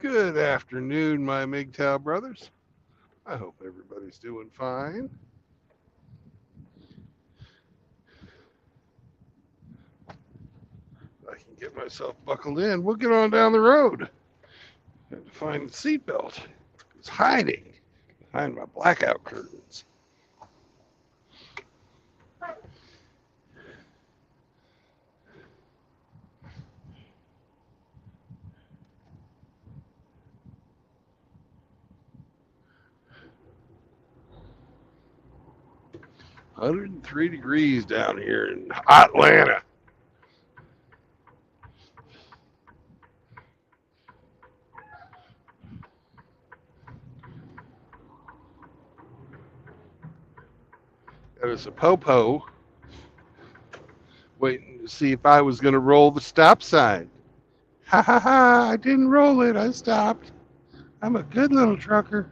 Good afternoon, my MGTOW brothers. I hope everybody's doing fine. I can get myself buckled in. We'll get on down the road. I have to find the seatbelt. It's hiding behind my blackout curtains. 103 degrees down here in Atlanta. Got us a popo waiting to see if I was going to roll the stop sign. Ha ha ha, I didn't roll it. I stopped. I'm a good little trucker.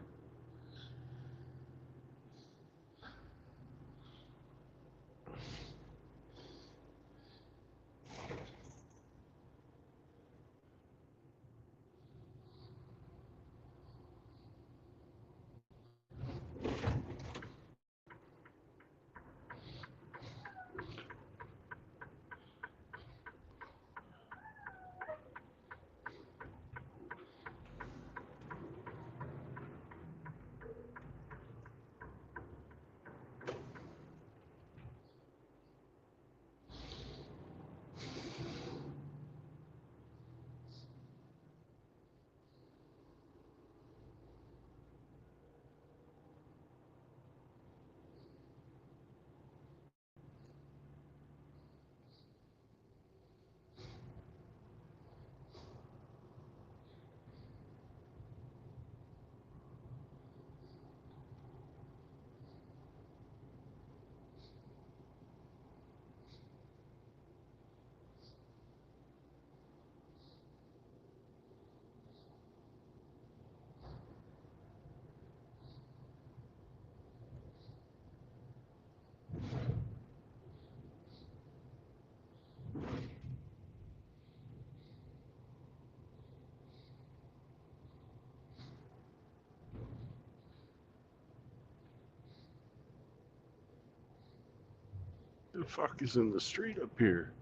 Who the fuck is in the street up here?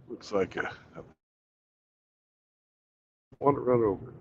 Looks like I want to run over.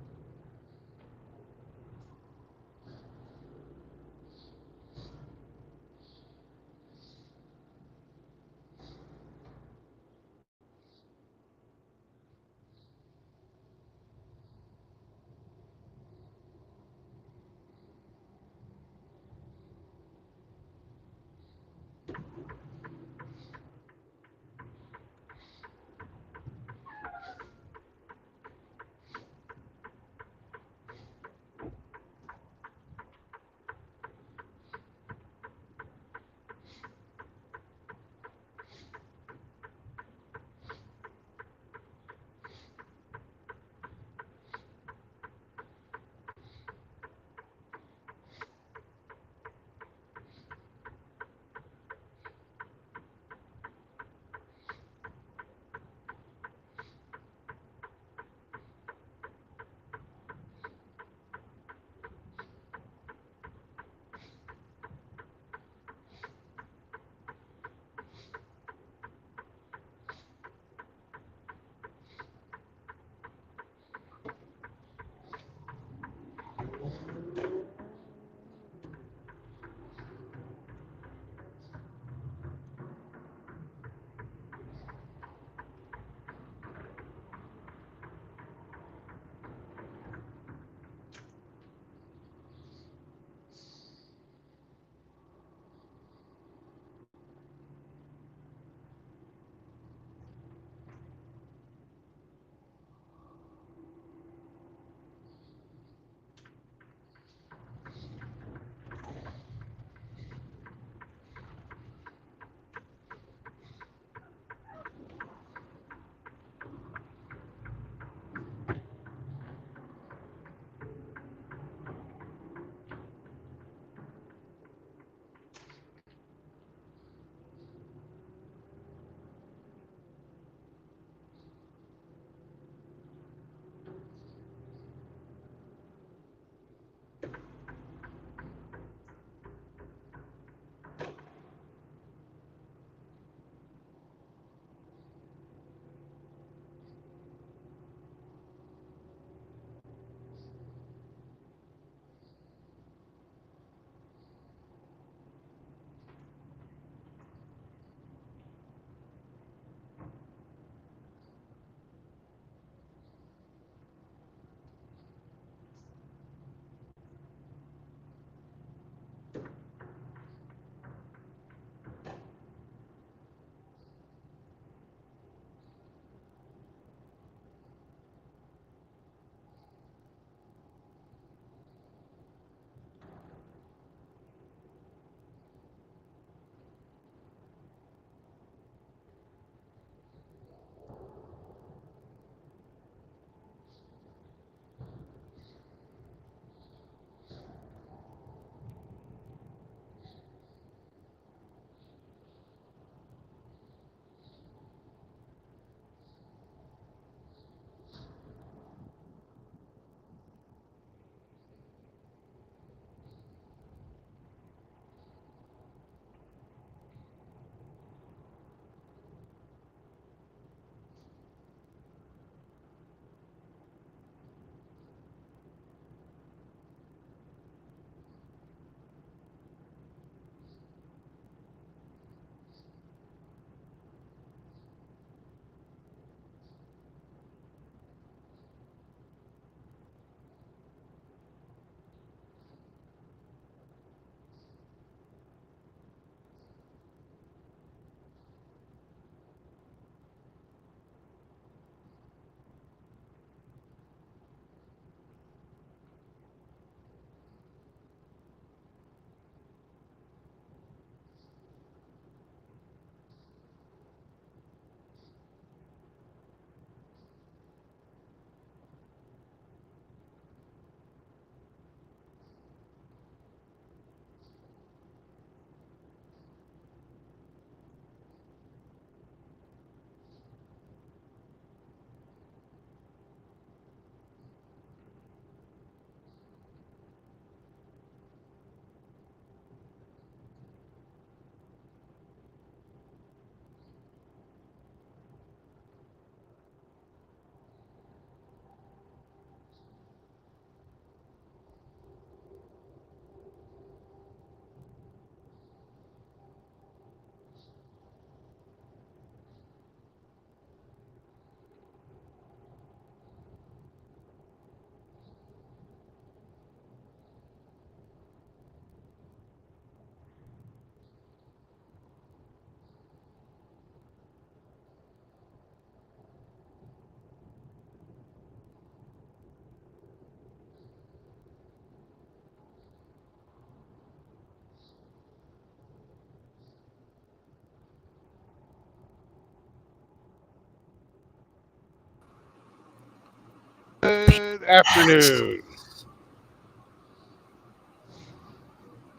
afternoon.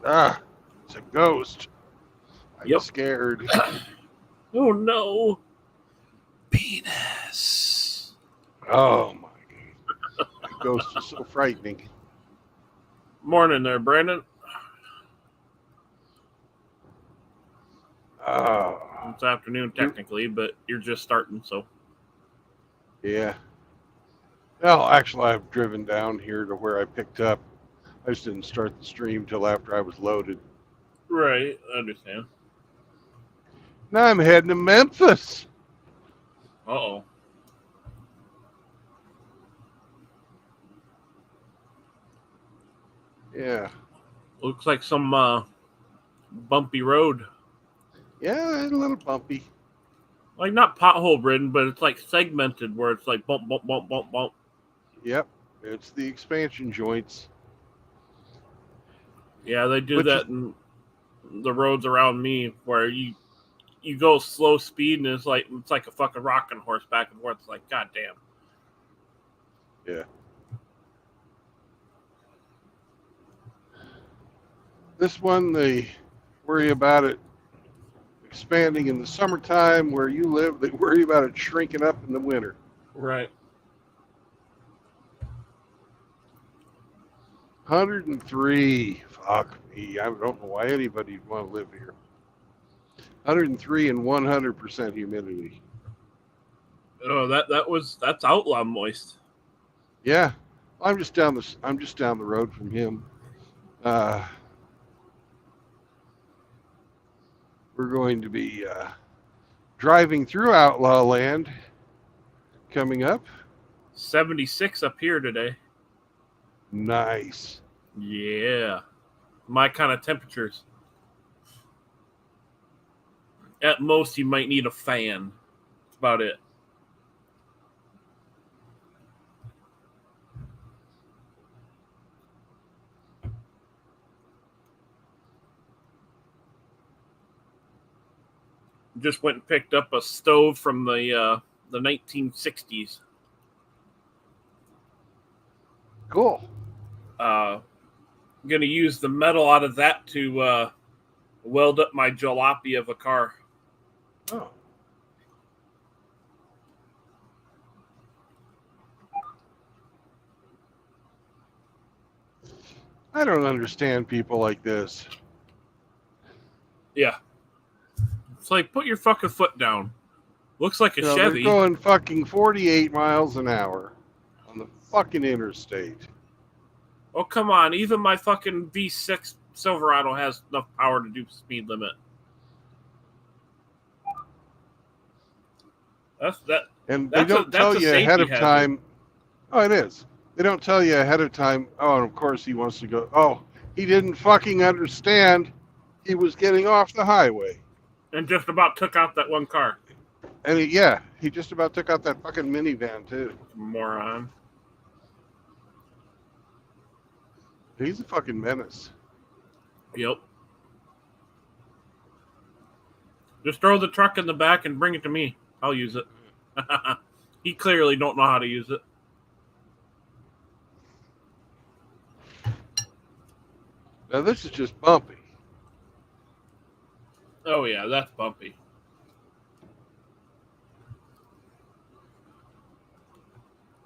It's a ghost. I'm Yep. scared. Oh no. Penis. Oh my god. That ghost is so frightening. Morning there, Brandon. Oh, It's afternoon technically, but you're just starting, so. yeah. Well, actually, I've driven down here to where I picked up. I just didn't start the stream till after I was loaded. Right, I understand. Now I'm heading to Memphis. Uh-oh. Yeah. Looks like some bumpy road. Yeah, it's a little bumpy. Like not pothole ridden, but it's like segmented where it's like bump, bump, bump, bump, bump. Yep. It's the expansion joints. Yeah, they do Which that in the roads around me where you go slow speed and it's like a fucking rocking horse back and forth. It's like, goddamn. Yeah. This one, they worry about it expanding in the summertime. Where you live, they worry about it shrinking up in the winter. Right. 103. Fuck me. I don't know why anybody'd want to live here. 103 and 100% humidity. Oh, that's outlaw moist. Yeah. I'm just down the road from him. We're going to be driving through Outlaw Land coming up. 76 up here today. Nice. Yeah. My kind of temperatures. At most, you might need a fan. That's about it. Just went and picked up a stove from the 1960s. Cool. I'm gonna use the metal out of that to weld up my jalopy of a car. Oh. I don't understand people like this. Yeah. It's like, put your fucking foot down. Looks like a Chevy. They're going fucking 48 miles an hour on the fucking interstate. Oh, come on. Even my fucking V6 Silverado has enough power to do speed limit. And they don't tell you ahead of time. Oh, it is. They don't tell you ahead of time. Oh, and of course he wants to go. Oh, he didn't fucking understand. He was getting off the highway. And just about took out that one car. And he just about took out that fucking minivan too. Moron. He's a fucking menace. Yep. Just throw the truck in the back and bring it to me. I'll use it. He clearly don't know how to use it. Now this is just bumpy. Oh yeah, that's bumpy.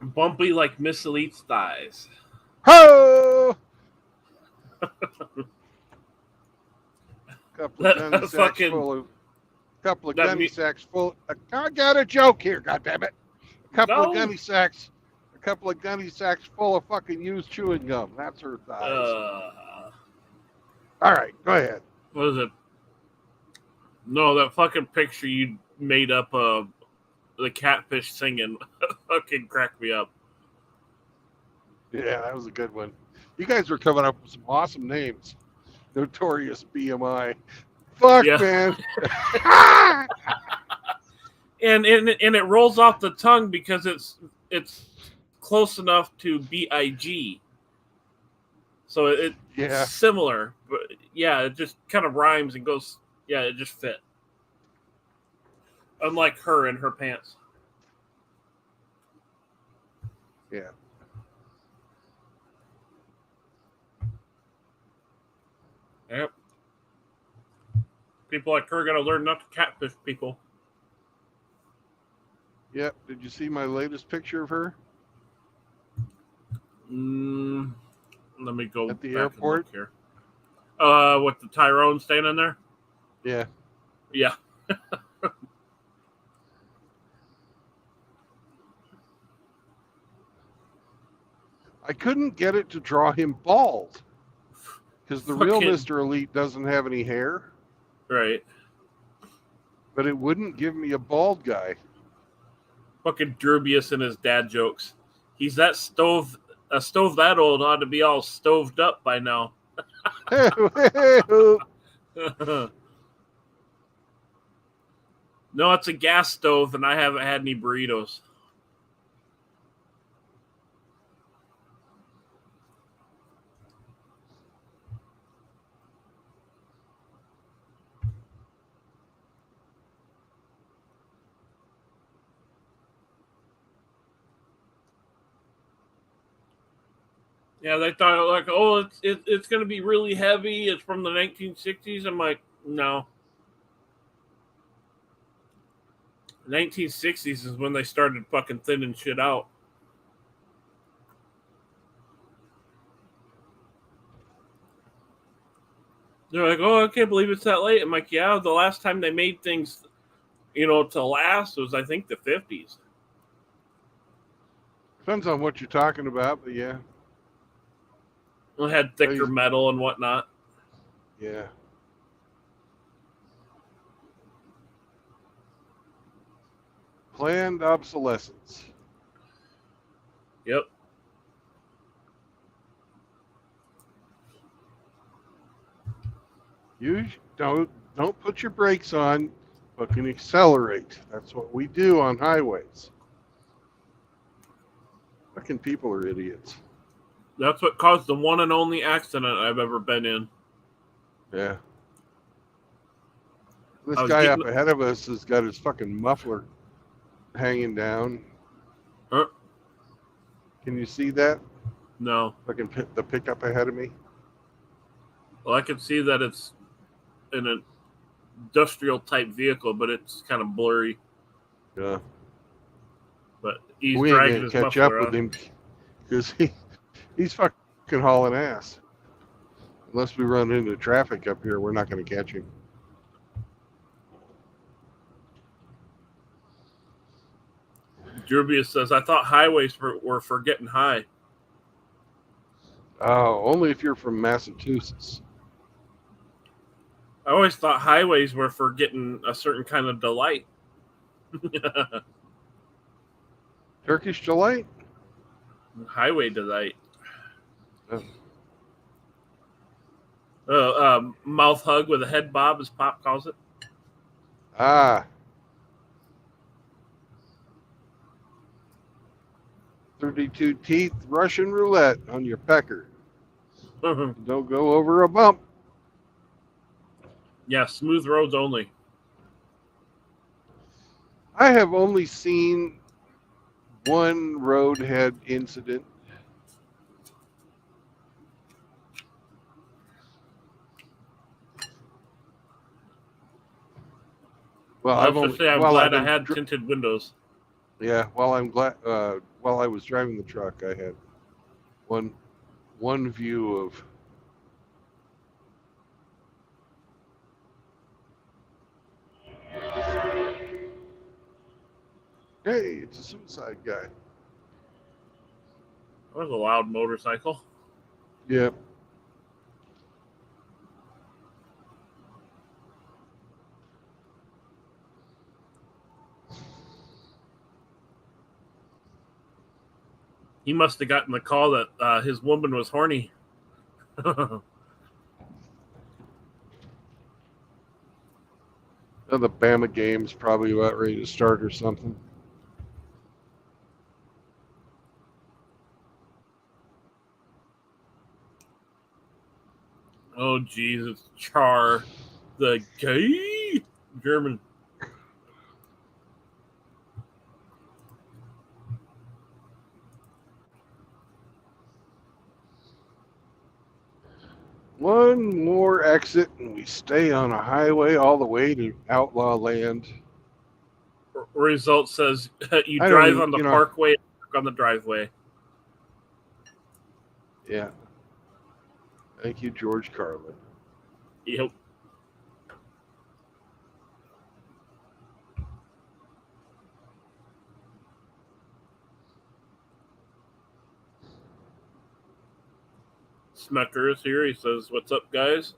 Bumpy like Miss Elite's thighs. Ho! Couple of gunny sacks full. I got a joke here. God damn it! A couple of gunny sacks full of fucking used chewing gum. That's her thighs. All right, go ahead. What is it? No, that fucking picture you made up of the catfish singing fucking cracked me up. Yeah, that was a good one. You guys were coming up with some awesome names. Notorious BMI. Fuck, yeah. Man. and it rolls off the tongue because it's close enough to BIG. So it's similar, but yeah, it just kind of rhymes and goes. Yeah, it just fit. Unlike her and her pants. Yeah. Yep. People like her got to learn not to catfish people. Yep. Did you see my latest picture of her? Let me go at the back airport and look here. With the Tyrone standing there? Yeah. Yeah. I couldn't get it to draw him bald because the real Mr. Elite doesn't have any hair. Right. But it wouldn't give me a bald guy. Fucking Durbius and his dad jokes. He's a stove that old ought to be all stoved up by now. No, it's a gas stove, and I haven't had any burritos. Yeah, they thought like, oh, it's going to be really heavy. It's from the 1960s. I'm like, no. 1960s is when they started fucking thinning shit out. They're like, oh, I can't believe it's that late. I'm like, yeah, the last time they made things, to last was, I think, the 50s. Depends on what you're talking about, but yeah. It had thicker metal and whatnot. Yeah. Planned obsolescence. Yep. You don't put your brakes on, but can accelerate. That's what we do on highways. Fucking people are idiots. That's what caused the one and only accident I've ever been in. Yeah. This guy up ahead of us has got his fucking muffler hanging down. Huh? Can you see that? No. Fucking the pickup ahead of me. Well, I can see that it's an industrial type vehicle, but it's kind of blurry. Yeah. But he's we dragging ain't his gonna catch muffler up with him because he's fucking hauling ass. Unless we run into traffic up here, we're not going to catch him. Durbius says, I thought highways were for getting high. Oh, only if you're from Massachusetts. I always thought highways were for getting a certain kind of delight. Turkish delight? Highway delight. Oh. Mouth hug with a head bob, as Pop calls it. Ah. 32 teeth Russian roulette on your pecker. Don't go over a bump. Yeah, smooth roads only. I have only seen one roadhead incident. Well, I'm glad I had tinted windows. Yeah, while I was driving the truck, I had one view of. Hey, it's a suicide guy. That was a loud motorcycle. Yeah. He must have gotten the call that his woman was horny. The Bama game's probably about ready to start or something. Oh, Jesus. Char. The gay German. One more exit, and we stay on a highway all the way to Outlaw Land. Result says you drive on the parkway, on the driveway. Yeah. Thank you, George Carlin. Yep. Smecker is here. He says, "What's up, guys?"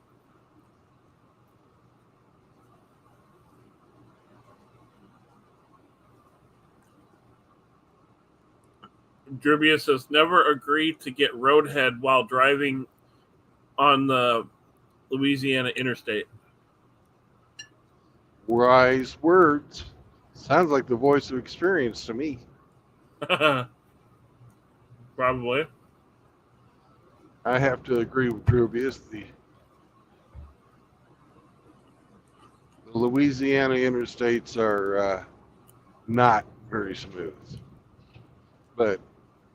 Dribia says, "Never agreed to get roadhead while driving on the Louisiana interstate." Wise words. Sounds like the voice of experience to me. Probably. I have to agree with Drubius. The Louisiana interstates are not very smooth, but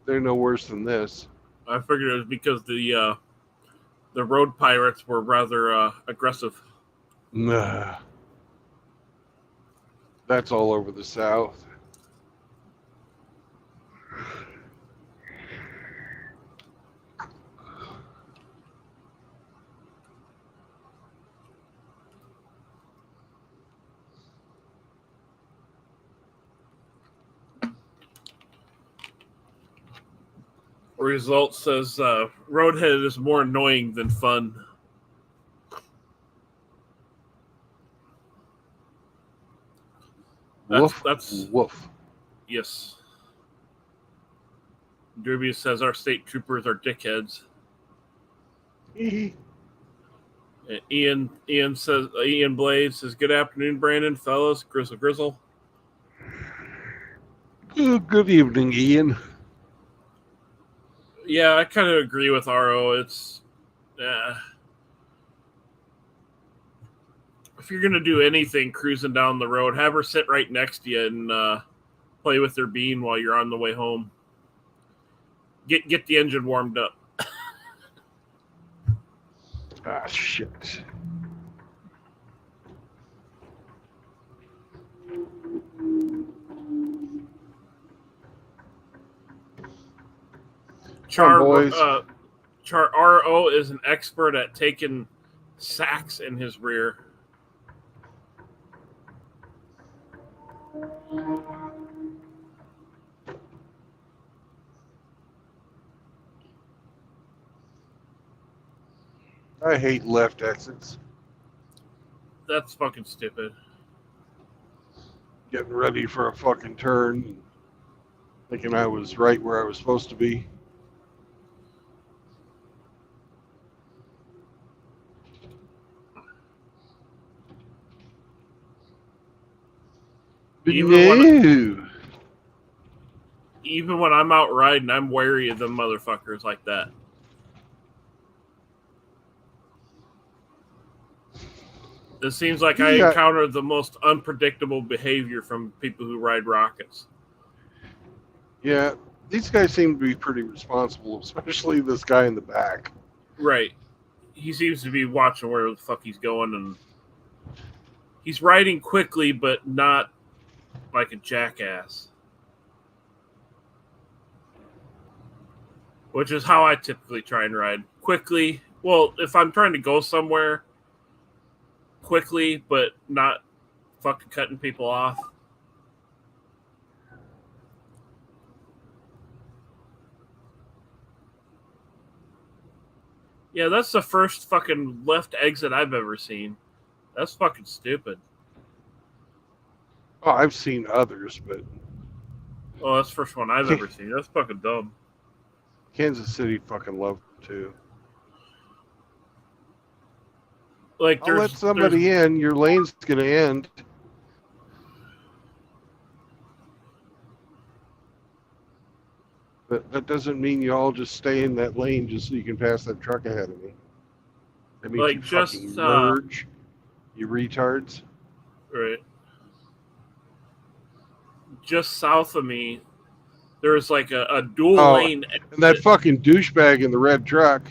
they're no worse than this. I figured it was because the road pirates were rather aggressive. Nah. That's all over the South. Result says roadhead is more annoying than fun. That's woof. Yes. Derby says our state troopers are dickheads. Ian Blades says, "Good afternoon, Brandon, fellas, Grizzle. Good evening, Ian." Yeah, I kind of agree with RO. It's if you're gonna do anything cruising down the road, have her sit right next to you and play with her bean while you're on the way home. Get the engine warmed up. Ah, shit. Char RO is an expert at taking sacks in his rear. I hate left exits. That's fucking stupid. Getting ready for a fucking turn, thinking I was right where I was supposed to be. Even when I'm out riding, I'm wary of them motherfuckers like that. It seems like I encounter the most unpredictable behavior from people who ride rockets. Yeah, these guys seem to be pretty responsible, especially this guy in the back. Right. He seems to be watching where the fuck he's going, and he's riding quickly, but not like a jackass. Which is how I typically try and ride. Quickly. Well, if I'm trying to go somewhere, quickly, but not fucking cutting people off. Yeah, that's the first fucking left exit I've ever seen. That's fucking stupid. Oh, I've seen others, but... Oh, that's the first one I've ever seen. That's fucking dumb. Kansas City fucking loved it, too. Like, I'll let somebody in. Your lane's going to end. But that doesn't mean you all just stay in that lane just so you can pass that truck ahead of me. That means like, you just fucking merge, you retards. Right. Just south of me, there's like a dual lane. And that fucking douchebag in the red truck.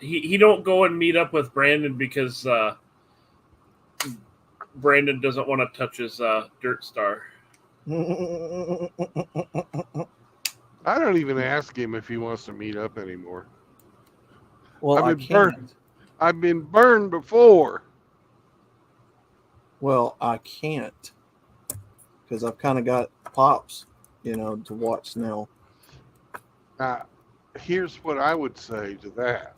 he don't go and meet up with Brandon because Brandon doesn't want to touch his Dirt Star. I don't even ask him if he wants to meet up anymore. Well, I've been burned before. Well, I can't because I've kind of got Pops, to watch now. Here's what I would say to that.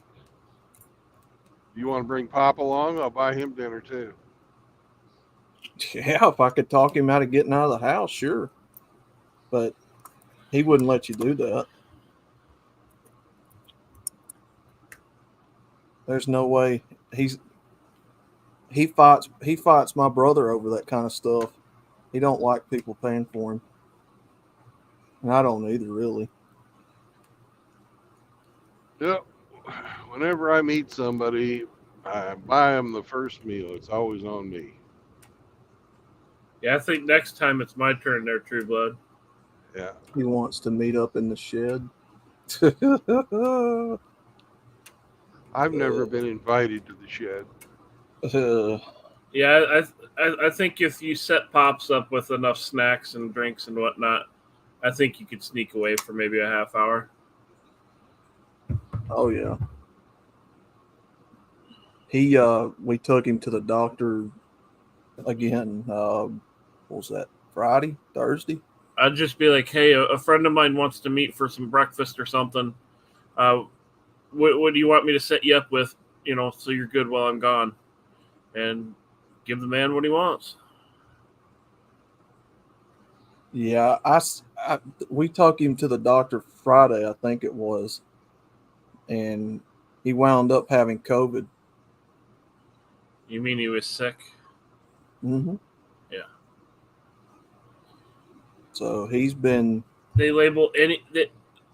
You want to bring Pop along? I'll buy him dinner too. Yeah, if I could talk him out of getting out of the house, sure. But he wouldn't let you do that. There's no way. He fights my brother over that kind of stuff. He don't like people paying for him. And I don't either, really. Yep. Whenever I meet somebody, I buy them the first meal. It's always on me. Yeah, I think next time it's my turn there, True Blood. Yeah. He wants to meet up in the shed. I've never been invited to the shed. Yeah, I think if you set Pops up with enough snacks and drinks and whatnot, I think you could sneak away for maybe a half hour. Oh yeah. We took him to the doctor again. What was that? Friday, Thursday? I'd just be like, hey, a friend of mine wants to meet for some breakfast or something. What do you want me to set you up with? So you're good while I'm gone, and give the man what he wants. Yeah, we took him to the doctor Friday, I think it was, and he wound up having COVID. You mean he was sick? Mm-hmm. Yeah. So he's been. They label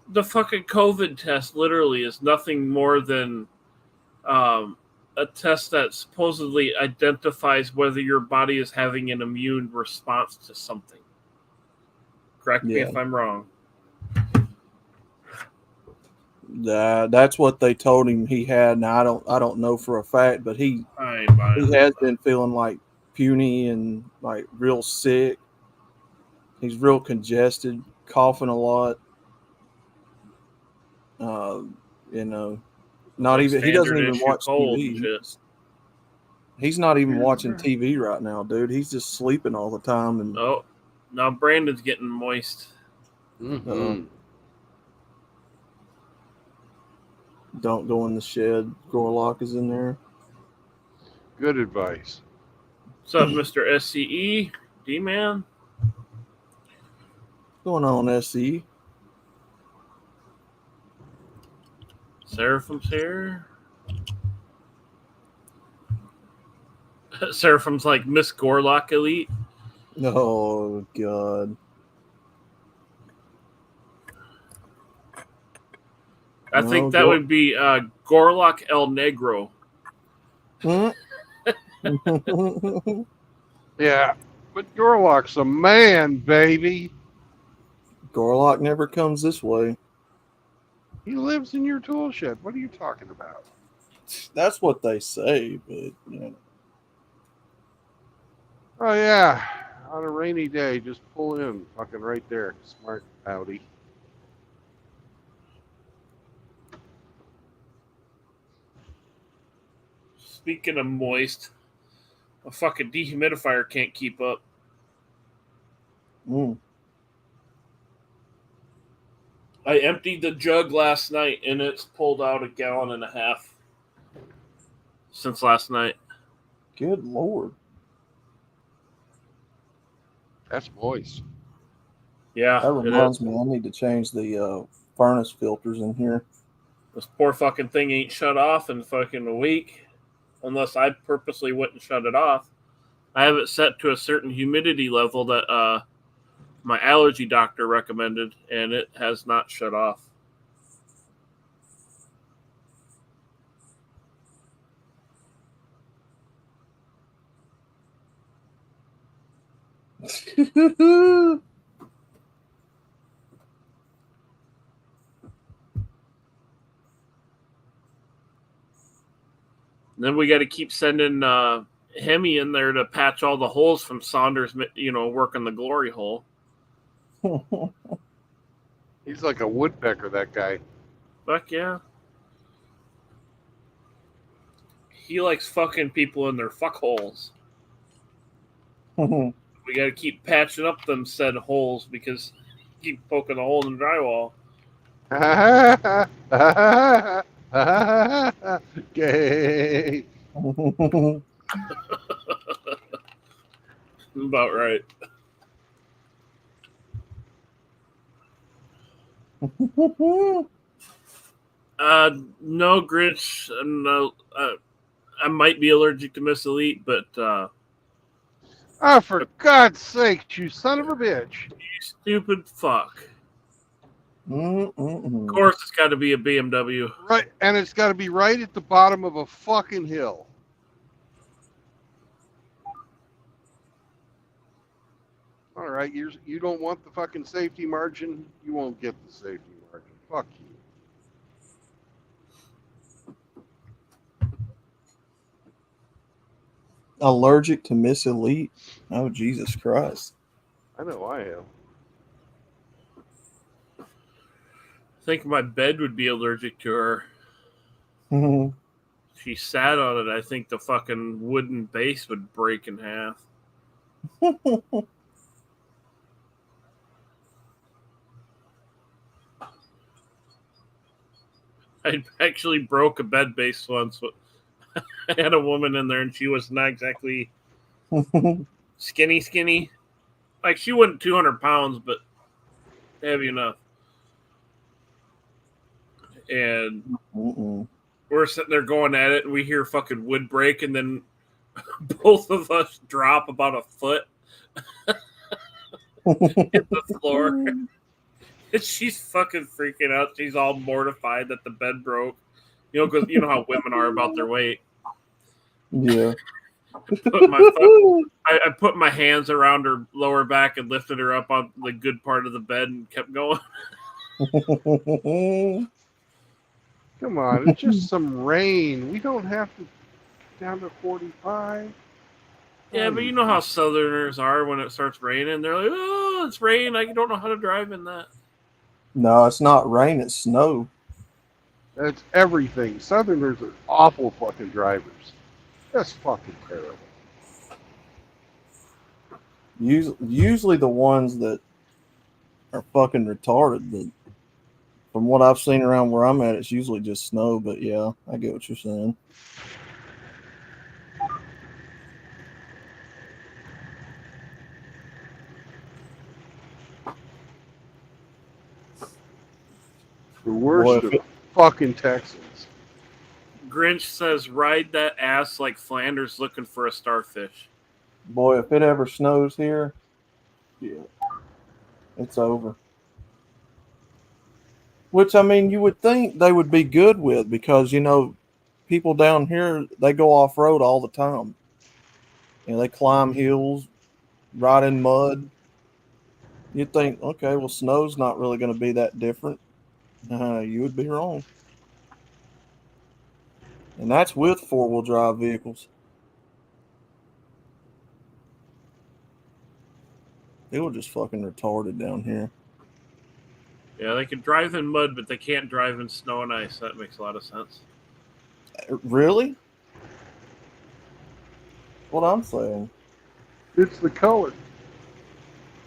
the fucking COVID test literally is nothing more than a test that supposedly identifies whether your body is having an immune response to something. Correct me if I'm wrong. That's what they told him he had. Now I don't know for a fact, but he has been feeling like puny and like real sick. He's real congested, coughing a lot. Not even he doesn't even watch TV. He's not even watching TV right now, dude. He's just sleeping all the time. And now Brandon's getting moist. Mm-hmm. Don't go in the shed. Gorlock is in there. Good advice. What's up, Mr. SCE? D-Man? What's going on, SCE? Seraphim's here. Seraphim's like Miss Gorlock Elite. Oh, God. I think that would be Gorlock El Negro. Yeah, but Gorlock's a man, baby. Gorlock never comes this way. He lives in your tool shed. What are you talking about? That's what they say, but Oh yeah, on a rainy day, just pull in, fucking right there. Smart Audi. Speaking of moist, a fucking dehumidifier can't keep up. I emptied the jug last night, and it's pulled out 1.5 gallons since last night. Good Lord. That's moist. Yeah. That reminds me, I need to change the furnace filters in here. This poor fucking thing ain't shut off in fucking a week. Unless I purposely wouldn't shut it off. I have it set to a certain humidity level that my allergy doctor recommended, and it has not shut off. then we got to keep sending Hemi in there to patch all the holes from Saunders, working the glory hole. He's like a woodpecker, that guy. Fuck yeah. He likes fucking people in their fuck holes. We got to keep patching up them said holes because keep poking a hole in the drywall. Gay. About right. No, Grinch. No, I might be allergic to Miss Elite, but oh, for God's sake, you son of a bitch! You stupid fuck. Of course, it's got to be a BMW. Right, and it's got to be right at the bottom of a fucking hill. All right, you don't want the fucking safety margin? You won't get the safety margin. Fuck you. Allergic to Miss Elite? Oh, Jesus Christ. I know I am. I think my bed would be allergic to her. She sat on it. I think the fucking wooden base would break in half. I actually broke a bed base once. I had a woman in there and she was not exactly skinny. Like, she wasn't 200 pounds, but heavy enough. And we're sitting there going at it, and we hear fucking wood break, and then both of us drop about a foot hit the floor. And she's fucking freaking out. She's all mortified that the bed broke. Because you know how women are about their weight. Yeah. I put my hands around her lower back and lifted her up on the good part of the bed and kept going. Come on, it's just some rain. We don't have to get down to 45. Yeah, but you know how Southerners are when it starts raining. They're like, oh, it's rain. I don't know how to drive in that. No, it's not rain. It's snow. That's everything. Southerners are awful fucking drivers. That's fucking terrible. Usually the ones that are fucking retarded. But from what I've seen around where I'm at, it's usually just snow. But yeah, I get what you're saying. The worst of fucking Texans. Grinch says, ride that ass like Flanders looking for a starfish. Boy, if it ever snows here, yeah, it's over. Which, I mean, you would think they would be good with because, people down here, they go off-road all the time. They climb hills, ride in mud. You'd think, okay, well, snow's not really going to be that different. You would be wrong. And that's with four-wheel drive vehicles. They were just fucking retarded down here. Yeah, they can drive in mud, but they can't drive in snow and ice. That makes a lot of sense. Really? What I'm saying. It's the color.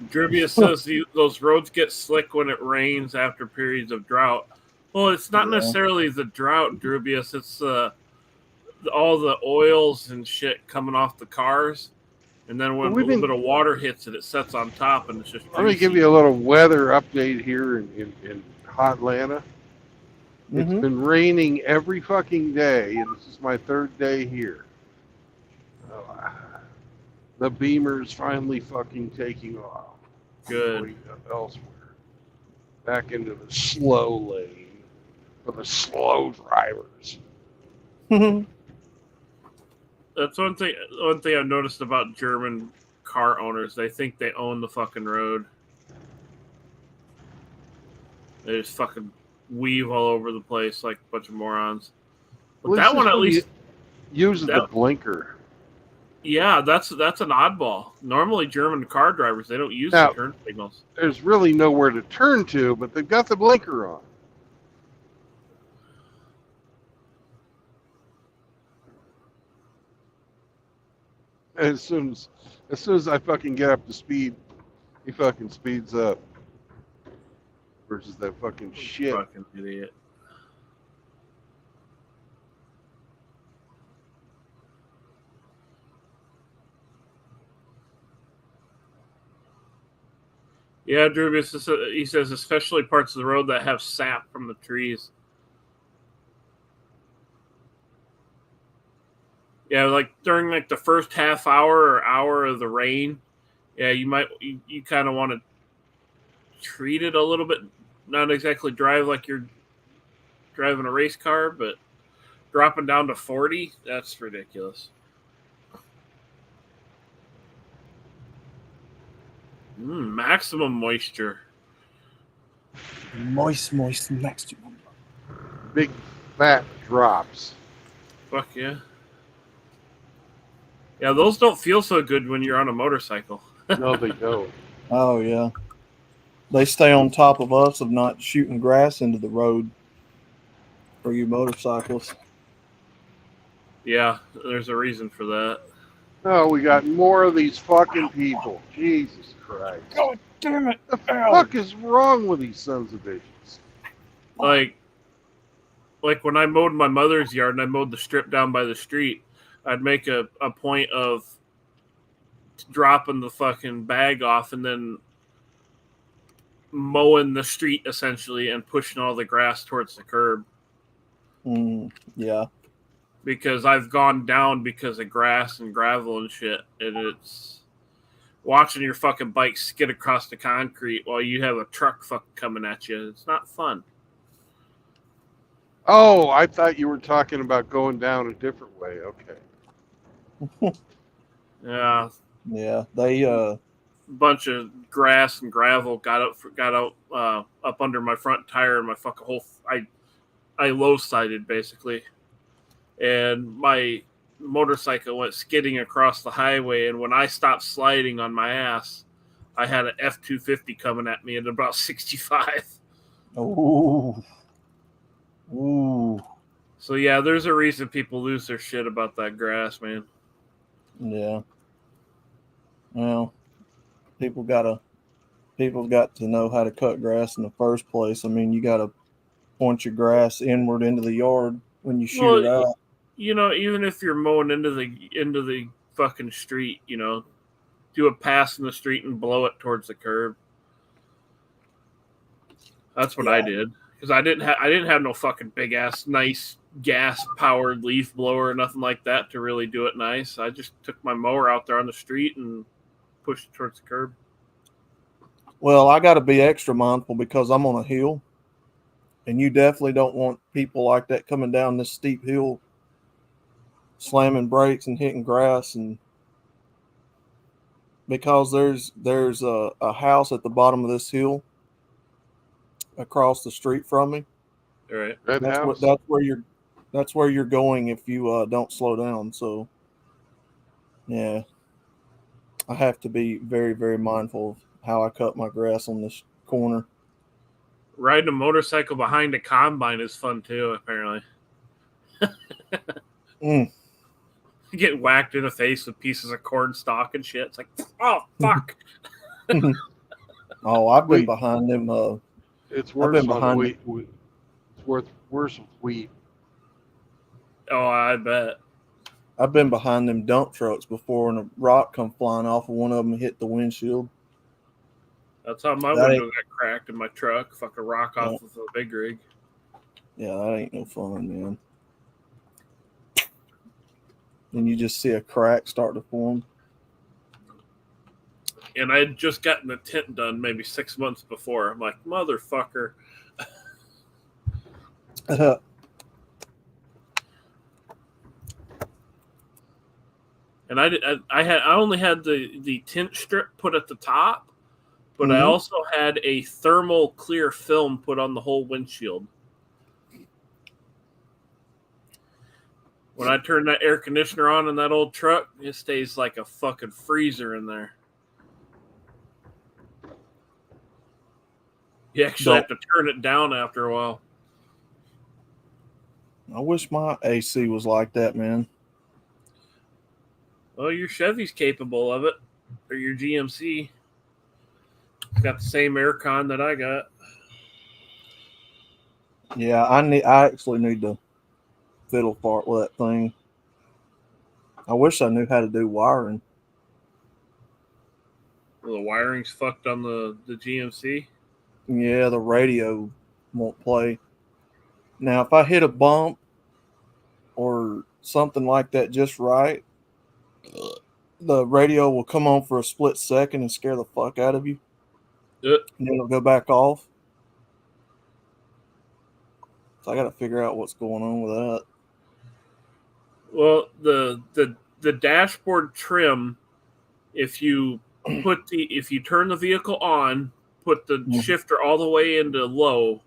Drubia says those roads get slick when it rains after periods of drought. Well, it's not necessarily the drought, Drubius. It's all the oils and shit coming off the cars. And then when a little bit of water hits it, it sets on top, and it's just Let me give you a little weather update here in hot Atlanta. It's been raining every fucking day, and this is my third day here. The Beamer's finally fucking taking off. Good. Elsewhere. Back into the slow lane for the slow drivers. That's one thing I've noticed about German car owners. They think they own the fucking road. They just fucking weave all over the place like a bunch of morons. But that one, at least, uses the blinker. Yeah, that's an oddball. Normally, German car drivers, they don't use the turn signals. There's really nowhere to turn to, but they've got the blinker on. As soon as I fucking get up to speed, he fucking speeds up. Versus that fucking shit. Fucking idiot. Yeah, Drew, he says especially parts of the road that have sap from the trees. Yeah, like during like the first half hour or hour of the rain, yeah, you kind of want to treat it a little bit, not exactly drive like you're driving a race car, but dropping down to 40, that's ridiculous. Maximum moisture. Moist maximum. Big fat drops. Fuck yeah. Yeah, those don't feel so good when you're on a motorcycle. No, they don't. Oh, yeah. They stay on top of us of not shooting grass into the road for you motorcyclists. Yeah, there's a reason for that. Oh, we got more of these fucking people. Jesus Christ. God damn it. What the fuck is wrong with these sons of bitches? Like when I mowed my mother's yard and I mowed the strip down by the street, I'd make a point of dropping the fucking bag off and then mowing the street essentially and pushing all the grass towards the curb. Yeah. Because I've gone down because of grass and gravel and shit, and it's watching your fucking bike skid across the concrete while you have a truck fucking coming at you. It's not fun. Oh, I thought you were talking about going down a different way. Okay. Yeah. Yeah. They bunch of grass and gravel got out up under my front tire and my fucking whole. I low sided basically, and my motorcycle went skidding across the highway. And when I stopped sliding on my ass, I had an F-250 coming at me at about 65. Ooh. Ooh. So yeah, there's a reason people lose their shit about that grass, man. Yeah. Well, people got to know how to cut grass in the first place. I mean, you got to point your grass inward into the yard when you shoot it out. You know, even if you're mowing into the fucking street, you know, do a pass in the street and blow it towards the curb. That's what I did, because I didn't have no fucking big ass nice gas powered leaf blower or nothing like that to really do it nice. I just took my mower out there on the street and pushed it towards the curb. Well, I got to be extra mindful because I'm on a hill, and you definitely don't want people like that coming down this steep hill, slamming brakes and hitting grass. And because there's a house at the bottom of this hill across the street from me. All right. That's where you're going if you don't slow down. So yeah, I have to be very, very mindful of how I cut my grass on this corner. Riding a motorcycle behind a combine is fun too, apparently. Getting whacked in the face with pieces of corn stalk and shit. It's like, oh fuck. Oh, I've been behind them. It's worse on wheat. It's worse with wheat. Oh, I bet. I've been behind them dump trucks before, and a rock come flying off, and one of them hit the windshield. That's how my window got cracked in my truck. Fucking rock off of a big rig. Yeah, that ain't no fun, man. And you just see a crack start to form. And I had just gotten the tint done maybe 6 months before. I'm like, motherfucker. And I only had the tint strip put at the top, but I also had a thermal clear film put on the whole windshield. When I turn that air conditioner on in that old truck, it stays like a fucking freezer in there. You actually have to turn it down after a while. I wish my AC was like that, man. Well, your Chevy's capable of it, or your GMC. It's got the same air con that I got. Yeah, I actually need to fiddle fart with that thing. I wish I knew how to do wiring. Well, the wiring's fucked on the GMC. Yeah, the radio won't play. Now, if I hit a bump or something like that just right, the radio will come on for a split second and scare the fuck out of you. And then it'll go back off. So I got to figure out what's going on with that. Well, the dashboard trim, if you turn the vehicle on, put the shifter all the way into low,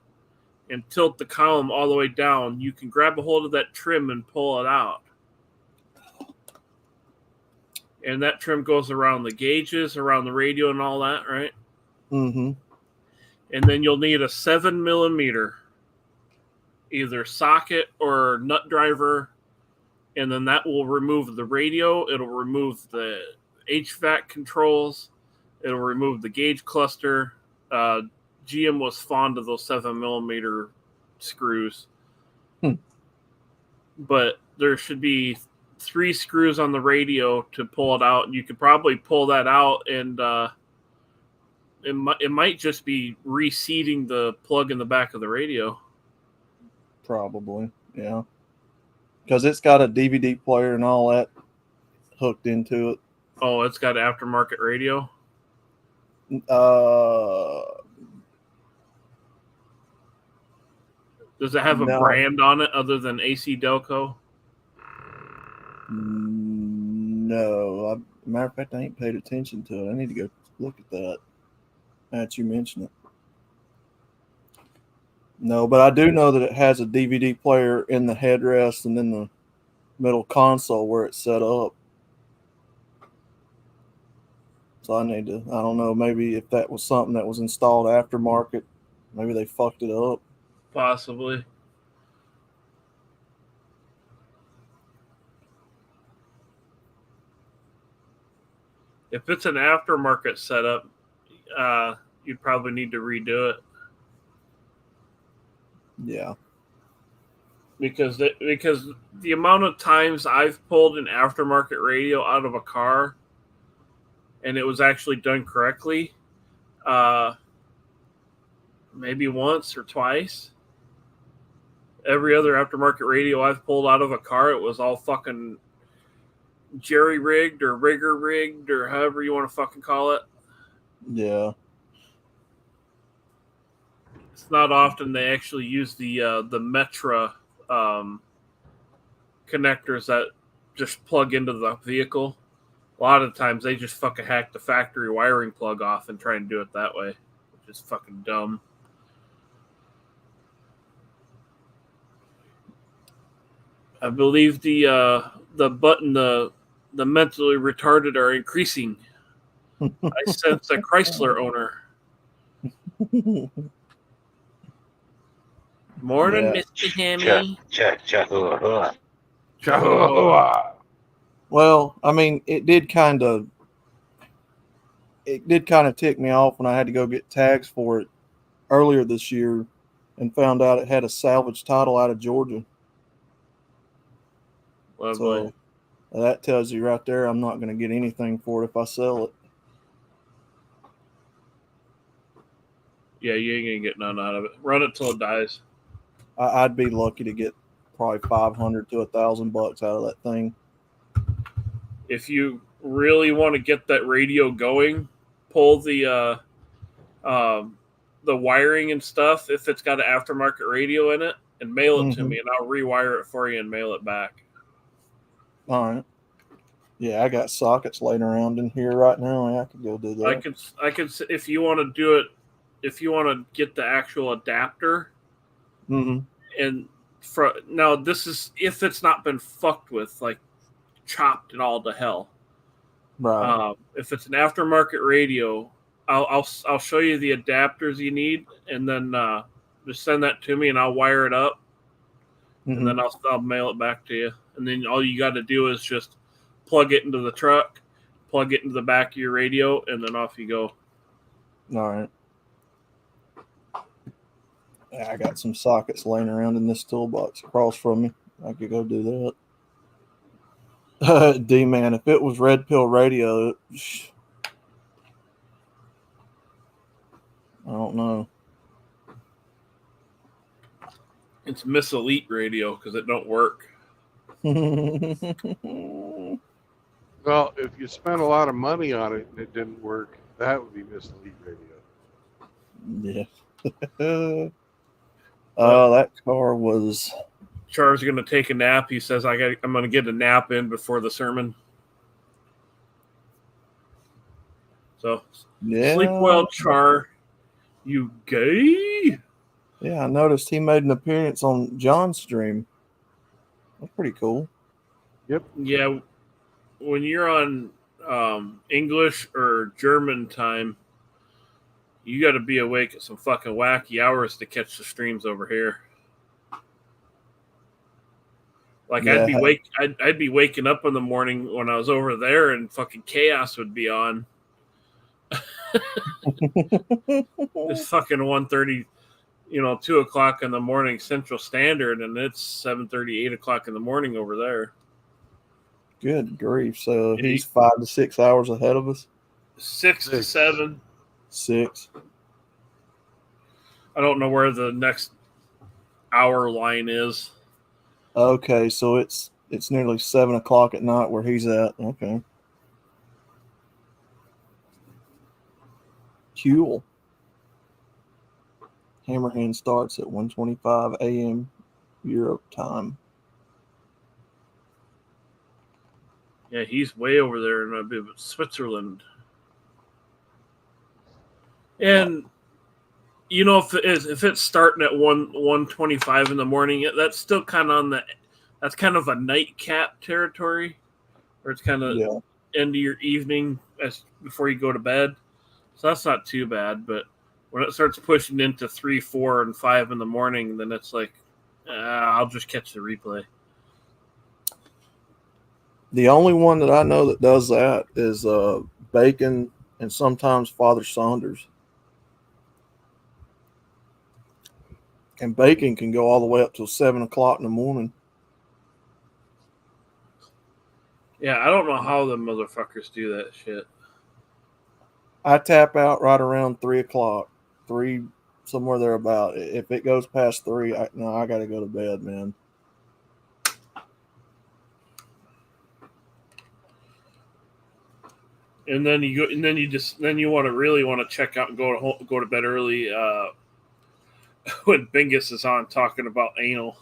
and tilt the column all the way down, you can grab a hold of that trim and pull it out. And that trim goes around the gauges, around the radio and all that, right? Mm-hmm. And then you'll need a 7mm, either socket or nut driver, and then that will remove the radio. It'll remove the HVAC controls. It'll remove the gauge cluster. GM was fond of those 7mm screws. But there should be 3 screws on the radio to pull it out. And you could probably pull that out, and it might just be reseating the plug in the back of the radio. Probably, yeah. Because it's got a DVD player and all that hooked into it. Oh, it's got aftermarket radio? Does it have a brand on it other than AC Delco? No. Matter of fact, I ain't paid attention to it. I need to go look at that. Now that you mention it. No, but I do know that it has a DVD player in the headrest and in the middle console where it's set up. So I don't know, maybe if that was something that was installed aftermarket, maybe they fucked it up. Possibly. If it's an aftermarket setup, you'd probably need to redo it. Yeah. Because the amount of times I've pulled an aftermarket radio out of a car and it was actually done correctly, maybe once or twice. Every other aftermarket radio I've pulled out of a car, it was all fucking jerry-rigged or rigger-rigged or however you want to fucking call it. Yeah. It's not often they actually use the Metra connectors that just plug into the vehicle. A lot of times they just fucking hack the factory wiring plug off and try and do it that way, which is fucking dumb. I believe the mentally retarded are increasing. I sense a Chrysler owner. Morning, Mr. Hammy. Well, I mean, it did kind of tick me off when I had to go get tags for it earlier this year and found out it had a salvage title out of Georgia. Lovely. So that tells you right there I'm not going to get anything for it if I sell it. Yeah, you ain't going to get none out of it. Run it till it dies. I'd be lucky to get probably $500 to $1,000 out of that thing. If you really want to get that radio going, pull the wiring and stuff, if it's got an aftermarket radio in it, and mail it to me, and I'll rewire it for you and mail it back. All right. Yeah, I got sockets laying around in here right now. I could go do that. I could if you want to do it, if you want to get the actual adapter and now this is if it's not been fucked with, like chopped and all to hell. Right. If it's an aftermarket radio, I'll show you the adapters you need, and then just send that to me, and I'll wire it up, and then I'll mail it back to you. And then all you got to do is just plug it into the truck, plug it into the back of your radio, and then off you go. All right. Yeah, I got some sockets laying around in this toolbox across from me. I could go do that. D-Man, if it was Red Pill Radio, I don't know. It's Miss Elite Radio because it don't work. Well, if you spent a lot of money on it and it didn't work, that would be Miss Elite Radio. Yeah. That car was. Char's going to take a nap. He says, I'm going to get a nap in before the sermon. So, yeah. Sleep well, Char. You gay? Yeah, I noticed he made an appearance on John's stream. That's pretty cool. Yep. Yeah. When you're on English or German time, you got to be awake at some fucking wacky hours to catch the streams over here. Like Yeah. I'd be waking up in the morning when I was over there, and fucking chaos would be on. It's fucking 1:30, 2 o'clock in the morning Central Standard, and it's 7:30, 8 o'clock in the morning over there. Good grief! So he's 5 to 6 hours ahead of us. 6 to 7. 6. I don't know where the next hour line is. Okay, so it's nearly 7 o'clock at night where he's at. Okay. Cool. Hammerhand starts at 1:25 a.m. Europe time. Yeah, he's way over there in Switzerland. And if it's starting at 1:25 in the morning, that's still kind of that's kind of a nightcap territory, or it's kind of end of your evening before you go to bed. So that's not too bad. But when it starts pushing into 3, 4, and 5 in the morning, then it's like, I'll just catch the replay. The only one that I know that does that is Bacon and sometimes Father Saunders. And Bacon can go all the way up till 7 o'clock in the morning. Yeah, I don't know how the motherfuckers do that shit. I tap out right around 3 o'clock, 3 somewhere thereabout. If it goes past 3, I got to go to bed, man. And then you go, and then you really want to check out and go to bed early when Bingus is on talking about anal.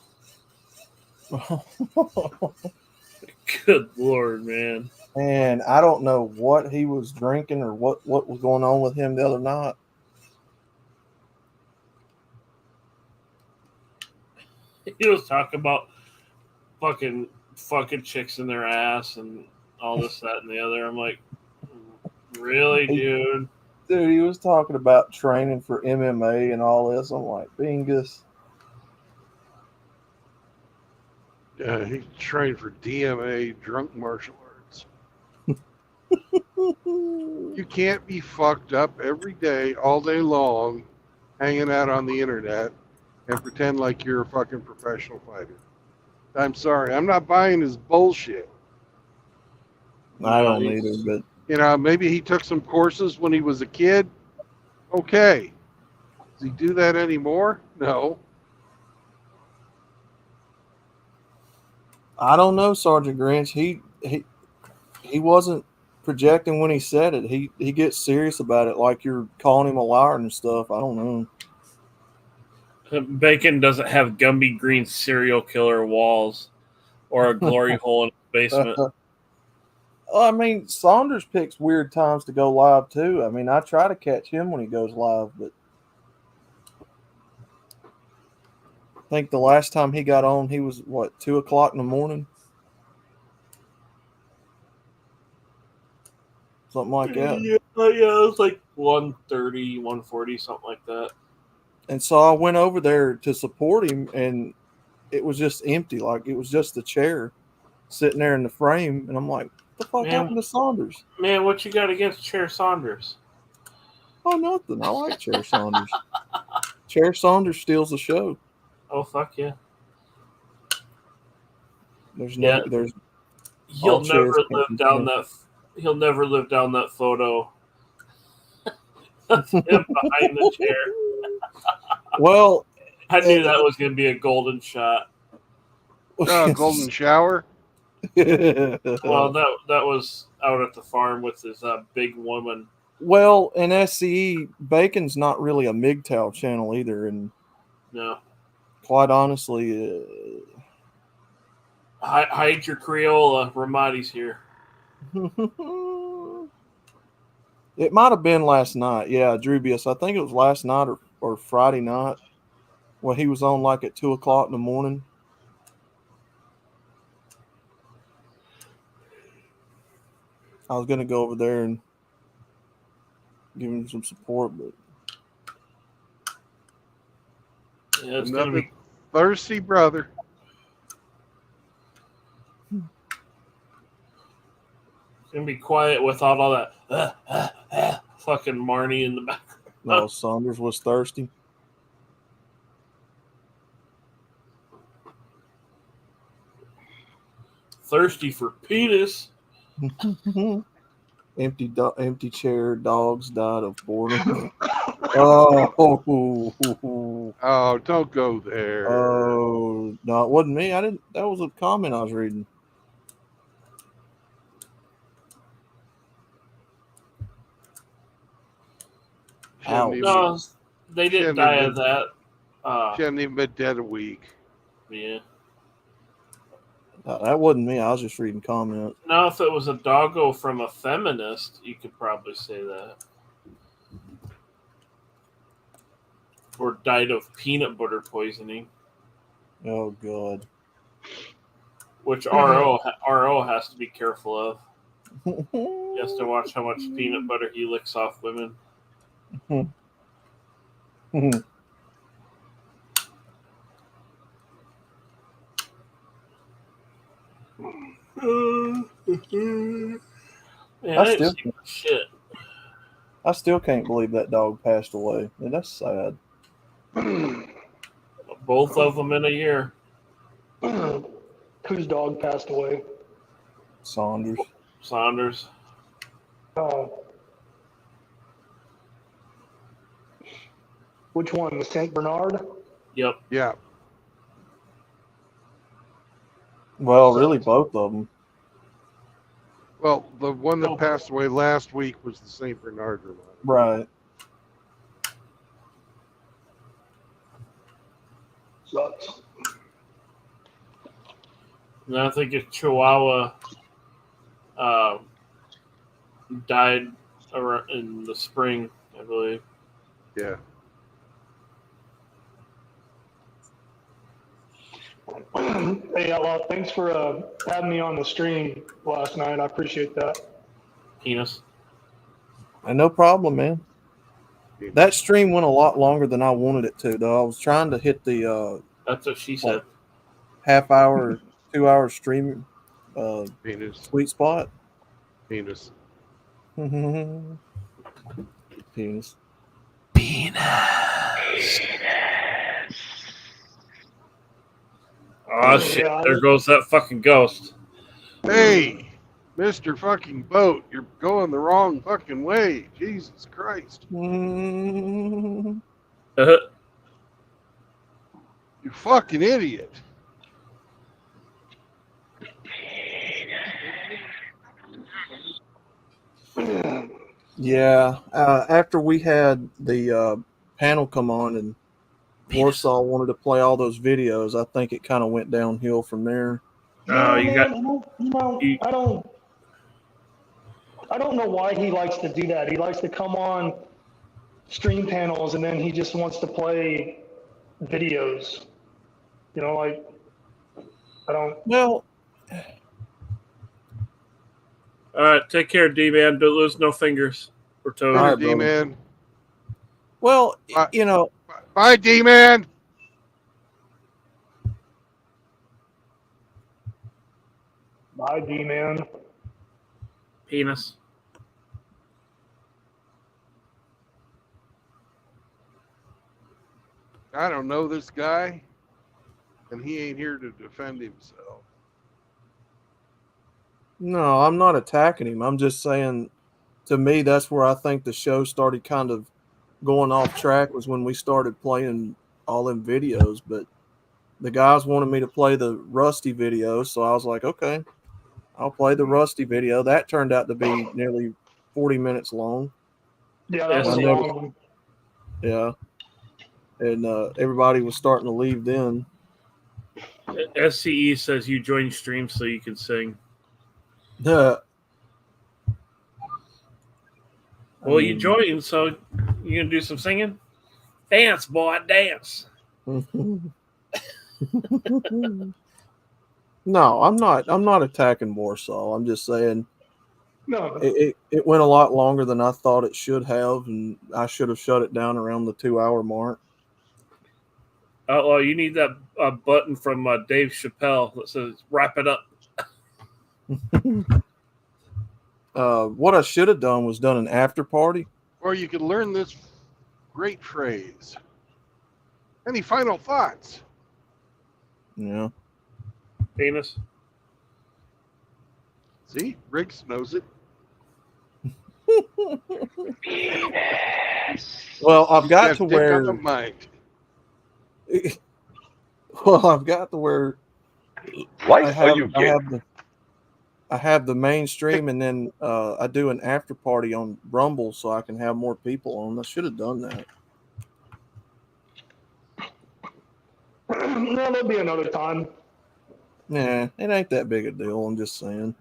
Good Lord, man. And I don't know what he was drinking or what was going on with him the other night. He was talking about fucking chicks in their ass and all this, that, and the other. I'm like, really, dude? Dude, he was talking about training for MMA and all this. I'm like, Bingus. Yeah, he trained for DMA, drunk martial arts. You can't be fucked up every day, all day long, hanging out on the internet and pretend like you're a fucking professional fighter. I'm sorry. I'm not buying his bullshit. I don't either, but... maybe he took some courses when he was a kid. Okay. Does he do that anymore? No. I don't know, Sergeant Grinch. He wasn't projecting when he said it. He gets serious about it, like you're calling him a liar and stuff. I don't know. Bacon doesn't have Gumby Green serial killer walls or a glory hole in his basement. I mean, Saunders picks weird times to go live too. I mean, I try to catch him when he goes live, but think the last time he got on, he was, 2:00 in the morning? Something like that. Yeah, it was like 1:30, 1:40, something like that. And so I went over there to support him, and it was just empty. Like, it was just the chair sitting there in the frame. And I'm like, what the fuck happened to Saunders? Man, what you got against Chair Saunders? Oh, nothing. I like Chair Saunders. Chair Saunders steals the show. Oh, fuck yeah. There's He'll never live down that photo. That's him behind the chair. Well, I knew that was going to be a golden shot. Golden shower. Well, that was out at the farm with his big woman. Well, in SCE, Bacon's not really a MGTOW channel either, and no, quite honestly, hide your Crayola. Ramadi's here. It might have been last night. Yeah, Drubius. I think it was last night or Friday night when he was on like at 2:00 in the morning. I was gonna go over there and give him some support, but yeah, it's gonna be thirsty brother. It's gonna be quiet without all that fucking Marnie in the background. No, Saunders was thirsty. Thirsty for penis. Empty chair. Dogs died of boredom. Oh, don't go there. Oh, no, it wasn't me. I didn't. That was a comment I was reading. No, they didn't die of that. She hadn't even been dead a week. Yeah. That wasn't me. I was just reading comments. Now, if it was a doggo from a feminist, you could probably say that. Or died of peanut butter poisoning. Oh, God. Which RO has to be careful of. He has to watch how much peanut butter he licks off women. Man, I still can't believe that dog passed away. Man, that's sad. Both of them in a year. Whose dog passed away? Saunders. Which one? The St. Bernard? Yep. Yeah. Well, really, both of them. Well, the one that passed away last week was the St. Bernard. Right. Sucks. And I think a Chihuahua died in the spring, I believe. Yeah. Hey, Outlaw, thanks for having me on the stream last night. I appreciate that. Penis. No problem, man. That stream went a lot longer than I wanted it to, though. I was trying to hit the that's what she said. Half hour, 2 hour stream penis. Sweet spot. Penis. Penis. Oh shit, there goes that fucking ghost. Hey, Mr. fucking boat, you're going the wrong fucking way. Jesus Christ. You fucking idiot. Yeah, after we had the panel come on and Warsaw wanted to play all those videos, I think it kind of went downhill from there. I don't know why he likes to do that. He likes to come on stream panels and then he just wants to play videos. You know, like I don't. Well, All right, take care, D-Man. Don't lose no fingers or toes. Later, right, brother. D-Man. well, Bye. you know, Bye, D-Man. Bye, D-Man. Penis. I don't know this guy, and he ain't here to defend himself. no, I'm not attacking him. I'm just saying, to me, that's where I think the show started kind of going off track, was when we started playing all them videos. But the guys wanted me to play the Rusty video, so I was like, okay, I'll play the Rusty video. That turned out to be nearly 40 minutes long. Yeah, that Yes, was a he- long one. Yeah. And everybody was starting to leave then. SCE says you join stream so you can sing. I Well, you mean, joined, so you gonna do some singing? Dance, boy, dance. No, I'm not attacking Warsaw. I'm just saying No, it went a lot longer than I thought it should have, and I should have shut it down around the 2-hour mark. Oh, you need that button from Dave Chappelle that says "wrap it up." What I should have done was done an after party. Or you could learn this great phrase. Any final thoughts? Yeah. Penis. See, Riggs knows it. Well, I've got That to dick on the where. mind. Well, I've got to where Why I have the mainstream, and then I do an after party on Rumble so I can have more people on. I should have done that. no, there'll be another time. Nah, it ain't that big a deal. I'm just saying.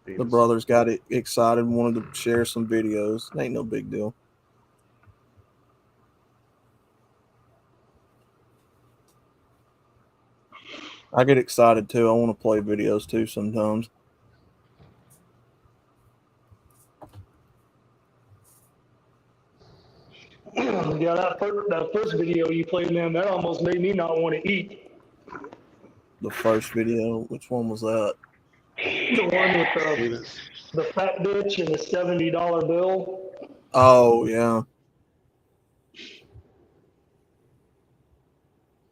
The Penis. brothers got excited and wanted to share some videos. It ain't no big deal. I get excited too. I want to play videos too sometimes. Yeah, that first video you played, man, that almost made me not want to eat. The first video, which one was that? The one with Penis. the fat bitch and the $70 bill. Oh yeah.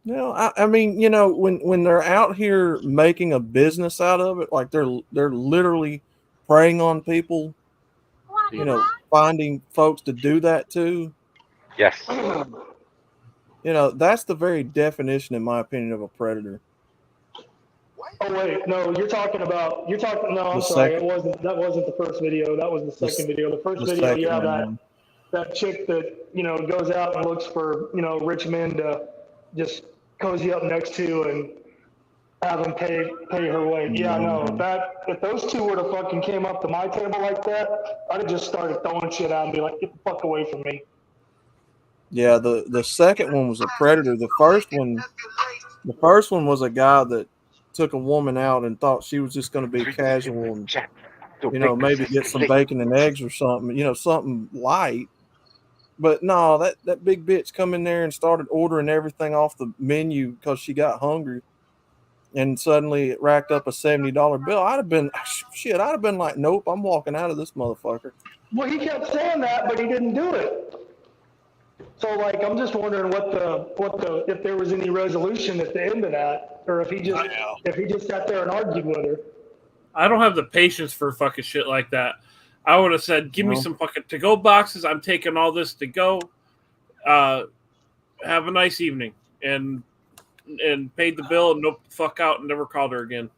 No, I mean, you know, when they're out here making a business out of it, like they're literally preying on people, you know, finding folks to do that to. Yes. You know, that's the very definition, in my opinion, of a predator. Oh wait, no, no, I'm The sorry, second- that wasn't the first video, that was the second video. The first video, second you have one. that chick that, you know, goes out and looks for, you know, rich men to just cozy up next to and have them pay her way. Yeah, no, if those two would have fucking came up to my table like that, I'd have just started throwing shit out and be like, get the fuck away from me. Yeah, the second one was a predator. The first one was a guy that took a woman out and thought she was just going to be casual and, you know, maybe get some bacon and eggs or something, you know, something light. But no, that big bitch come in there and started ordering everything off the menu because she got hungry, and suddenly it racked up a $70 bill. I'd have been like, nope, I'm walking out of this motherfucker. Well, he kept saying that, but he didn't do it. So, like, I'm just wondering if there was any resolution at the end of that, or if he just sat there and argued with her. I don't have the patience for fucking shit like that. I would have said, give me No. some fucking to-go boxes. I'm taking all this to go. Have a nice evening. And paid the bill and noped the fuck out and never called her again.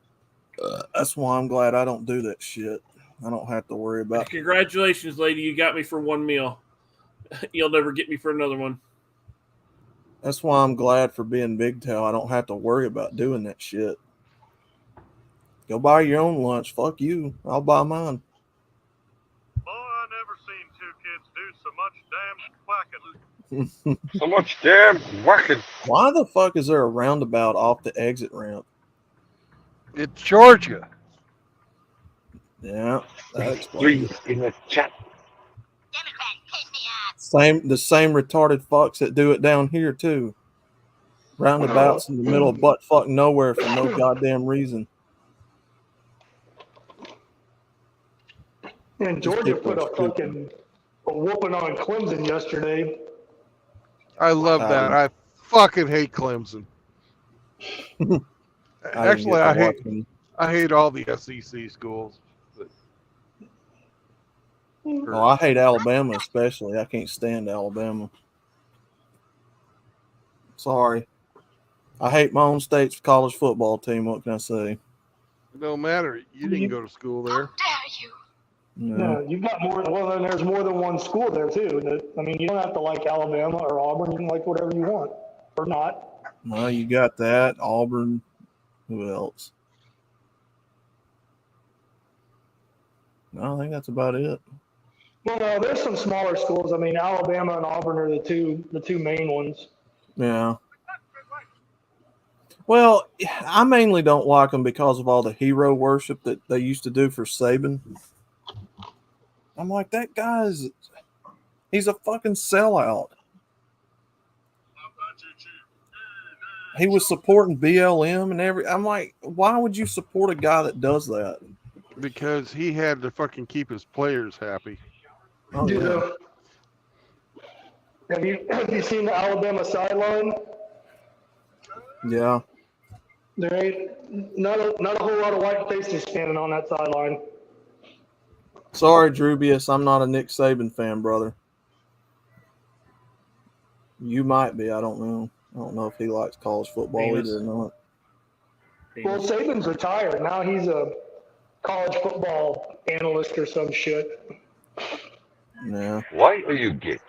That's why I'm glad I don't do that shit. I don't have to worry about. Congratulations, lady. You got me for one meal. You'll never get me for another one. That's why I'm glad for being Big Tail. I don't have to worry about doing that shit. Go buy your own lunch. Fuck you. I'll buy mine. Boy, I never seen two kids do so much damn quacking. So much damn working. Why the fuck is there a roundabout off the exit ramp? It's Georgia. Yeah, that explains Please it. in the chat. The same retarded fucks that do it down here too. Roundabouts in the middle of butt fuck nowhere for no goddamn reason. And Georgia put a fucking whooping on Clemson yesterday. I love that. I fucking hate Clemson. Actually, I hate all the SEC schools. Oh, I hate Alabama especially. I can't stand Alabama. Sorry. I hate my own state's college football team. What can I say? It don't matter. You didn't go to school there. How dare you? No, you've got more. Well, then there's more than one school there too. I mean, you don't have to like Alabama or Auburn. You can like whatever you want, or not. No, you got that. Auburn. Who else? No, I think that's about it. Well, no, there's some smaller schools. I mean, Alabama and Auburn are the two main ones. Yeah. Well, I mainly don't like them because of all the hero worship that they used to do for Saban. I'm like, that guy's, he's a fucking sellout. He was supporting BLM and I'm like, why would you support a guy that does that? Because he had to fucking keep his players happy. Oh, yeah. Have you seen the Alabama sideline? Yeah. There ain't not a whole lot of white faces standing on that sideline. Sorry, Drubius, I'm not a Nick Saban fan, brother. You might be. I don't know. I don't know if he likes college football either or not. Well, Saban's retired. Now he's a college football analyst or some shit. Yeah. Why are you gay?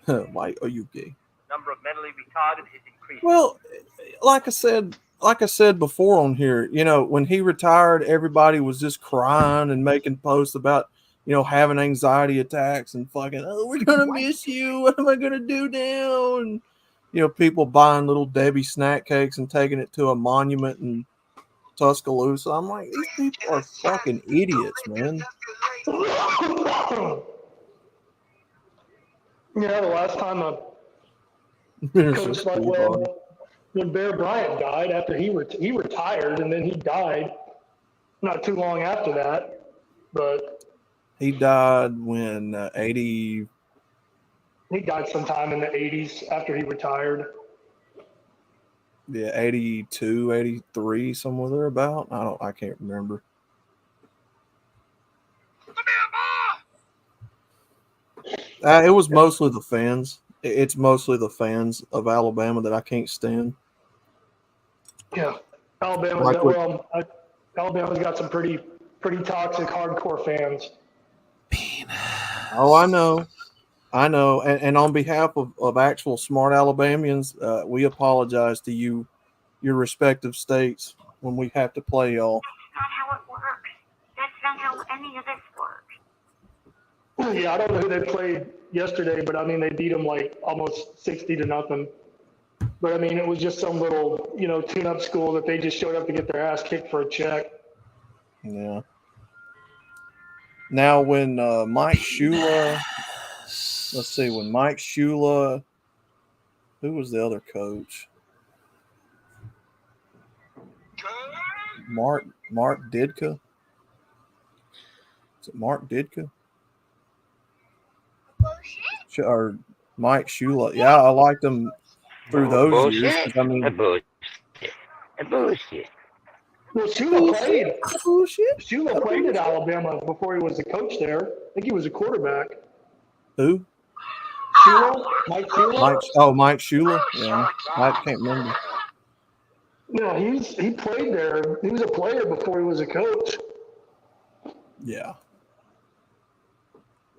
Why are you gay? Number of mentally retarded is increasing. Well, like I said before on here, you know, when he retired, everybody was just crying and making posts about, you know, having anxiety attacks and fucking, oh, we're gonna miss you. What am I gonna do now? And you know, people buying little Debbie snack cakes and taking it to a monument in Tuscaloosa. I'm like, these people are fucking idiots, man. Yeah, the last time a coach like when Bear Bryant died after he retired and then he died not too long after that, but he died when 80. He died sometime in the 80s after he retired. Yeah, 82, 83, somewhere thereabout. I can't remember. It was mostly the fans. It's mostly the fans of Alabama that I can't stand. Yeah, Alabama's got some pretty toxic, hardcore fans. Oh, I know. And on behalf of actual smart Alabamians, we apologize to you, your respective states, when we have to play y'all. That's not how it works. That's not how any of this works. Yeah, I don't know who they played yesterday, but I mean, they beat them like almost 60-0. But I mean, it was just some little, you know, tune-up school that they just showed up to get their ass kicked for a check. Yeah. Now, when Mike Shula, let's see, when Mike Shula, who was the other coach? Mark Ditka? Is it Mark Ditka? Or Mike Shula? Yeah, I liked him through those years. I mean, Bullshit. Well, Shula played at Alabama before he was a coach there. I think he was a quarterback. Who? Shula? Mike Shula? Mike Shula? Yeah, I can't remember. No, he played there. He was a player before he was a coach. Yeah.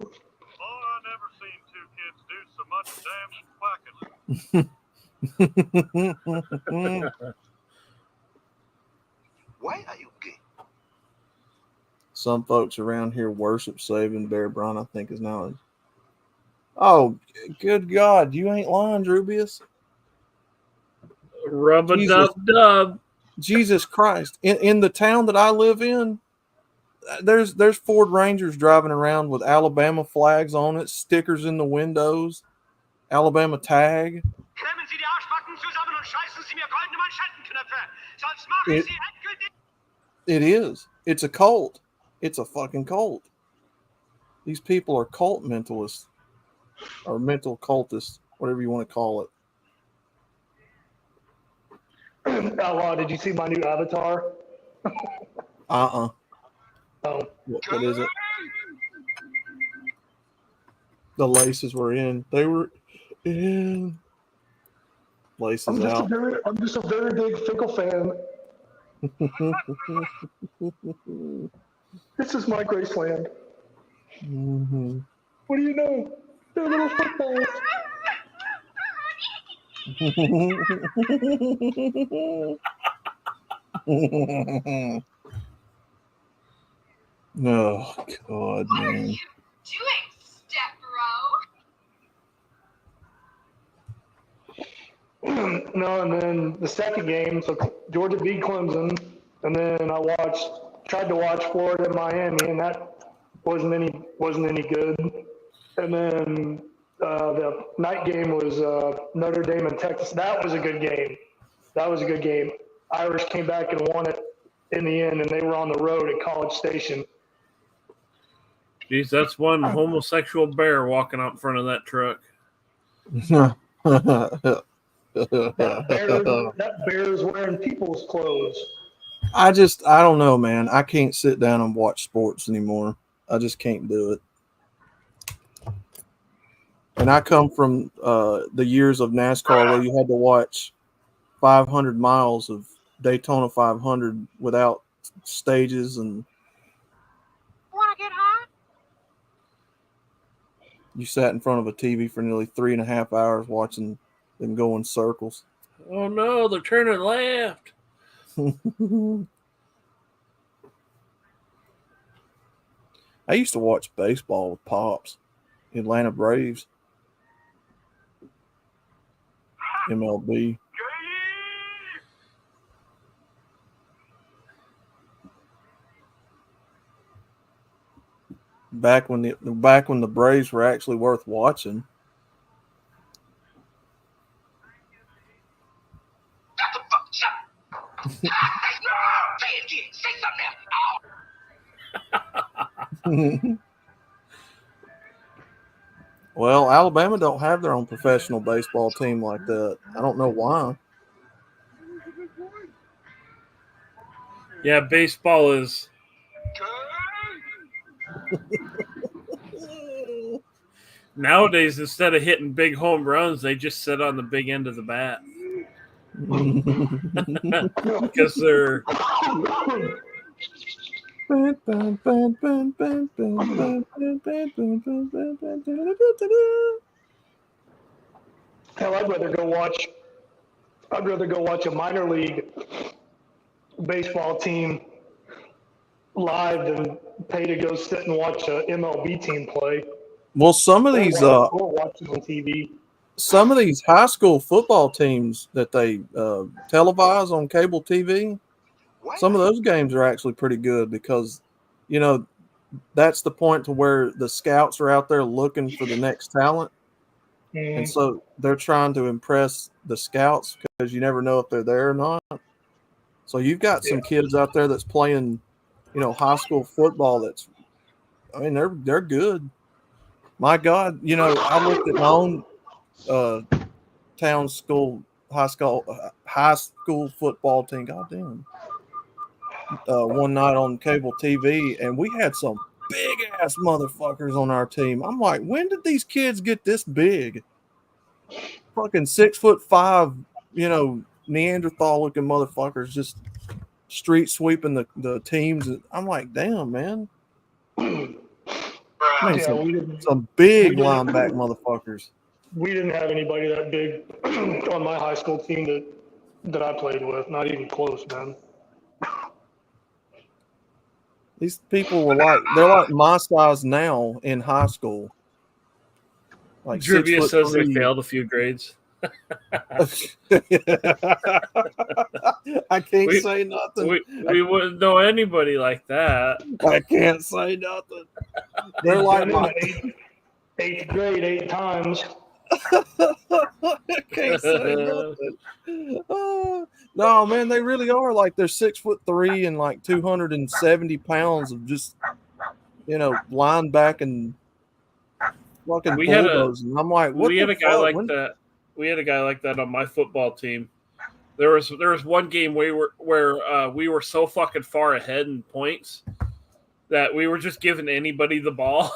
I never seen two kids do so much damn quacking. Why are you gay? Some folks around here worship Saban. Bear Bryant, I think, is now Oh, good God. You ain't lying, Drubius. Rub-a-dub-dub. Jesus Christ. In the town that I live in, there's Ford Rangers driving around with Alabama flags on it, stickers in the windows, Alabama tag. Klemmen Sie die Arschbacken zusammen und scheißen Sie mir goldene Manschettenknöpfe. Sonst mache ich Sie endgültig. It is. It's a cult. It's a fucking cult. These people are cult mentalists or mental cultists, whatever you want to call it. Outlaw, did you see my new avatar? Oh. What is it? The laces were in. They were in. Laces out. I'm just a very big Fickle fan. This is my Graceland. Mm-hmm. What do you know? They're little footballs. Oh, God, man. What are you doing, step bro? No, and then the second game, so Georgia beat Clemson, and then I tried to watch Florida and Miami, and that wasn't any good. And then the night game was Notre Dame and Texas. That was a good game. Irish came back and won it in the end, and they were on the road at College Station. Jeez, that's one homosexual bear walking out in front of that truck. That bear is wearing people's clothes. I don't know, man. I can't sit down and watch sports anymore. I just can't do it. And I come from the years of NASCAR where you had to watch 500 miles of Daytona 500 without stages, and Wanna get hot? you sat in front of a TV for nearly 3.5 hours watching them go in circles. Oh no, they're turning left. I used to watch baseball with Pops, Atlanta Braves, MLB. Back when the Braves were actually worth watching. Well, Alabama don't have their own professional baseball team like that. I don't know why. Yeah, baseball is. Nowadays, instead of hitting big home runs, they just sit on the big end of the bat. Because they're. Hell, I'd rather go watch a minor league baseball team live than pay to go sit and watch a MLB team play. Well, some of these or watch it on TV. Some of these high school football teams that they televise on cable TV, some of those games are actually pretty good because, you know, that's the point to where the scouts are out there looking for the next talent. Mm-hmm. And so they're trying to impress the scouts because you never know if they're there or not. So you've got some kids out there that's playing, you know, high school football that's, I mean, they're good. My God, you know, I looked at my own town school, high school football team. God damn. One night on cable TV, and we had some big ass motherfuckers on our team. I'm like, when did these kids get this big? Fucking 6'5", you know, Neanderthal looking motherfuckers just street sweeping the teams. I'm like, damn, man. Some big linebacker motherfuckers. We didn't have anybody that big on my high school team that I played with. Not even close, man. These people they're like my size now in high school. Like Drivia says they 6'3". failed a few grades. I can't say nothing. We wouldn't know anybody like that. I can't say nothing. They're like my eighth grade 8 times. I can't say nothing. No, man, they really are like they're 6'3" and like 270 pounds of just lying back and fucking bulldozing. I'm like, what? We had a guy like that. We had a guy like that on my football team. There was one game where we were so fucking far ahead in points that we were just giving anybody the ball.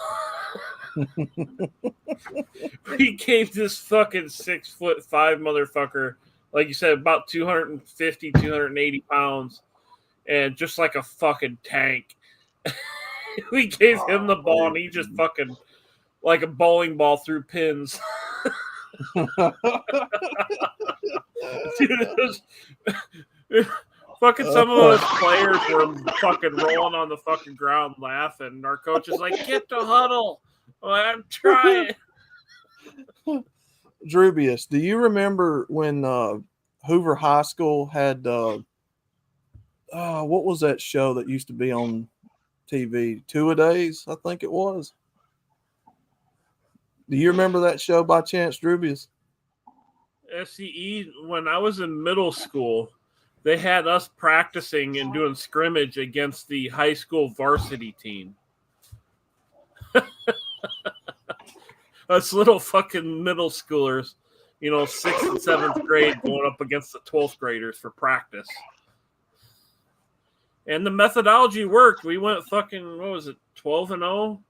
We gave this fucking 6'5" motherfucker, like you said, about 250, 280 pounds, and just like a fucking tank. We gave him the ball, and he just fucking like a bowling ball through pins. Dude, fucking some of those players were fucking rolling on the fucking ground laughing. Our coach is like, "Get the huddle." I'm trying. Drubius, do you remember when Hoover High School had what was that show that used to be on TV? 2-A-Days, I think it was. Do you remember that show by chance, Drubius? SCE, when I was in middle school, they had us practicing and doing scrimmage against the high school varsity team. Us little fucking middle schoolers, 6th and 7th grade going up against the 12th graders for practice. And the methodology worked. We went fucking, 12-0?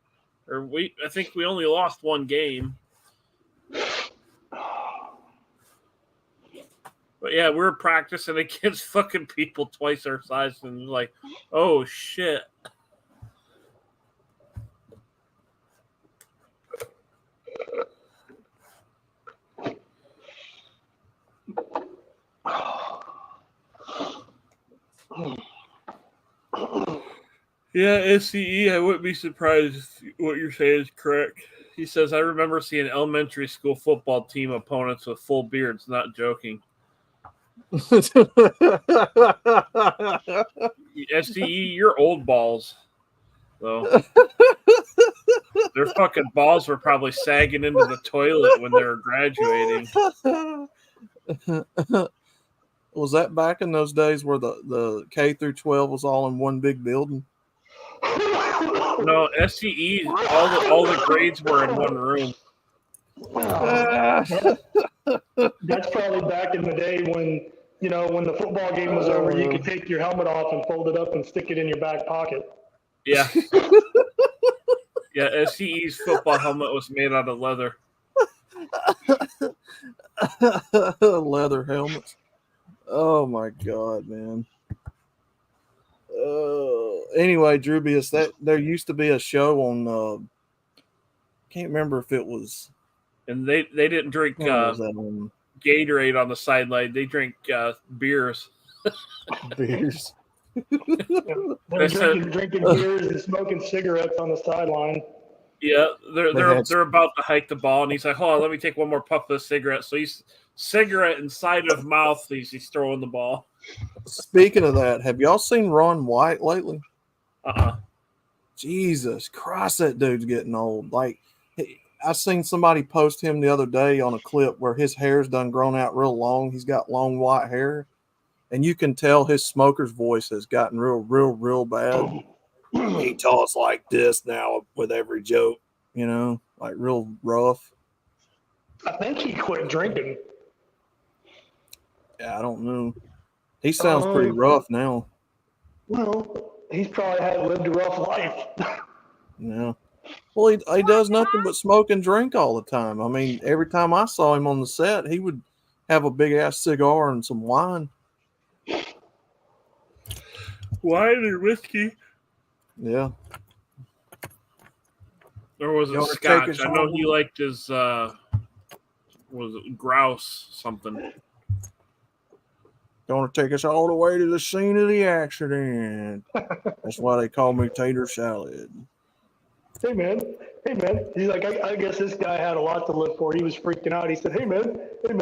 I think we only lost one game. But yeah, we were practicing against fucking people twice our size and like, oh shit. Yeah, SCE, I wouldn't be surprised if what you're saying is correct. He says, I remember seeing elementary school football team opponents with full beards, not joking. SCE, you're old balls, though. Their fucking balls were probably sagging into the toilet when they were graduating. Was that back in those days where the K through 12 was all in one big building? No, SCE, all the grades were in one room. That's probably back in the day when, when the football game was over, you could take your helmet off and fold it up and stick it in your back pocket. Yeah. Yeah, SCE's football helmet was made out of leather. Leather helmets. Oh my God, man. Anyway, Drubius, that there used to be a show on can't remember if it was, and they didn't drink Gatorade on the sideline. They drink beers. Beers. They're drinking beers and smoking cigarettes on the sideline. Yeah, they're about to hike the ball, and he's like, "Hold on, let me take one more puff of the cigarette." So he's cigarette inside of mouth. He's throwing the ball. Speaking of that, have y'all seen Ron White lately? Jesus Christ, that dude's getting old. Like, I seen somebody post him the other day on a clip where his hair's done grown out real long. He's got long white hair, and you can tell his smoker's voice has gotten real bad. He talks like this now with every joke, like real rough. I think he quit drinking. Yeah, I don't know. He sounds pretty rough now. Well, he's probably lived a rough life. Yeah. Well, he does nothing but smoke and drink all the time. I mean, every time I saw him on the set, he would have a big-ass cigar and some wine. Wine or whiskey? Yeah. Or was it scotch? I know he liked his, was it grouse something? Gonna take us all the way to the scene of the accident. That's why they call me Tater Salad. Hey, man. hey man, he's like, I guess this guy had a lot to live for. He was freaking out. He said, hey man, with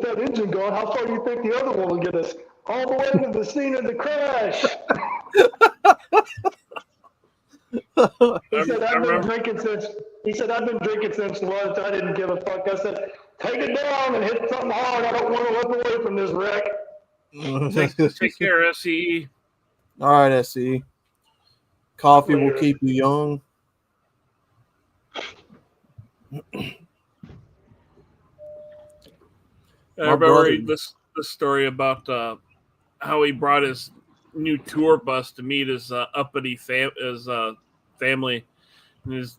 that engine going, how far do you think the other one will get us? All the way to the scene of the crash. He said, I've been drinking since lunch. I didn't give a fuck. I said, take it down and hit something hard. I don't want to look away from this wreck. Take care, SE. All right, SE. Coffee will keep you young. I remember this story about how he brought his new tour bus to meet his uppity family, and his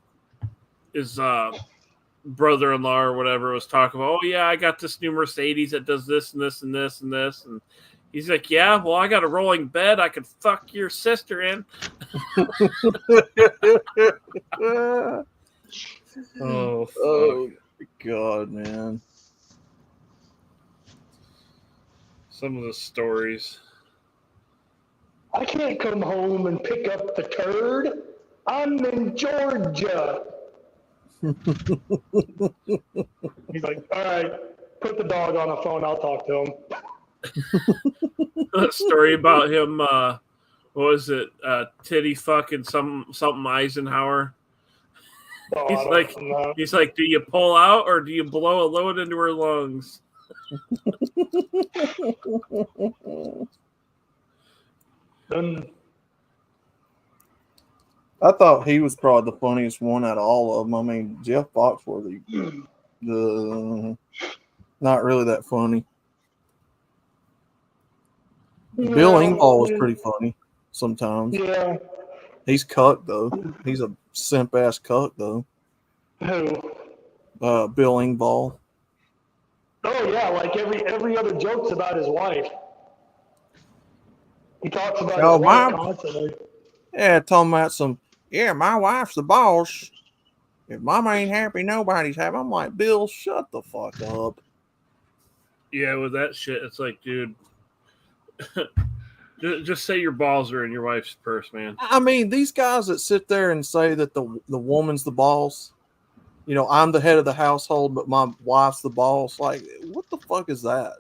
brother-in-law or whatever was talking about. Oh yeah, I got this new Mercedes that does this and this and this and this, and he's like, yeah, well, I got a rolling bed. I could fuck your sister in. Oh, God, man. Some of the stories. I can't come home and pick up the turd. I'm in Georgia. He's like, all right, put the dog on the phone. I'll talk to him. A story about him, what was it? Titty fucking something Eisenhower. Oh, he's like, do you pull out or do you blow a load into her lungs? I thought he was probably the funniest one out of all of them. I mean, Jeff Foxworthy, not really that funny. Bill Engvall was pretty funny sometimes. Yeah. He's cucked though. He's a simp ass cuck though. Who? Bill Engvall. Oh yeah, like every other joke's about his wife. He talks about his wife constantly. Yeah, talking about my wife's the boss. If mama ain't happy, nobody's happy. I'm like, Bill, shut the fuck up. Yeah, with that shit, it's like, dude, just say your balls are in your wife's purse, man. I mean, these guys that sit there and say that the woman's the boss, you know, I'm the head of the household, but my wife's the boss. Like, what the fuck is that?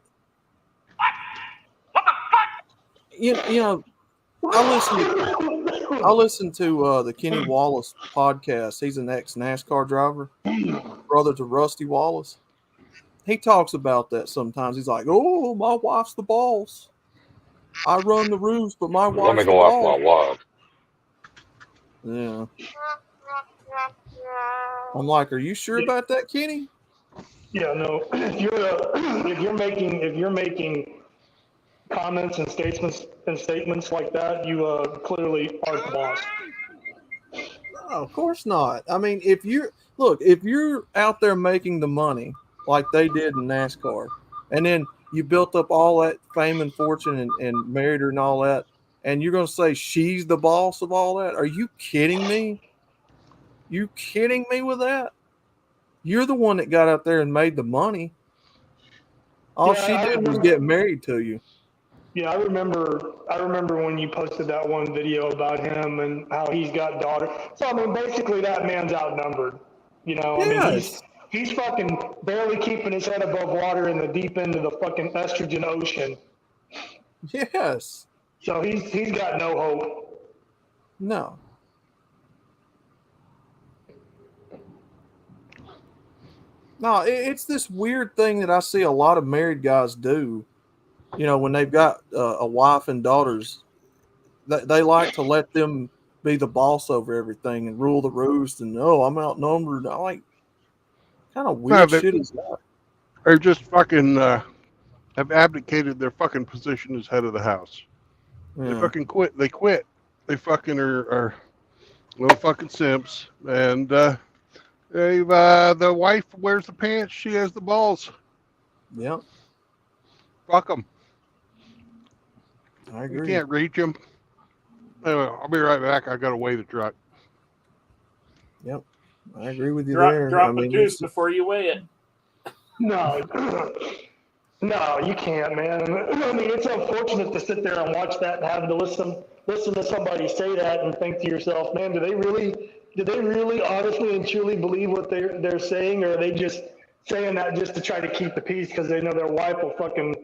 What the fuck? You know, I listen to the Kenny Wallace podcast. He's an ex-NASCAR driver, brother to Rusty Wallace. He talks about that sometimes. He's like, "Oh, my wife's the boss. I run the roost, but my wife's Let me the go boss." off my wife. Yeah. I'm like, are you sure about that, Kenny? Yeah, no. If you're making comments and statements like that, you clearly are the boss. No, of course not. I mean, if you're out there making the money like they did in NASCAR, and then you built up all that fame and fortune and married her and all that, and you're going to say she's the boss of all that? Are you kidding me? You kidding me with that? You're the one that got out there and made the money. All she did was get married to you. Yeah, I remember when you posted that one video about him and how he's got daughters. So I mean, basically that man's outnumbered. You know, Yes. I mean, he's fucking barely keeping his head above water in the deep end of the fucking estrogen ocean. Yes. So he's got no hope. No. No, it's this weird thing that I see a lot of married guys do. You know, when they've got a wife and daughters, they like to let them be the boss over everything and rule the roost. And I'm outnumbered. I like, kind of weird shit is that? Or just fucking have abdicated their fucking position as head of the house. Yeah. They fucking quit. They quit. They fucking are little fucking simps. And the wife wears the pants. She has the balls. Yeah. Fuck them. I You agree. can't reach them. Anyway, I'll be right back. I got to weigh the truck. Yep. I agree with you Drop there. a deuce before you weigh it. No, you can't, man. I mean, it's unfortunate to sit there and watch that and have to listen to somebody say that and think to yourself, man, do they really really honestly and truly believe what they're saying, or are they just saying that just to try to keep the peace because they know their wife will fucking,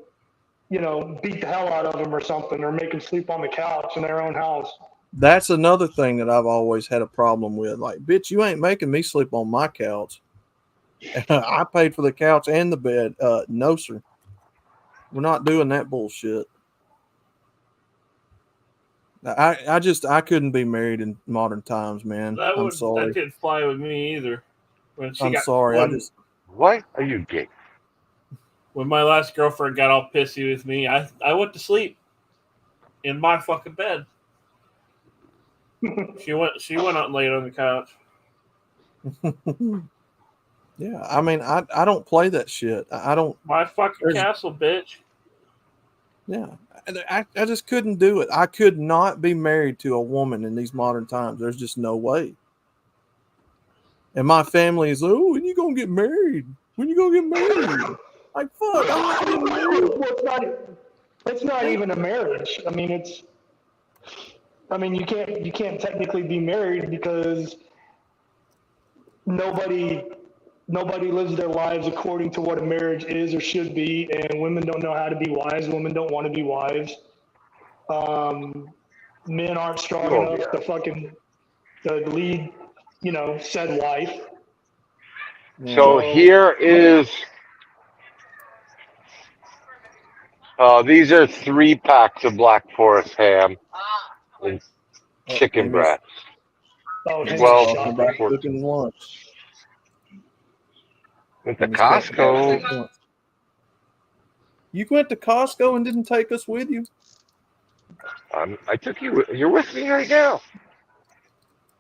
beat the hell out of them or something, or make them sleep on the couch in their own house? That's another thing that I've always had a problem with. Like, bitch, you ain't making me sleep on my couch. I paid for the couch and the bed. No, sir. We're not doing that bullshit. I couldn't be married in modern times, man. I'm sorry. That didn't fly with me either. I'm sorry. Why are you gay? When my last girlfriend got all pissy with me, I went to sleep in my fucking bed. She went out and laid on the couch. Yeah, I mean, I don't play that shit. I don't. My fucking castle, bitch. Yeah, I just couldn't do it. I could not be married to a woman in these modern times. There's just no way. And my family is, oh, when you gonna get married? When you gonna get married? Like, fuck, I'm not getting married. Well, it's not even a marriage. I mean, you can't technically be married because nobody lives their lives according to what a marriage is or should be, and women don't know how to be wives. Women don't want to be wives. Men aren't strong enough to lead, said wife. So here is. These are 3 packs of Black Forest ham and chicken breast. Oh, 12 about cooking lunch. Went to Costco. You went to Costco and didn't take us with you? I took you. You're with me right now.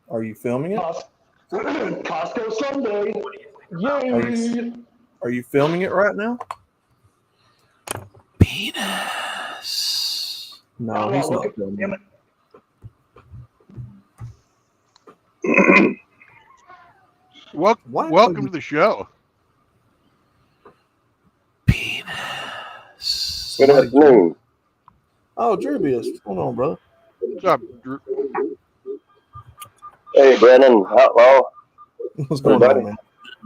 Are you filming it? Costco Sunday. Yay! Are you filming it right now? Penis. No, he's not filming it. Welcome to the show. Penis. Good afternoon. Oh, Drubius. What's going on, brother? What's up, Drew? Hey, Brandon. Outlaw. What's going on, man?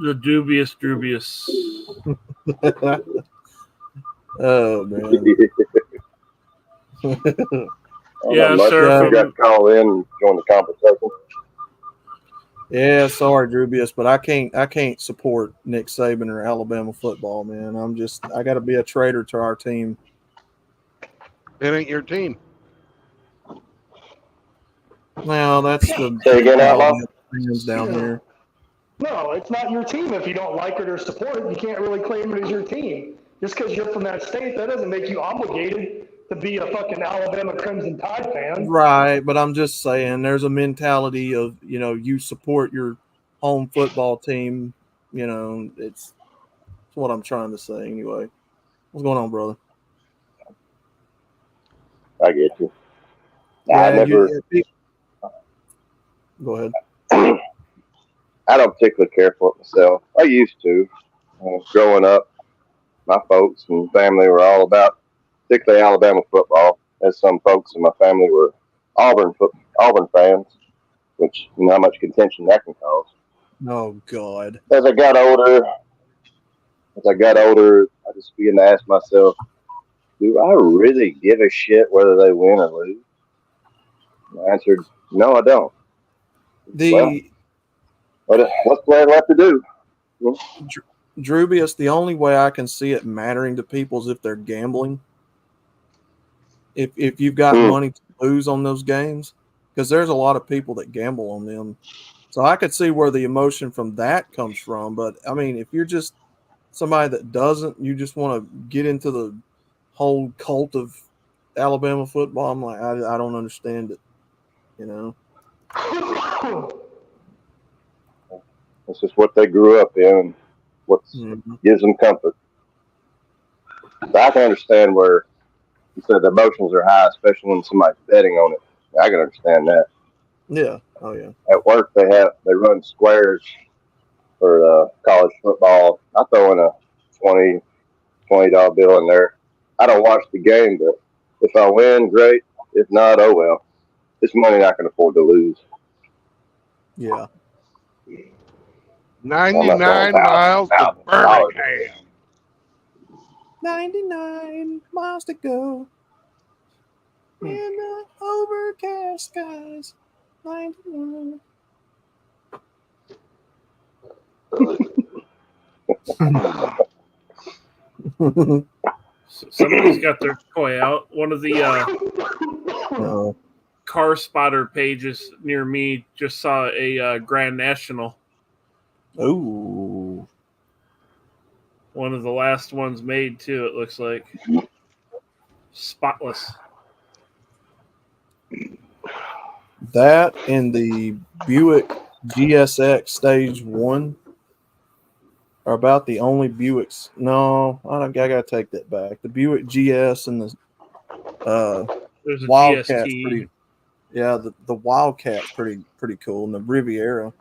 The dubious. Oh, man. Yeah, sir. You got to call in and join the conversation. Yeah, sorry, Drubius, but I can't support Nick Saban or Alabama football, man. I got to be a traitor to our team. It ain't your team. Well, that's the Say again, Outlaw? fans down here. No, it's not your team. If you don't like it or support it, you can't really claim it as your team. Just because you're from that state, that doesn't make you obligated to be a fucking Alabama Crimson Tide fan. Right, but I'm just saying there's a mentality of, you support your home football team. It's what I'm trying to say anyway. What's going on, brother? I get you. Yeah, go ahead. I don't particularly care for it myself. I used to. Growing up, my folks and family were all about, particularly Alabama football, as some folks in my family were Auburn fans, which you know how much contention that can cause. Oh God! As I got older, I just began to ask myself, do I really give a shit whether they win or lose? And I answered, no, I don't. What's there left to do? Drubius, the only way I can see it mattering to people is if they're gambling. If you've got money to lose on those games, because there's a lot of people that gamble on them. So I could see where the emotion from that comes from. But, I mean, if you're just somebody that doesn't, you just want to get into the whole cult of Alabama football, I'm like, I don't understand it, It's just what they grew up in and what gives them comfort. So I can understand where you said the emotions are high, especially when somebody's betting on it. I can understand that. Yeah. Oh, yeah. At work, they run squares for college football. I throw in a $20 bill in there. I don't watch the game, but if I win, great. If not, oh well. This money I can afford to lose. Yeah. 99 miles to Birmingham. 99 miles to go. In the overcast skies. 99. Somebody's got their toy out. One of the car spotter pages near me just saw a Grand National. Oh. One of the last ones made, too, it looks like. Spotless. That and the Buick GSX Stage 1 are about the only Buicks. No, I gotta take that back. The Buick GS and the There's a Wildcat's GST. pretty. Yeah, the Wildcat's pretty cool, and the Riviera.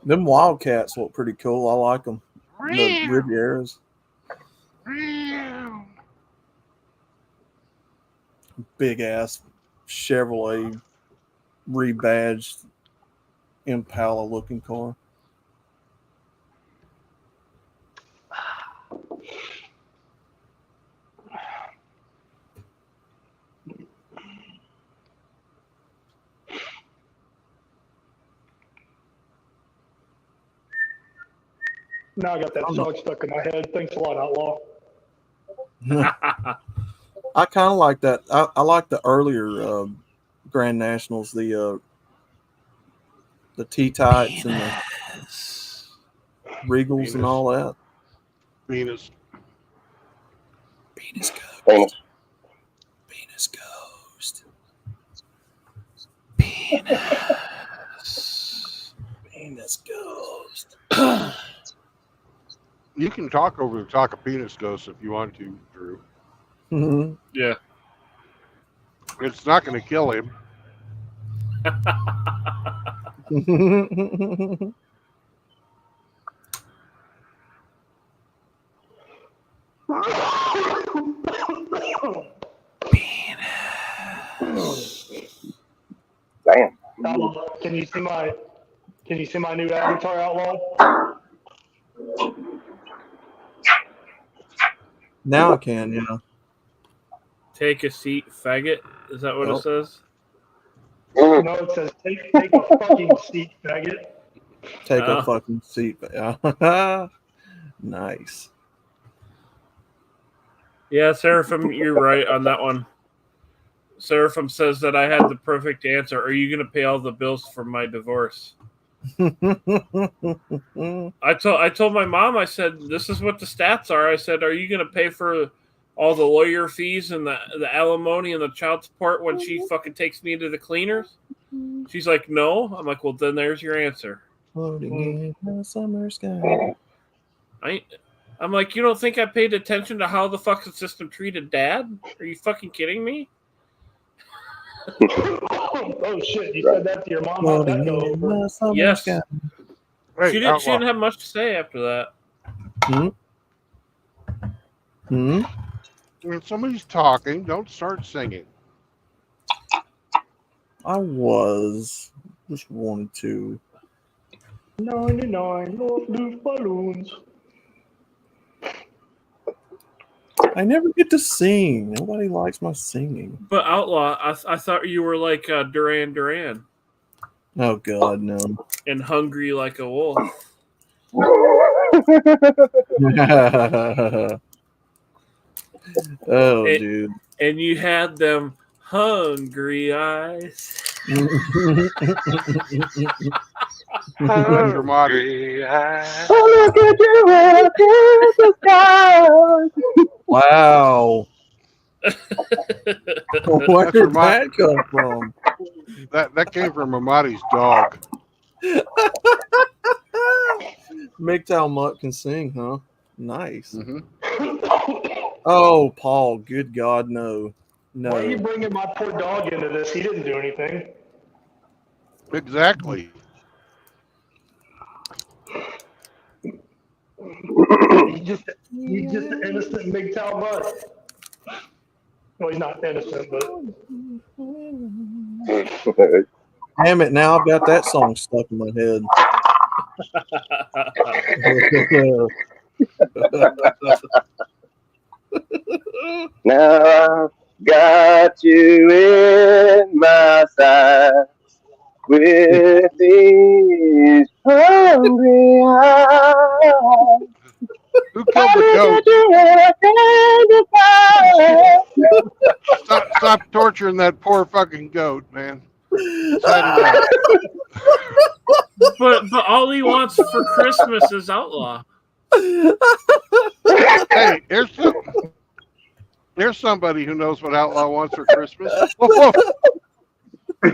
Them Wildcats look pretty cool. I like them. The Rivieras. Big ass Chevrolet rebadged Impala looking car. Now I got that song stuck in my head. Thanks a lot, Outlaw. I kind of like that. I like the earlier Grand Nationals, the T-types and the Regals and all that. Venus Ghost. Venus. Venus Ghost. You can talk over the talk of Penis Ghost if you want to, Drew. Mm-hmm. Yeah. It's not going to kill him. Damn. Outlaw, can you see my new avatar, Outlaw? Now I can, yeah. Take a seat, faggot. Is that what it says? No, it says take a fucking seat, faggot. Take a fucking seat. Nice. Yeah, Seraphim, you're right on that one. Seraphim says that I had the perfect answer. Are you going to pay all the bills for my divorce? I told my mom, I said, this is what the stats are. I said, are you going to pay for all the lawyer fees and the alimony and the child support when she fucking takes me to the cleaners? She's like, no. I'm like, well, then there's your answer. Floating in the summer sky. I'm like, you don't think I paid attention to how the fucking system treated Dad? Are you fucking kidding me? Oh shit! You said that to your mom? How'd that go over? Yes. Hey, She didn't have much to say after that. When somebody's talking, don't start singing. I just wanted to. 99 loose balloons. I never get to sing. Nobody likes my singing. But Outlaw, I thought you were like Duran Duran. Oh God, no. And hungry like a wolf. Dude. And you had them hungry eyes. Hungry eyes. Look at you up in the sky. Wow. Where did that come from? That came from Amati's dog. MGTOW Mutt can sing, huh? Nice. Mm-hmm. Oh, Paul, good God, no. No. Why are you bringing my poor dog into this? He didn't do anything. Exactly. He's just an innocent MGTOW Mutt. Well, he's not innocent, but Damn it! Now I've got that song stuck in my head. now I've got you in my sight with these hungry eyes. Who killed the goat? Stop torturing that poor fucking goat, man. But all he wants for Christmas is Outlaw. Hey, there's somebody who knows what Outlaw wants for Christmas. Woof, woof.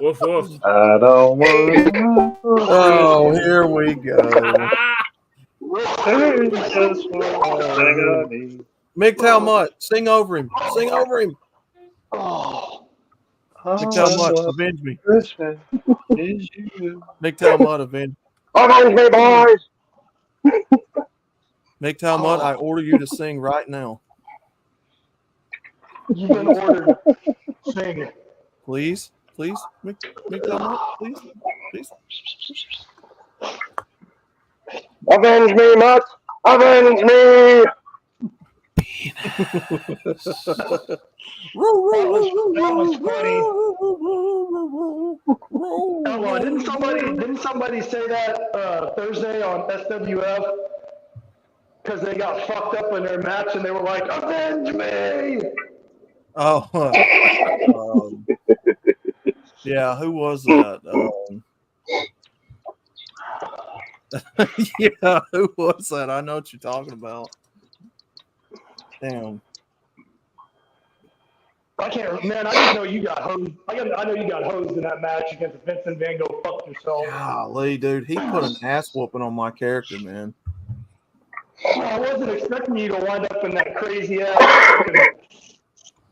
Woof woof. I don't want. Oh, here we go. MGTOW Mutt, sing over him. Sing over him. Oh, MGTOW Mutt, avenge me. Christmas is you. MGTOW Mutt, avenge. Avenge me, boys. MGTOW Mutt, I order you to sing right now. you've been ordered. Sing. Please, please, MGTOW Mutt, please, please. Avenge me, Mutt. Avenge me. That was funny. Outlaw, didn't somebody say that Thursday on SWF? Because they got fucked up in their match and they were like, avenge me! Oh, yeah, who was that? Yeah, who was that? I know what you're talking about. Damn. I can't, man, I just know you got hosed. I know you got hosed in that match against Vincent Van Gogh. Fuck yourself. Golly, dude, he put an ass whooping on my character, man. I wasn't expecting you to wind up in that crazy ass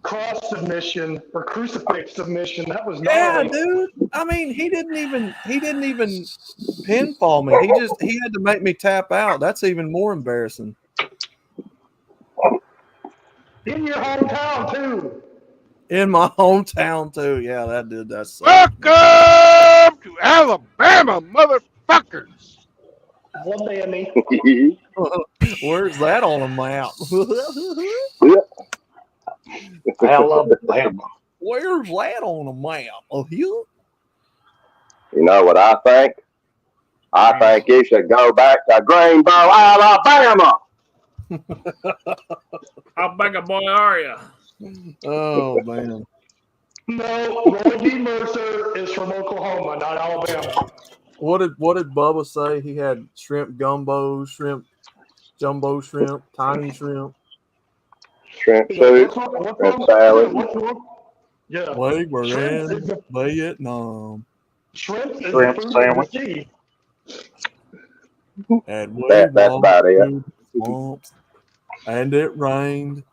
cross submission or crucifix submission. That was Yeah, gnarly. dude. I mean, he didn't even pinfall me. He had to make me tap out. That's even more embarrassing. In your hometown too. In my hometown too. Yeah, that sucked. Welcome to Alabama, motherfuckers. Alabama. Where's that on a map? Alabama. Where's that on a map? Oh, you? You know what I think? I think you should go back to Greenbow, Alabama. How big a boy are you? Oh man. No, Roy D. Mercer is from Oklahoma, not Alabama. What did Bubba say? He had shrimp gumbo, shrimp, jumbo shrimp, tiny shrimp. Shrimp soup, shrimp salad. Yeah. We were in Vietnam. Shrimp is Shrimp the food sandwich. of the sea. And we That's walked about it. through the swamps, and it rained.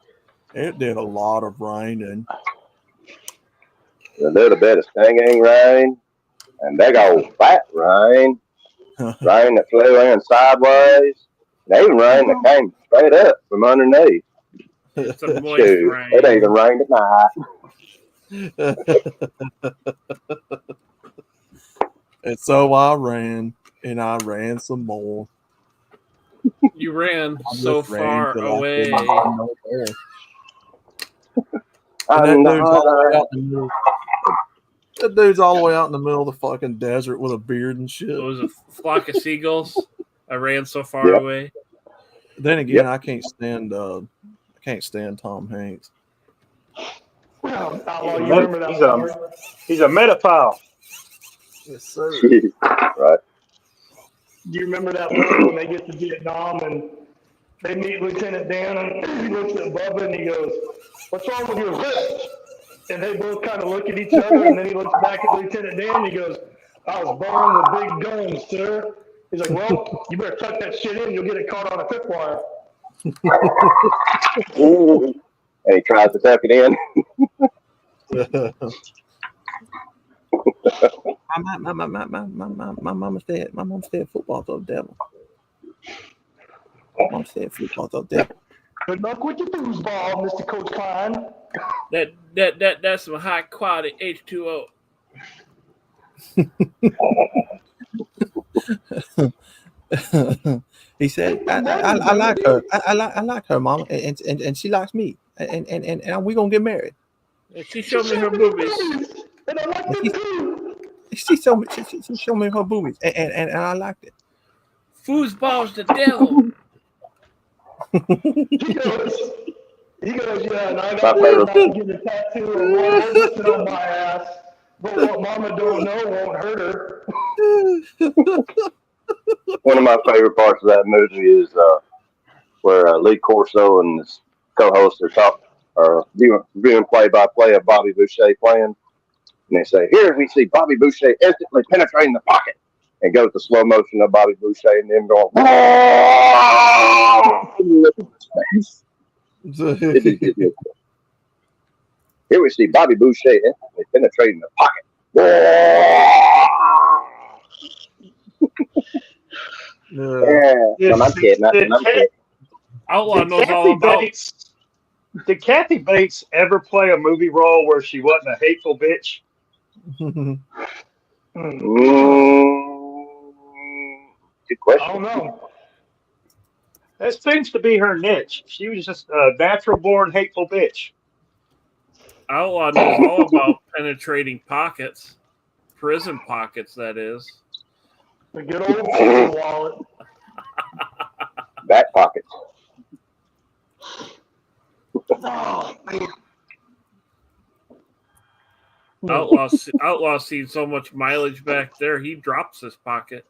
It did a lot of raining. A little bit of stinging rain, and big old fat rain. Rain that flew in sideways, and even rain that came straight up from underneath. It's a moist Shoot, rain. it even rained at night. And so I ran, and I ran some more. You ran I so just ran far till I away. couldn't go no more. And that dude's all the way out in the middle. That dude's all the way out in the middle of the fucking desert with a beard and shit. It was a flock of seagulls. I ran so far away. Then again, I can't stand Tom Hanks. Outlaw, you remember that part? He's a metaphor. Yes, sir. Right. Do you remember that part when they get to Vietnam and they meet Lieutenant Dan and he looks at Bubba and he goes, "What's wrong with your wrist?" And they both kind of look at each other and then he looks back at Lieutenant Dan and he goes, "I was born with big guns, sir." He's like, "Well, you better tuck that shit in. You'll get it caught on a tripwire." And he tries to tuck it in. My mama said football's the devil. My mom said football's the devil. Good luck with your foosball, Mr. Coach Klein. That's some high quality H2O. He said, "I like her. I like her, Mama, and she likes me, and we gonna get married." And she showed me her boobies, and I like them too. She showed me her boobies, and I liked it. Foosball's the devil. He goes, yeah, and I got to get a tattoo of one listen on my ass, but what Mama don't know won't hurt her. One of my favorite parts of that movie is where Lee Corso and his co-host are doing play-by-play of Bobby Boucher playing, and they say, "Here we see Bobby Boucher instantly penetrating the pocket," and goes to slow motion of Bobby Boucher and them going, "Here we see Bobby Boucher instantly penetrating the pocket." Yeah, I'm kidding. I'm kidding. Outlaw knows all about. Did Kathy Bates ever play a movie role where she wasn't a hateful bitch? Good question. I don't know. That seems to be her niche. She was just a natural-born hateful bitch. Outlaw knows all about penetrating pockets, prison pockets, that is. The good old prison wallet. Back pockets. Oh, man. Outlaw seen so much mileage back there, he drops his pocket.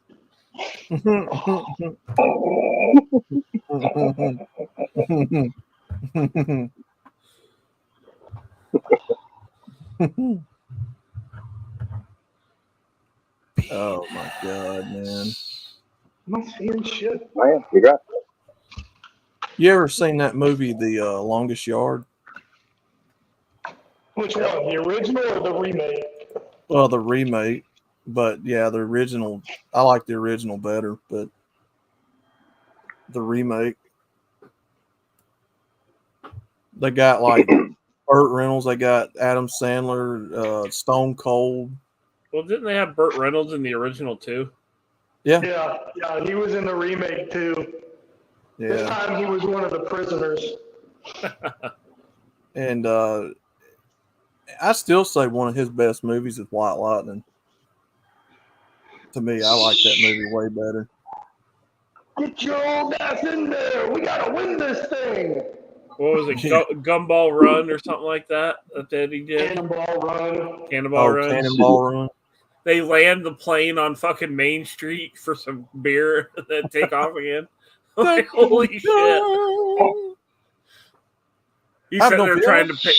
Oh my God, man! I'm seeing shit. Man, you got. You ever seen that movie, The Longest Yard? Which one, the original or the remake? Well, the remake, but yeah, the original. I like the original better, but the remake. They got like Burt Reynolds. They got Adam Sandler, Stone Cold. Well, didn't they have Burt Reynolds in the original too? Yeah. Yeah, he was in the remake too. Yeah. This time he was one of the prisoners. And I still say one of his best movies is White Lightning. To me, I like that movie way better. Get your old ass in there. We got to win this thing. What was it? Gumball Run or something like that that he did? Cannonball Run. Cannonball Run. Cannonball Run. They land the plane on fucking Main Street for some beer and then take off again. Like, holy shit. He said they're trying to pay.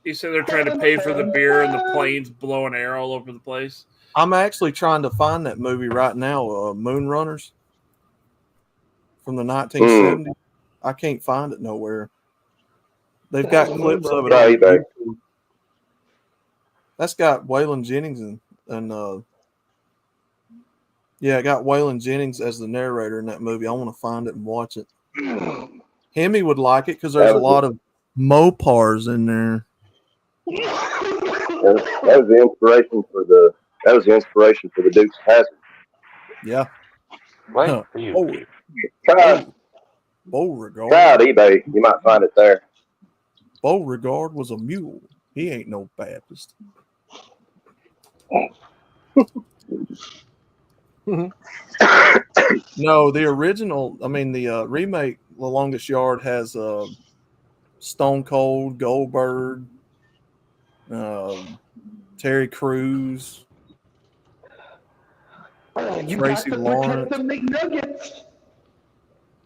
He said they're trying to pay for the beer and the planes blowing air all over the place. I'm actually trying to find that movie right now, Moonrunners from the 1970s. I can't find it nowhere. They've got clips of it on YouTube. That's got Waylon Jennings and yeah, I got Waylon Jennings as the narrator in that movie. I want to find it and watch it. Hemi would like it because there's a lot of Mopars in there. That was the inspiration for the Dukes of Hazzard. Yeah. What? Try Beauregard. Try out eBay. You might find it there. Beauregard was a mule. He ain't no Baptist. No, the original, I mean, the remake, The Longest Yard, has Stone Cold, Goldberg, Terry Crews, Tracy Lawrence. The McNuggets.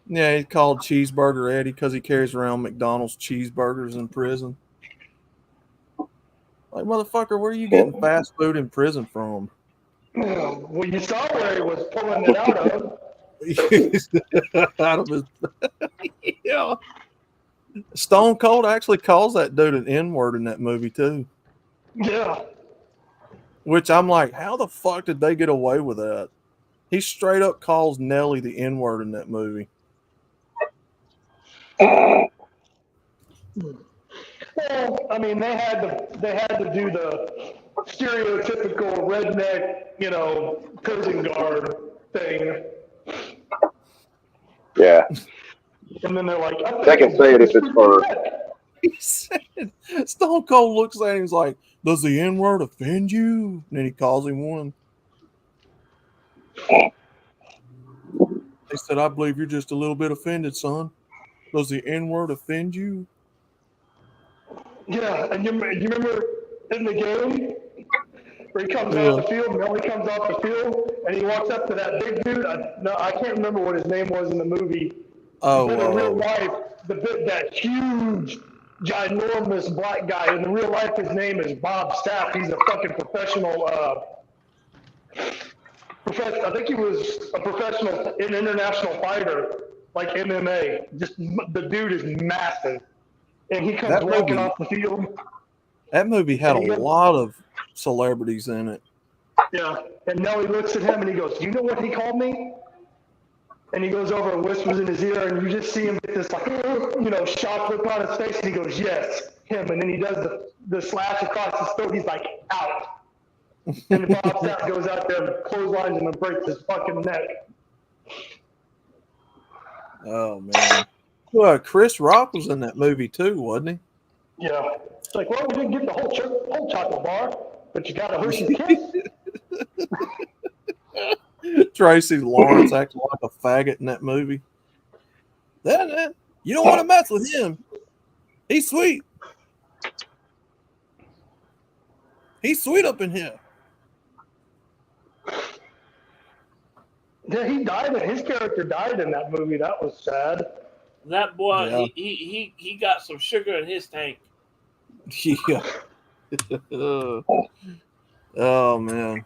Yeah, he's called Cheeseburger Eddie because he carries around McDonald's cheeseburgers in prison. Like, motherfucker, where are you getting fast food in prison from? Well, you saw where he was pulling it out of his. Yeah. Stone Cold actually calls that dude an N-word in that movie too. Yeah. Which I'm like, how the fuck did they get away with that? He straight up calls Nelly the N-word in that movie. Well, I mean, they had to do the stereotypical redneck, prison guard thing. Yeah. And then they're like, they can say it if it's for. He said, Stone Cold looks at him, he's like, does the N-word offend you? And then he calls him one. He said, I believe you're just a little bit offended, son. Does the N-word offend you? Yeah, and you remember in the game where he comes off the field, Melly comes off the field, and he walks up to that big dude. I can't remember what his name was in the movie. Oh, but in real life, that huge, ginormous black guy, in real life, his name is Bob Sapp. He's a fucking professional. I think he was a professional international fighter, like MMA. Just the dude is massive. And he comes walking off the field. That movie had a lot of celebrities in it. Yeah. And Nelly looks at him and he goes, "You know what he called me?" And he goes over and whispers in his ear, and you just see him get this, shock look on his face, and he goes, "Yes, him." And then he does the slash across his throat. He's like, "Out." And Bob Sapp goes out there and clotheslines him and breaks his fucking neck. Oh, man. Well, Chris Rock was in that movie too, wasn't he? Yeah. It's like, well, we didn't get the whole chocolate bar, but you got a Hershey's Kiss. Tracy Lawrence acting like a faggot in that movie. Then you don't want to mess with him. He's sweet. He's sweet up in here. Yeah, he died. His character died in that movie. That was sad. That boy, Yeah. he got some sugar in his tank. Yeah. Oh man.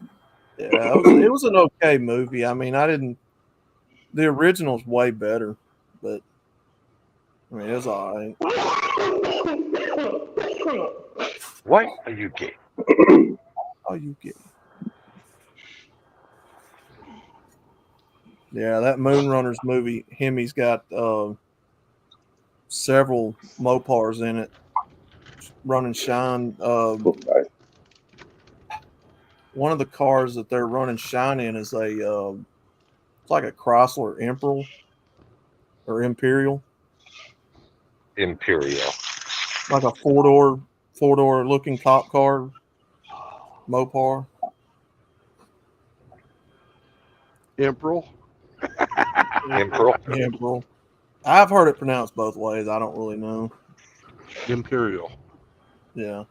Yeah, it was an okay movie. I mean, the original's way better, but I mean, it was all right. Why are you gay? Oh, you gay? Yeah, that Moonrunners movie, Hemi's got several Mopars in it. Run and shine. One of the cars that they're running shine in is it's like a Chrysler Imperial or Imperial. Imperial. Like a four-door looking cop car. Mopar. Imperial. Imperial. I've heard it pronounced both ways. I don't really know. Imperial. Yeah.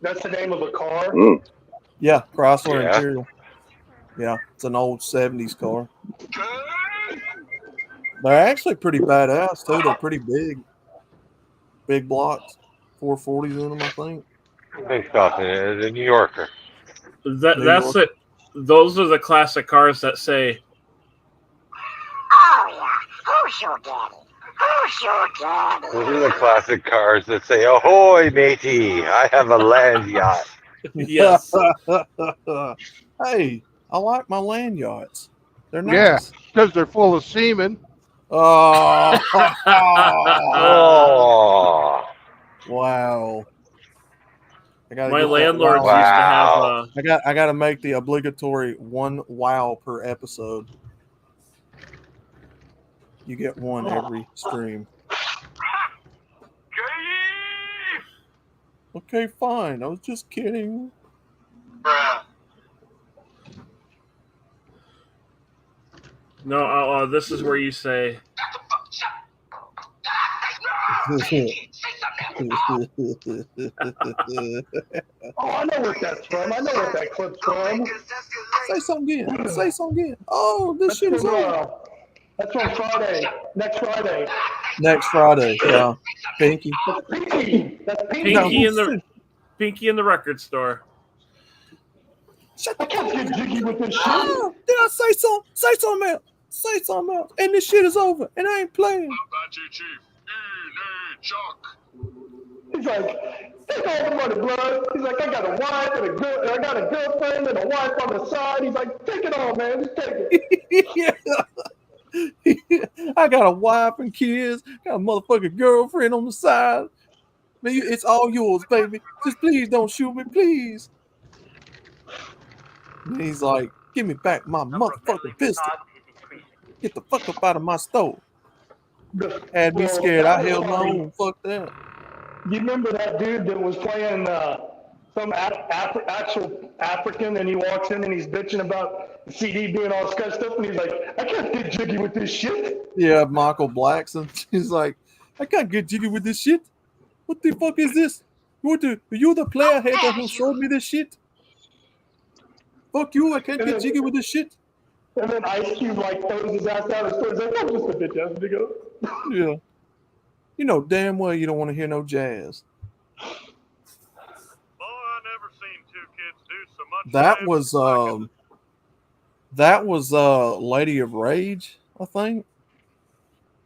That's the name of a car? Mm. Yeah, Chrysler Imperial. Yeah, it's an old 70s car. They're actually pretty badass, too. They're pretty big. Big blocks. 440s in them, I think. Based off the New Yorker. That's it. Those are the classic cars that say, "Oh, yeah. Who's your daddy? Who's your daddy?" Those are the classic cars that say, "Ahoy, matey, I have a land yacht." yes. Hey, I like my land yachts. They're nice. Yeah, because they're full of semen. Oh. Oh. Wow. My landlord used to have. I got to make the obligatory one wow per episode. You get one every stream. Okay, fine. I was just kidding. No, this is where you say. Oh, I know what that's from. I know what that clip's from. Say something again. Say something again. Oh, this shit is over. That's on Friday. Next Friday. Next Friday, yeah. Pinky. That's Pinky. That's Pinky. Pinky in the record store. I can't get jiggy with this shit. Oh, did I say something? Say something else. Say something else. And this shit is over. And I ain't playing. He's like, take all the money, blood. He's like, I got a wife and I got a girlfriend and a wife on the side. He's like, take it all, man. Just take it. I got a wife and kids. Got a motherfucking girlfriend on the side. Man, it's all yours, baby. Just please don't shoot me, please. And he's like, give me back my motherfucking pistol. Get the fuck up out of my store. Had me scared. I held my own. Fuck that. You remember that dude that was playing some actual African, and he walks in and he's bitching about the CD being all scratched up, and he's like, I can't get jiggy with this shit. Yeah, Michael Blackson. He's like, I can't get jiggy with this shit. What the fuck is this? You the player hater who showed me this shit? Fuck you, I can't get jiggy with this shit. And then Ice Cube like throws his ass out and says, I'm just a bitch ass nigga. Yeah. You know damn well you don't want to hear no jazz. Boy, I never seen two kids do so much. That was Lady of Rage, I think.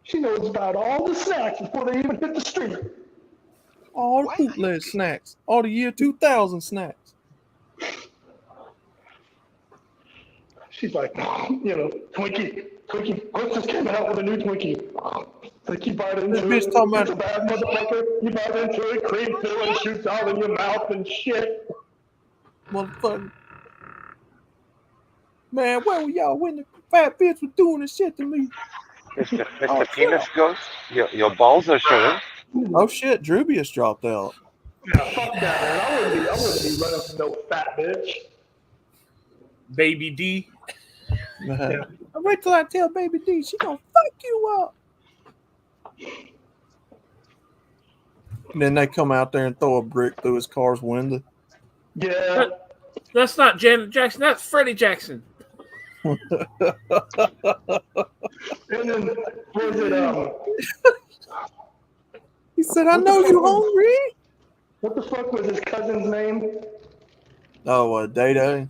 She knows about all the snacks before they even hit the street. All the bootleg snacks. All the year 2000 snacks. She's like, Twinkie, Chris just came out with a new Twinkie. Like, you bite into it, it's a bad motherfucker. You bite into it, cream filling shoots all in your mouth and shit. Motherfucker. Man, where were y'all when the fat bitch was doing this shit to me? Mr. Penis Ghost, your balls are showing. Oh shit, Drubius dropped out. Yeah, fuck that, man. I wouldn't be running from no fat bitch. Baby D. Yeah. Wait till I tell Baby D, she gonna fuck you up. And then they come out there and throw a brick through his car's window. Yeah. That's not Janet Jackson, that's Freddie Jackson. And then was it he said, I know you hungry. What the fuck was his cousin's name? Oh, Day-Day.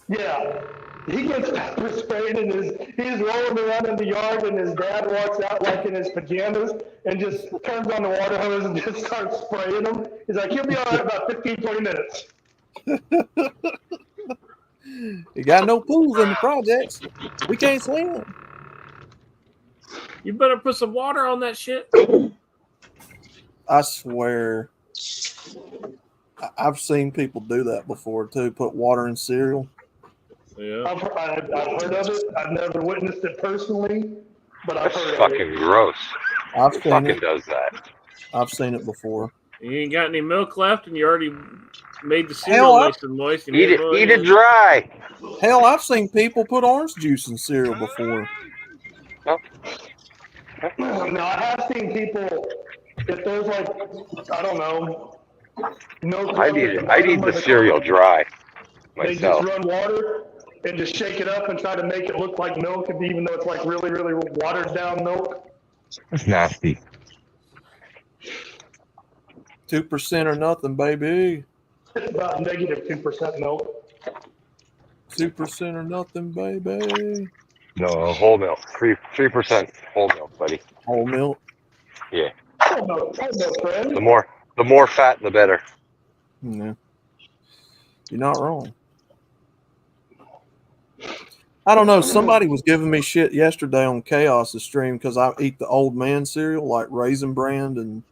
Yeah. He gets pepper sprayed and he's rolling around in the yard, and his dad walks out like in his pajamas and just turns on the water hose and just starts spraying him. He's like, he'll be all right about 15, 20 minutes. You got no pools in the projects. We can't swim. You better put some water on that shit. I swear. I've seen people do that before too. Put water in cereal. Yeah. I've heard of it. I've never witnessed it personally, but I've heard of it. That's fucking gross. I've seen it. Does that. I've seen it before. You ain't got any milk left, and you already made the cereal nice and moist. Eat it dry. Hell, I've seen people put orange juice in cereal before. Oh. Now, I have seen people, if there's like, I don't know, milk. I'd eat the cereal dry myself. They just run water and just shake it up and try to make it look like milk, even though it's like really, really watered down milk. It's nasty. 2% or nothing, baby. It's about negative 2% milk. 2% or nothing, baby. No, whole milk. 3% whole milk, buddy. Whole milk? Yeah. Whole milk, friend. The more fat, the better. Yeah. You're not wrong. I don't know. Somebody was giving me shit yesterday on Chaos' stream because I eat the old man cereal like Raisin Bran and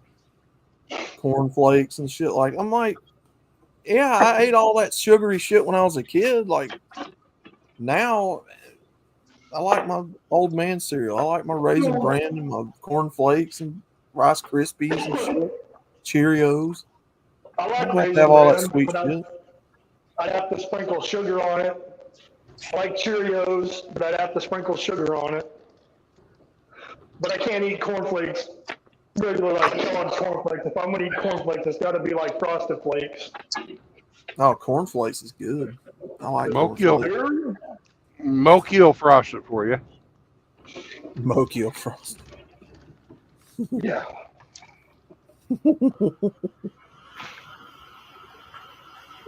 cornflakes and shit. Like, I'm like, yeah, I ate all that sugary shit when I was a kid. Like, now I like my old man cereal. I like my Raisin Bran and my cornflakes and Rice Krispies and shit. Cheerios. I like to have all that sweet shit. I'd have to sprinkle sugar on it. I like Cheerios, but I'd have to sprinkle sugar on it. But I can't eat cornflakes regular like Kellogg's cornflakes. If I'm gonna eat cornflakes, it's got to be like Frosted Flakes. Oh, cornflakes is good. I like Mokio. Mokio frosted for you. Mokio frosted. Yeah.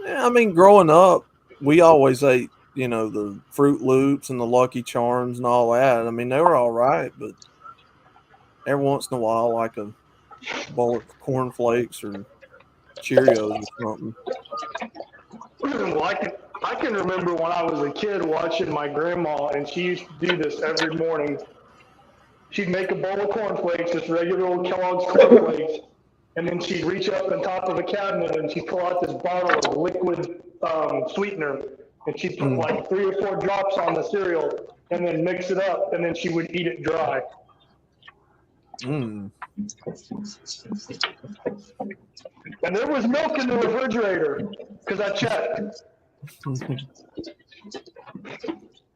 Yeah, I mean, growing up, we always ate, you know, the Fruit Loops and the Lucky Charms and all that. I mean, they were all right, but every once in a while, like a bowl of cornflakes or Cheerios or something. Well, I can remember when I was a kid watching my grandma, and she used to do this every morning. She'd make a bowl of cornflakes, just regular old Kellogg's cornflakes, and then she'd reach up on top of a cabinet and she'd pull out this bottle of liquid sweetener, and she'd put like 3 or 4 drops on the cereal and then mix it up, and then she would eat it dry. Mm. And there was milk in the refrigerator because I checked.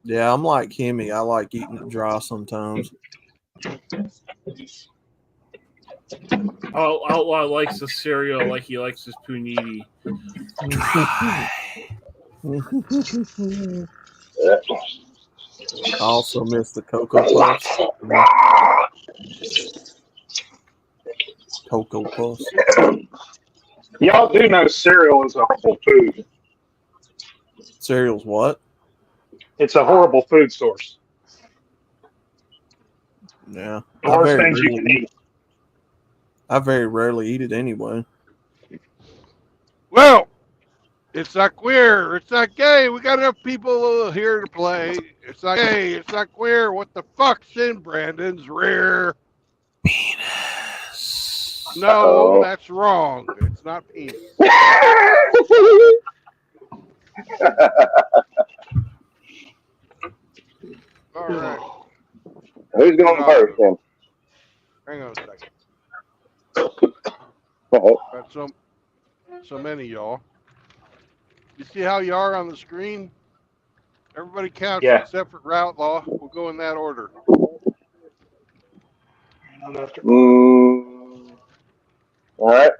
Yeah, I'm like Hemi. I like eating it dry sometimes. Outlaw likes the cereal like he likes his punini. I also miss the Cocoa Puffs. Cocoa Puffs. Y'all do know cereal is a horrible food. Cereal's what? It's a horrible food source. Yeah. The worst things you can eat. I very rarely eat it anyway. Well, it's not queer. It's not gay. We got enough people here to play. It's not gay. It's not queer. What the fuck's in Brandon's rear? Penis. No, that's wrong. It's not penis. All right. Who's going first then? Hang on a second. Uh-oh. Got so many y'all. You see how you are on the screen? Everybody counts except for Outlaw. We'll go in that order. All right.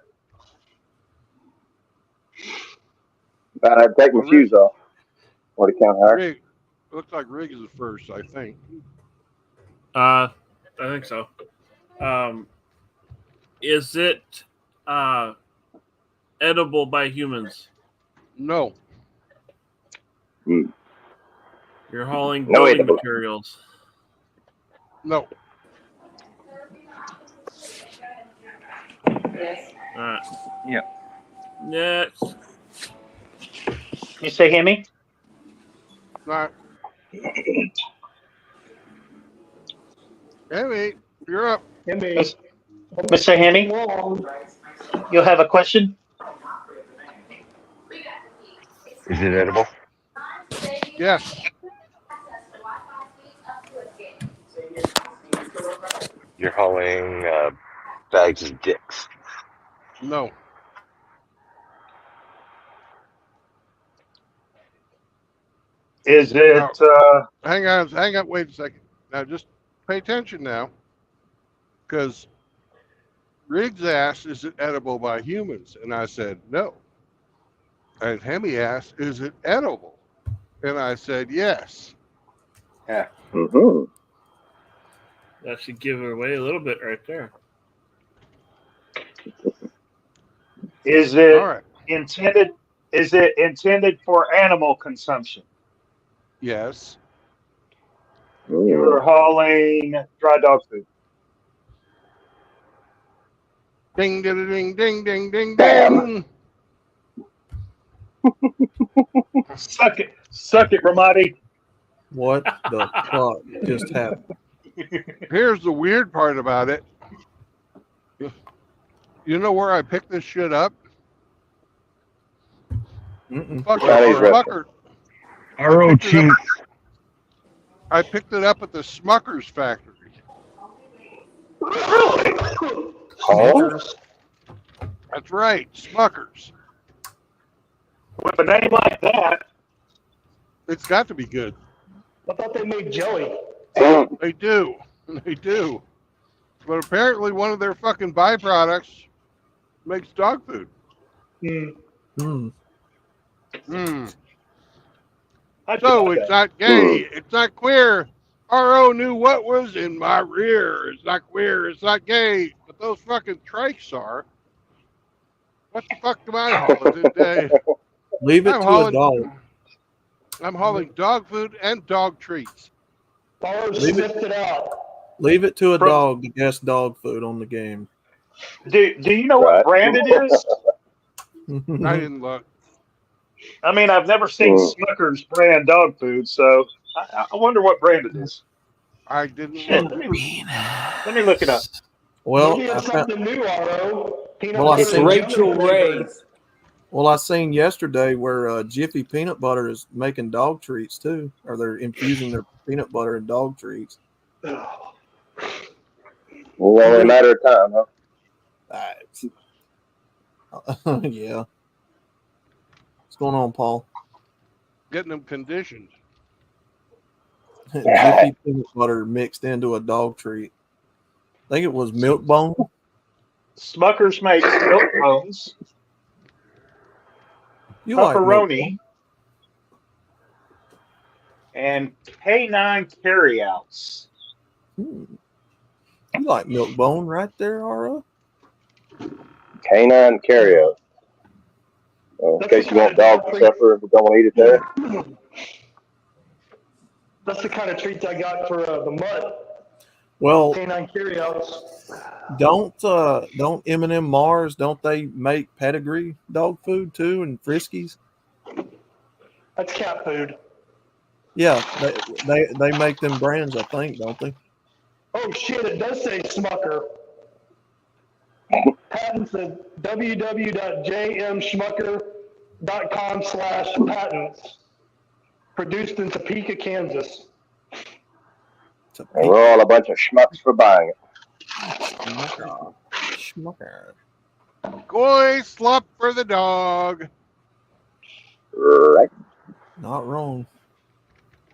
Take my shoes off. What to count higher? Rig. Looks like Rig is the first, I think. I think so. Is it edible by humans? No. You're hauling No building edible. materials. No. Yes. All right. Yeah. Next. You say Hemi? Not. Hey, you're up. Mr. Hemi? You'll have a question? Is it edible? Yes. You're hauling bags of dicks. No. Is it? Hang on. Wait a second. Now, just pay attention now, because Riggs asked, "Is it edible by humans?" And I said, "No." And Hemi asked, "Is it edible?" And I said, "Yes." Yeah. Mm-hmm. That should give it away a little bit right there. Is it All right. intended? Is it intended for animal consumption? Yes. You're hauling dry dog food. Ding, ding, ding, ding, ding, ding, Damn. ding. Suck it, Ramadi. What the fuck just happened? Here's the weird part about it. You know where I picked this shit up? Fucking Smucker. ROT. I picked it up at the Smucker's factory. Oh. That's right, Smucker's. With a name like that, It's got to be good. I thought they made jelly. They do. They do. But apparently one of their fucking byproducts makes dog food. Hmm. So it's not gay. It's not queer. RO knew what was in my rear. It's not queer. It's not gay. But those fucking trikes are. What the fuck am I hauling today? Leave it to a dog. I'm hauling dog food and dog treats. Sniffed it out. Leave it to a dog to guess dog food on the game. Do you know what brand it is? I didn't look. I mean, I've never seen Smucker's brand dog food, so I wonder what brand it is. I didn't Shit, look. let me look it up. Well, Maybe it's something new, Otto. It's Rachel Ray. Well, I seen yesterday where Jiffy Peanut Butter is making dog treats too, or they're infusing their peanut butter in dog treats. Only a matter of time, huh? Yeah. What's going on, Paul? Getting them conditioned. Jiffy Peanut Butter mixed into a dog treat. I think it was Milk Bone. Smucker's makes Milk Bones, pepperoni, and canine carryouts. You like Milk Bone right there, Ara? Canine carryout. In case you want dog supper, if we don't want to eat it there. That's the kind of treats I got for the mutt. Well, canine carryouts. Don't M&M Mars, don't they make pedigree dog food too and Friskies? That's cat food. Yeah, they make them brands, I think, don't they? Oh shit! It does say Smucker. Patents at www.jmschmucker.com/patents. Produced in Topeka, Kansas. And we're all a bunch of schmucks for buying it. Schmucker. Goy slop for the dog. Right. Not wrong.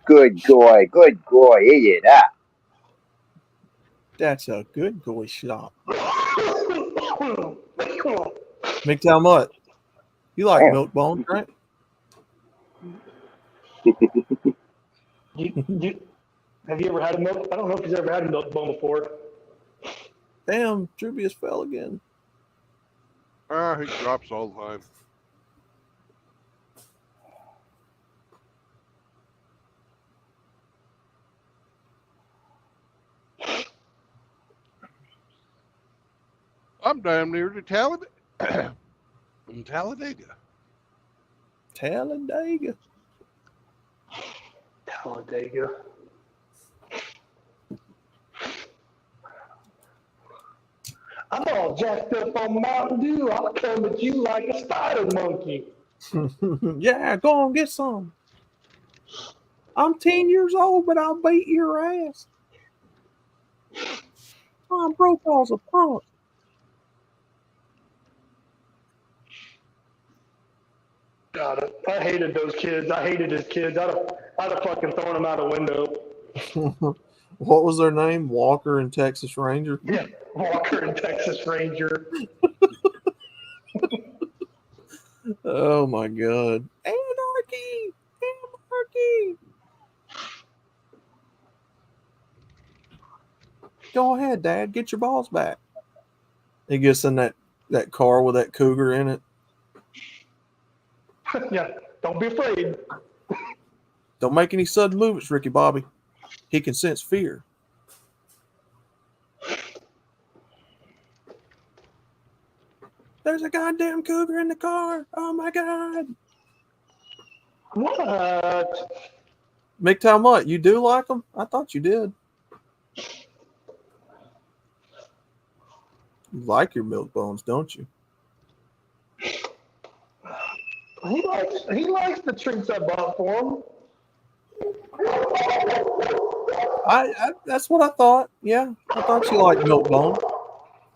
Good boy, eat it up. That's a good goy slop. McDowell Mutt, you like Milk Bone, right? Have you ever had a milk? I don't know if he's ever had a Milk Bone before. Damn, Trubius fell again. He drops all the time. I'm damn near to Talladega. Talladega. I'm all jacked up on Mountain Dew. I'll come at you like a spider monkey. Yeah, go on, get some. I'm 10 years old, but I'll beat your ass. Tom Brokaw's a punk. God, I hated those kids. I hated his kids. I'd have fucking thrown them out a window. What was their name? Walker and Texas Ranger? Yeah, Walker and Texas Ranger. Oh my God. Anarchy! Anarchy! Go ahead, Dad. Get your balls back. He gets in that car with that cougar in it. Yeah, don't be afraid. Don't make any sudden movements, Ricky Bobby. He can sense fear. There's a goddamn cougar in the car. Oh my God. What? McTown Mutt, you do like them? I thought you did. You like your Milk Bones, don't you? He likes the treats I bought for him. I that's what I thought. Yeah, I thought you liked Milk Bone.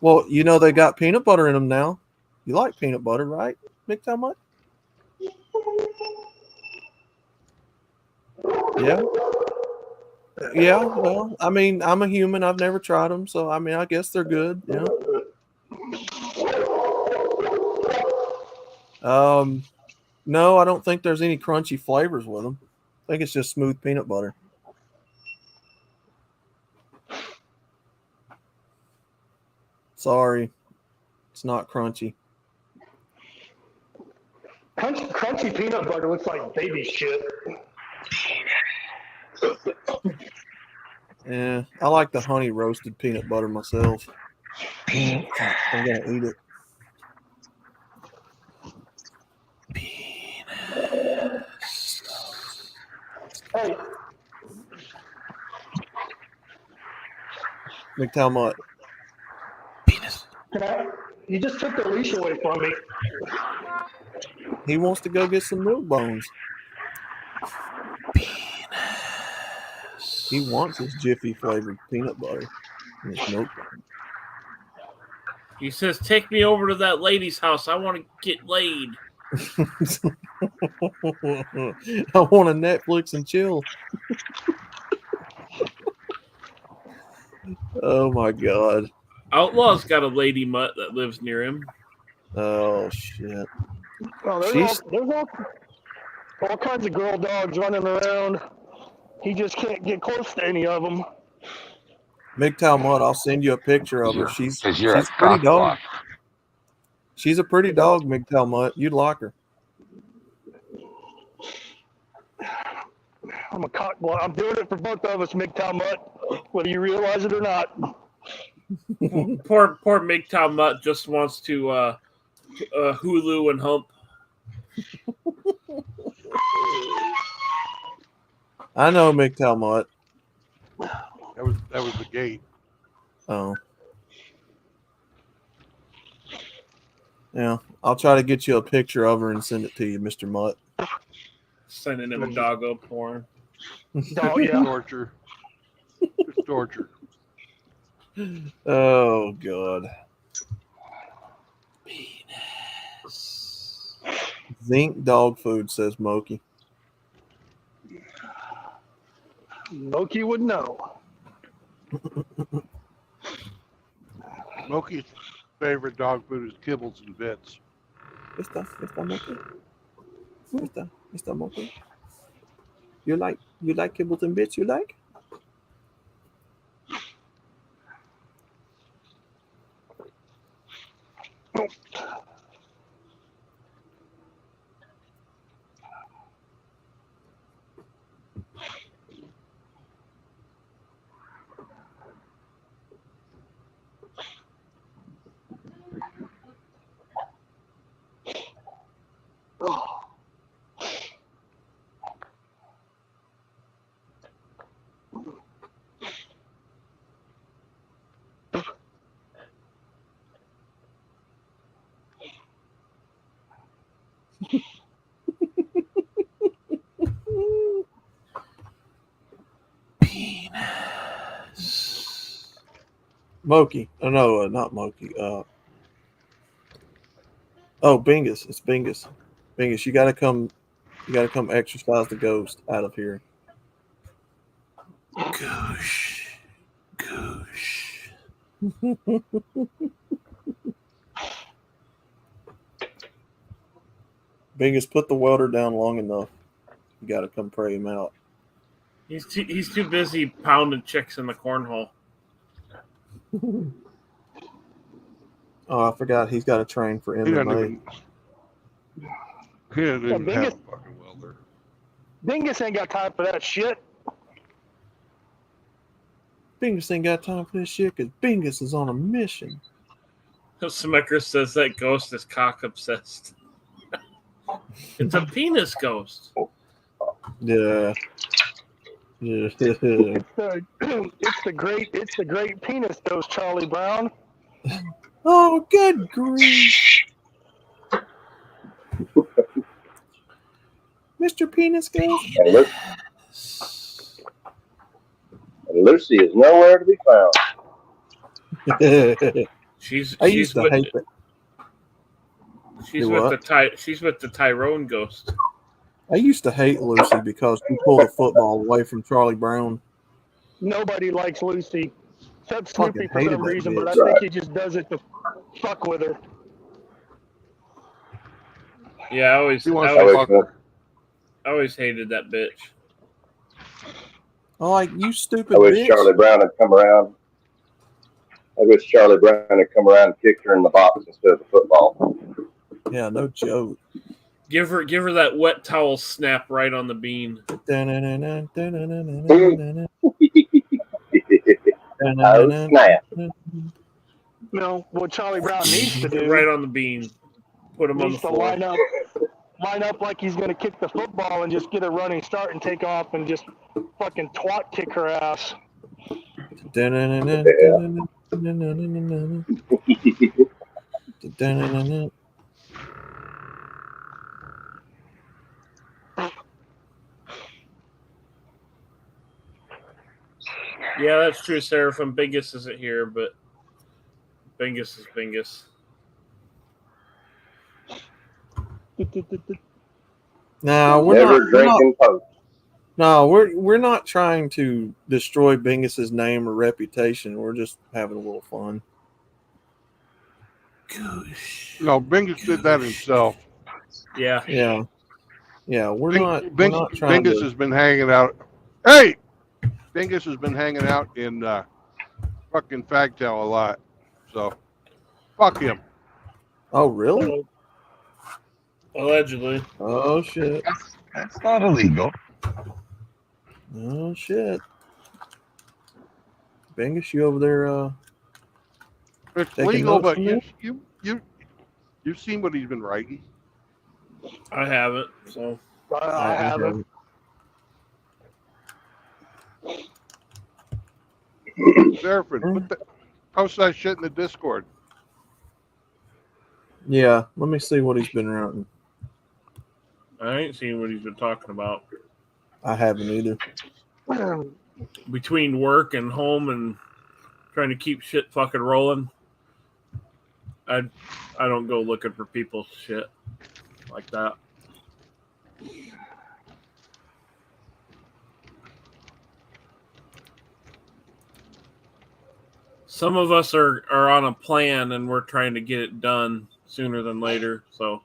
Well, you know they got peanut butter in them now. You like peanut butter, right, McTown Mutt? Yeah. Yeah, well, I mean, I'm a human. I've never tried them, so I mean, I guess they're good. Yeah. No, I don't think there's any crunchy flavors with them. I think it's just smooth peanut butter. Sorry, it's not crunchy. Crunchy peanut butter looks like baby shit. Yeah, I like the honey roasted peanut butter myself. I'm gonna eat it. Hey, McTown Mutt. you just took the leash away from me. He wants to go get some milk bones. He wants his Jiffy flavored peanut butter and his milk bones. He says, "Take me over to that lady's house. I want to get laid." I want to Netflix and chill. Oh my God. Outlaw's got a lady mutt that lives near him. Oh shit. Oh, there's all kinds of girl dogs running around. He just can't get close to any of them. MGTOW Mutt, I'll send you a picture of her. She's a a pretty dog. cockblock. She's a pretty dog, MGTOW Mutt. You'd like her. I'm a cockblock. I'm doing it for both of us, MGTOW Mutt, whether you realize it or not. Poor MGTOW Mutt just wants to Hulu and hump. I know MGTOW Mutt. That was the gate. Oh. Yeah, I'll try to get you a picture of her and send it to you, Mr. Mutt. Sending him a doggo porn. Oh, yeah. Torture. Just torture. Oh, God. Zinc dog food, says Moki. Moki would know. Moki's favorite dog food is kibbles and bits. Mr. Moki? Mr. Moki? You like kibbles and bits, you like? Moki. Oh, no, not Moki. Bingus. It's Bingus. Bingus, you gotta come exercise the ghost out of here. Goosh. Bingus, put the welder down long enough. You gotta come pray him out. He's too busy pounding chicks in the cornhole. Oh, I forgot he's got to train for MMA. He doesn't even have a fucking welder. Bingus ain't got time for that shit. Bingus ain't got time for this shit because Bingus is on a mission. Smecker says that ghost is cock obsessed. It's a penis ghost. Yeah. It's the great penis ghost, Charlie Brown. Oh, good grief. Mr. Penis Ghost. And Lucy is nowhere to be found. She's hate that. She's with the Tyrone ghost. I used to hate Lucy because she pulled the football away from Charlie Brown. Nobody likes Lucy, except Snoopy for some reason, bitch. but I think he just does it to fuck with her. Yeah, I always hated that bitch. Oh, like, you stupid I wish bitch. Charlie Brown had come around. I wish Charlie Brown had come around and kicked her in the box instead of the football. Yeah, no joke. Give her that wet towel snap right on the bean. Oh, snap. what Charlie Brown needs to do. Right on the bean. Put him on the Needs to floor. line up like he's going to kick the football and just get a running start and take off and just fucking twat kick her ass. Yeah, that's true, Seraphim. Bingus isn't here, but Bingus is Bingus. No, we're not trying to destroy Bingus's name or reputation. We're just having a little fun. No, Bingus did that himself. Yeah. We're not trying. Bingus has been hanging out. Hey, Bingus has been hanging out in fucking Fagtail a lot. So, fuck him. Oh, really? Allegedly. Oh shit. That's not illegal. Oh shit. Bingus, you over there? It's legal, but you've seen what he's been writing. I haven't. So I haven't. Seraphim, post that shit in the Discord. Yeah, let me see what he's been writing. I ain't seen what he's been talking about. I haven't either. Between work and home and trying to keep shit fucking rolling, I don't go looking for people's shit like that. Some of us are on a plan and we're trying to get it done sooner than later, so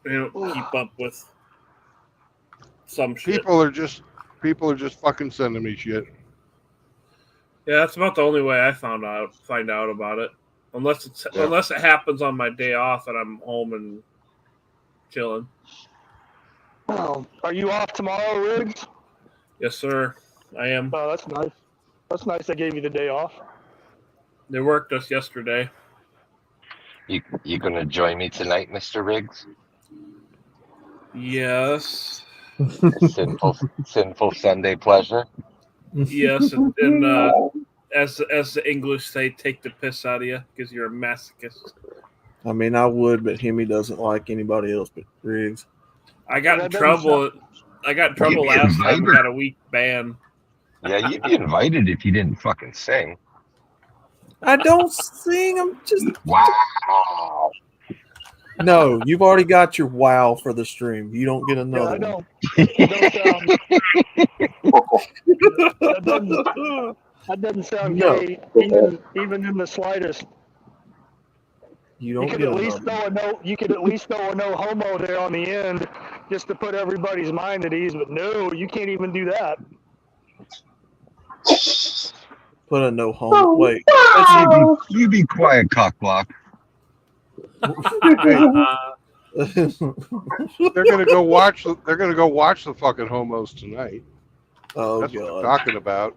they don't keep up with some shit. People are just fucking sending me shit. Yeah, that's about the only way I find out about it. Unless it happens on my day off and I'm home and chilling. Oh, are you off tomorrow, Riggs? Yes, sir. I am. Oh, that's nice. That's nice they gave you the day off. They worked us yesterday. You gonna join me tonight, Mr. Riggs? Yes. Sinful Sunday pleasure. Yes, and as the English say, take the piss out of you because you're a masochist. I mean, I would, but Hemi doesn't like anybody else but Riggs. I got in trouble. I got in trouble last time. We got a week ban. Yeah, you'd be invited if you didn't fucking sing. I don't sing. I'm just wow. No, you've already got your wow for the stream. You don't get another one. That doesn't sound gay, even in the slightest. You could at least throw a no homo there on the end, just to put everybody's mind at ease. But no, you can't even do that. Put a no homo. Wait, you be quiet, cockblock. They're gonna go watch the fucking homos tonight. Oh, that's God. what they're talking about.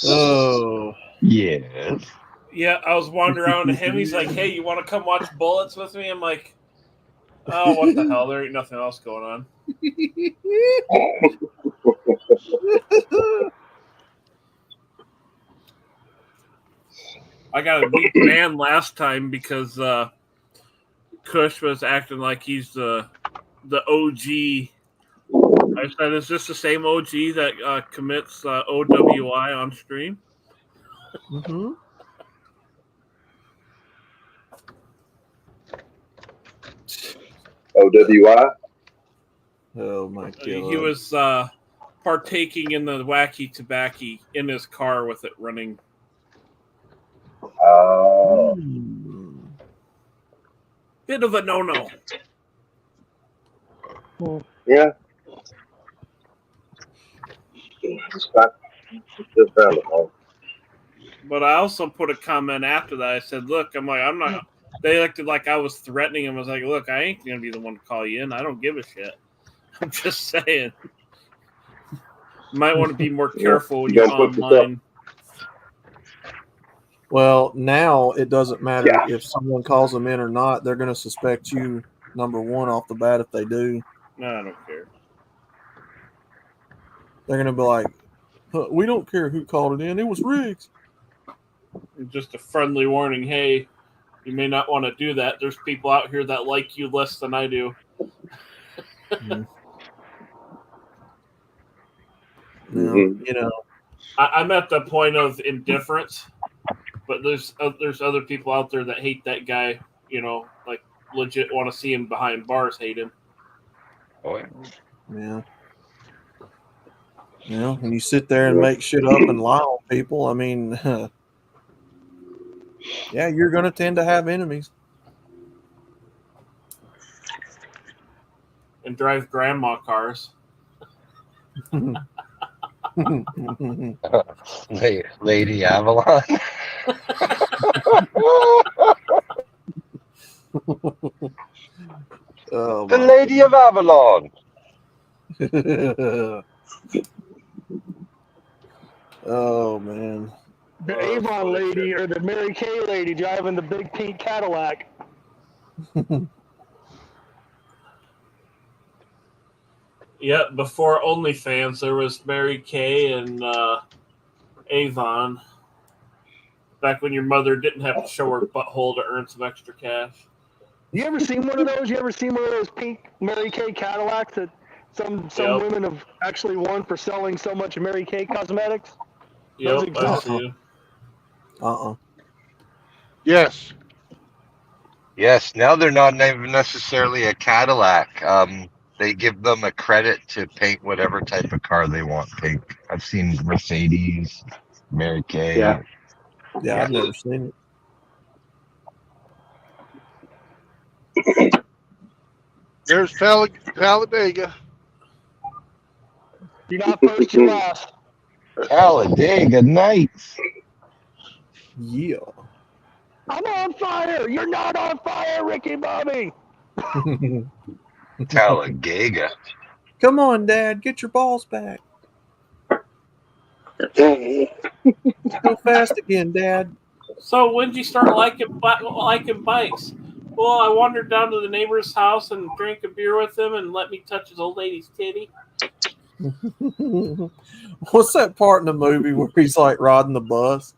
Oh yes. Yeah, I was wandering around to him. He's like, "Hey, you want to come watch Bullets with me?" I'm like, "Oh, what the hell? There ain't nothing else going on." I got a weak ban last time because Kush was acting like he's the OG. I said, "Is this the same OG that commits OWI on stream?" Mm-hmm. OWI? Oh my God. He was partaking in the wacky tobacco in his car with it running. Bit of a no-no. Yeah. But I also put a comment after that. I said, "Look, I'm not." They acted like I was threatening him. I was like, "Look, I ain't gonna be the one to call you in. I don't give a shit. I'm just saying. You might want to be more careful when you're online." Well, now it doesn't matter Yeah. if someone calls them in or not. They're going to suspect you, number one, off the bat if they do. No, I don't care. They're going to be like, we don't care who called it in. It was Riggs. Just a friendly warning. Hey, you may not want to do that. There's people out here that like you less than I do. You know, I'm at the point of indifference, but there's other people out there that hate that guy. You know, like legit want to see him behind bars, hate him. Oh, yeah. yeah. You know, when you sit there and make shit up and lie on people, I mean, yeah, you're going to tend to have enemies. And drive grandma cars. Lady Avalon. The Lady of Avalon. Oh man, the Avon lady or the Mary Kay lady driving the big pink Cadillac. Yeah, before OnlyFans, there was Mary Kay and Avon. Back when your mother didn't have to show her butthole to earn some extra cash. You ever seen one of those? You ever seen one of those pink Mary Kay Cadillacs that some women have actually won for selling so much Mary Kay cosmetics? Yep, I see. Yes. Yes, now they're not even necessarily a Cadillac. They give them a credit to paint whatever type of car they want pink. I've seen Mercedes, Mary Kay. Yeah. Yeah, I've never seen it. There's Talladega. You're not first, you're last. Talladega Nights. Yeah. I'm on fire. You're not on fire, Ricky Bobby. Talladega. Come on, Dad. Get your balls back. Go fast again, Dad. So when did you start liking bikes? Well, I wandered down to the neighbor's house and drank a beer with him and let me touch his old lady's titty. What's that part in the movie where he's like riding the bus?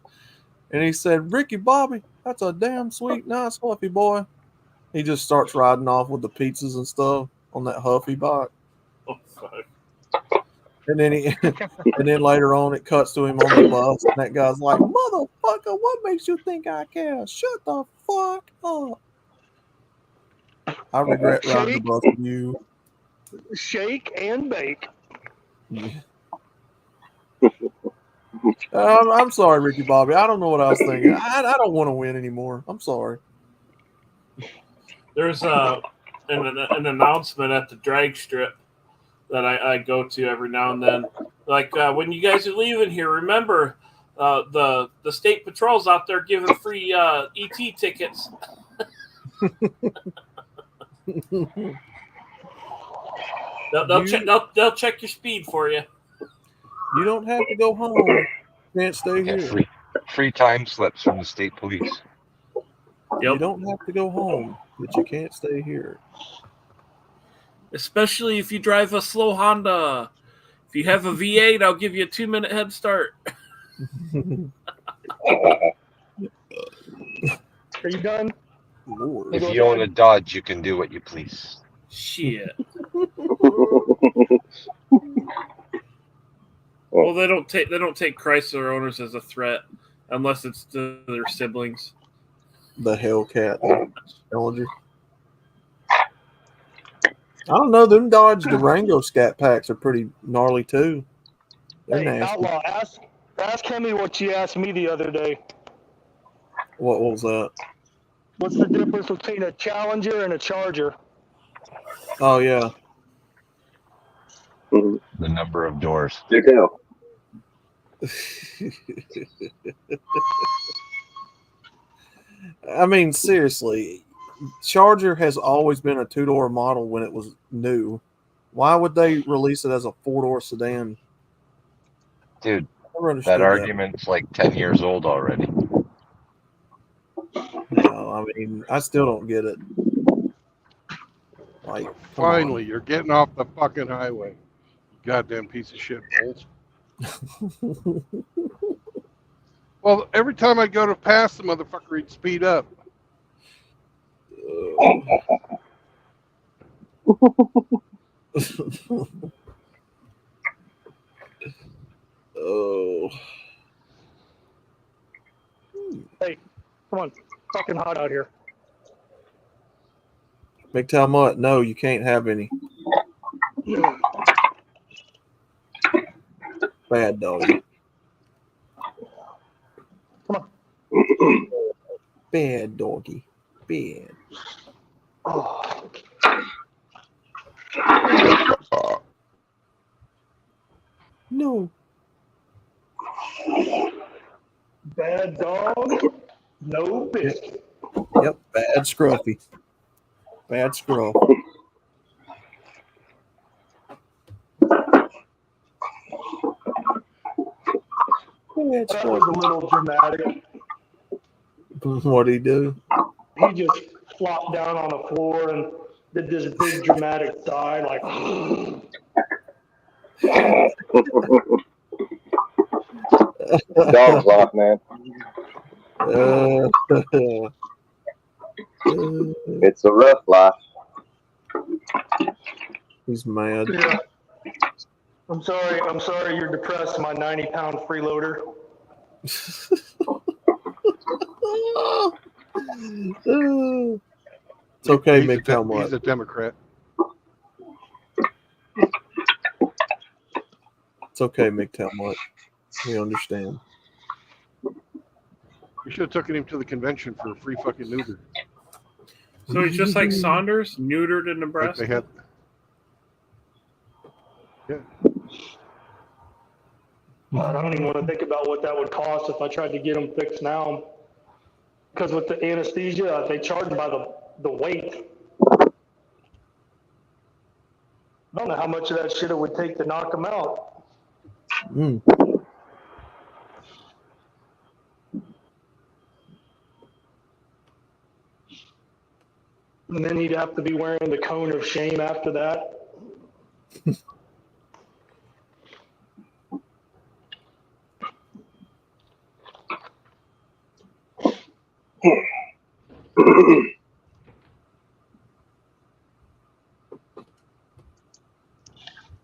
And he said, Ricky Bobby, that's a damn sweet, nice, fluffy boy. He just starts riding off with the pizzas and stuff on that Huffy bike. Oh, fuck. And then later on it cuts to him on the bus and that guy's like, motherfucker, what makes you think I care? Shut the fuck up. I regret riding the bus with you. Shake and bake. Yeah. I'm sorry, Ricky Bobby. I don't know what I was thinking. I don't want to win anymore. I'm sorry. There's an announcement at the drag strip that I go to every now and then. Like, when you guys are leaving here, remember the state patrol's out there giving free ET tickets. They'll check your speed for you. You don't have to go home. You can't stay here. Free time slips from the state police. Yep. You don't have to go home, but you can't stay here. Especially if you drive a slow Honda. If you have a V8, I'll give you a 2-minute head start. Are you done? Lord. If you own a Dodge, you can do what you please. Shit. Well, they don't take Chrysler owners as a threat unless it's to their siblings. The Hellcat technology. I don't know. Them Dodge Durango Scat Packs are pretty gnarly too. They're Hey, nasty. Outlaw, ask Hemi what you asked me the other day. What was that? What's the difference between a Challenger and a Charger? Oh yeah. The number of doors. You go. I mean, seriously, Charger has always been a 2-door model when it was new. Why would they release it as a 4-door sedan? Dude, that argument's like 10 years old already. I mean, I still don't get it. Like, finally, you're getting off the fucking highway. Goddamn piece of shit, Bolt. Well, every time I go to pass the motherfucker, he'd speed up. Oh. Hey, come on. Fucking hot out here. McTow Mutt, no, you can't have any. Bad dog. Come on. Bad doggy. Bad. Oh. No. Bad dog, no biscuit. Yep, bad scruffy. Bad scruff. That was a little dramatic. What did he do? He just flopped down on the floor and did this big dramatic sigh, like. Dog's life, man. It's a rough life. He's mad. Yeah. I'm sorry you're depressed, my 90-pound freeloader. It's okay, McTow Mutt. He's a Democrat. It's okay, McTow Mutt. We understand. We should have taken him to the convention for a free fucking neuter. So he's just like Saunders, neutered in Nebraska. Like they had. Yeah. I don't even want to think about what that would cost if I tried to get them fixed now. Because with the anesthesia, they charge by the weight. I don't know how much of that shit it would take to knock them out. Mm. And then he'd have to be wearing the cone of shame after that.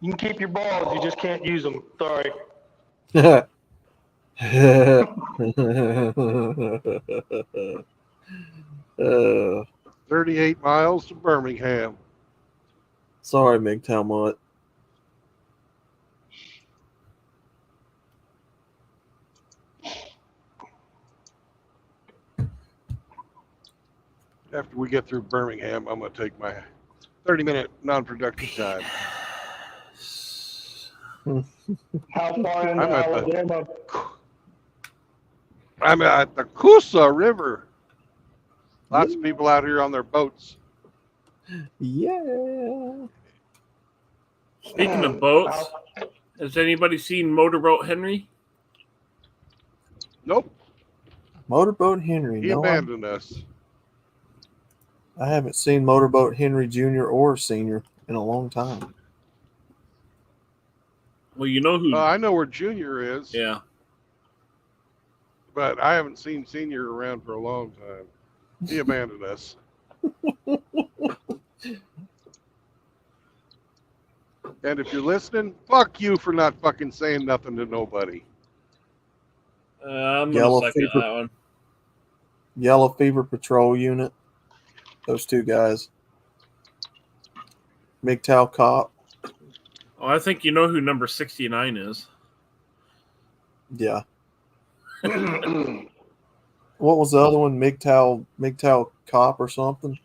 You can keep your balls, you just can't use them. Sorry. 38 miles to Birmingham. Sorry, McTow Mutt. After we get through Birmingham, I'm going to take my 30-minute non-productive time. How far into Alabama? I'm at the Coosa River. Lots of people out here on their boats. Yeah. Speaking of boats, has anybody seen Motorboat Henry? Nope. Motorboat Henry. He abandoned us. I haven't seen Motorboat Henry Jr. or Sr. in a long time. Well, you know who. I know where Junior is. Yeah. But I haven't seen Senior around for a long time. He abandoned us. And if you're listening, fuck you for not fucking saying nothing to nobody. I'm going to second that one. Yellow Fever Patrol Unit. Those two guys. MGTOW Cop. Oh, I think you know who number 69 is. Yeah. What was the other one? MGTOW Cop or something?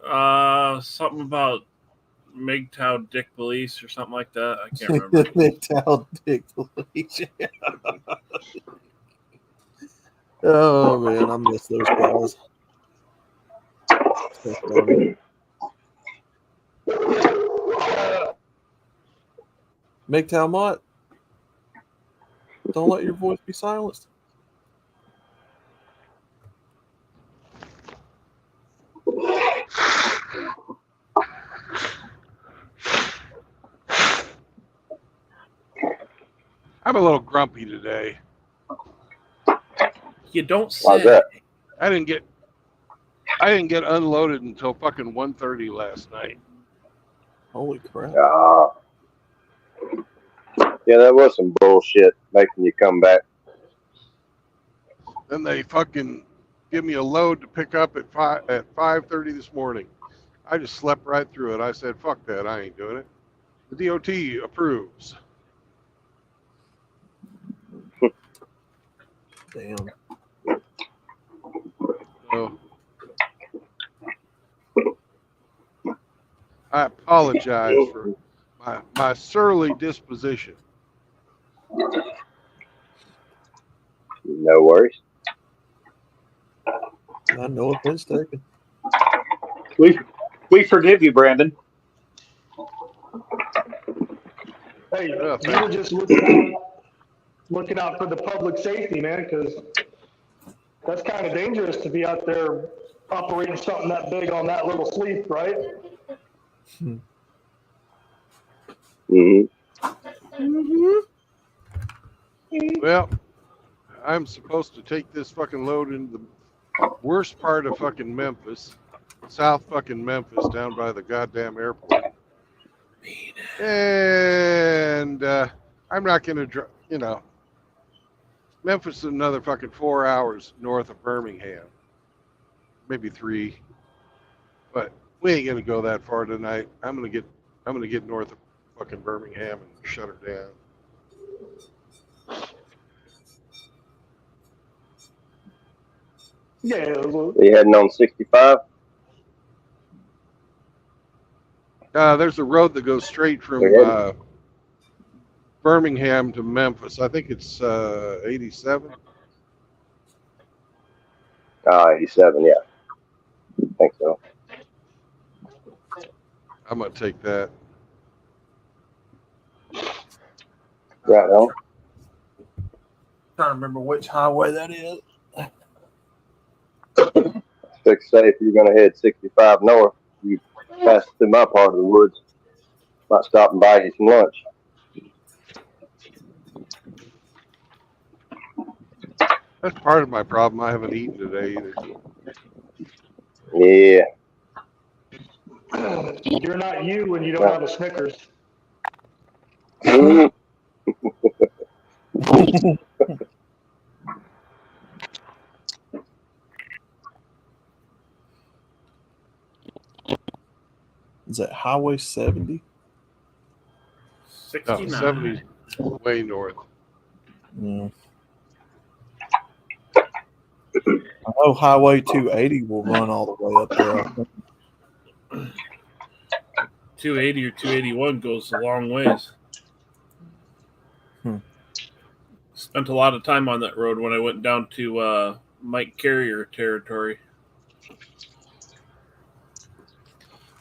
Something about MGTOW Dick Police or something like that. I can't remember. MGTOW Dick Police. Oh man, I miss those guys. So funny. MGTOW Mutt. Don't let your voice be silenced. I'm a little grumpy today. You don't Why's say. that? I didn't get unloaded until fucking 1:30 last night. Holy crap. Yeah, that was some bullshit making you come back. Then they fucking give me a load to pick up at 5:30 this morning. I just slept right through it. I said, fuck that, I ain't doing it. The DOT approves. Damn. So I apologize for my surly disposition. No worries. I know offense taken. We forgive you, Brandon. Hey, Yeah, you were just looking out for the public safety, man, because that's kind of dangerous to be out there operating something that big on that little sleep, right? Well, I'm supposed to take this fucking load into the worst part of fucking Memphis, South fucking Memphis, down by the goddamn airport. And I'm not going to, Memphis is another fucking 4 hours north of Birmingham. Maybe 3. But we ain't going to go that far tonight. I'm going to get north of fucking Birmingham and shut her down. Yeah. You heading on 65? There's a road that goes straight from Birmingham to Memphis. I think it's 87. 87, yeah. I think so. I'm going to take that. Right on. Trying to remember which highway that is. Fix say if you're going to head 65 north, you pass through my part of the woods. Might stop and buy you some lunch. That's part of my problem. I haven't eaten today either. Yeah. You're not you when you don't have a Snickers. Is that Highway 70? 69. No, 70's way north. Yeah. I know Highway 280 will run all the way up there. 280 or 281 goes a long ways. Spent a lot of time on that road when I went down to Mike Carrier territory.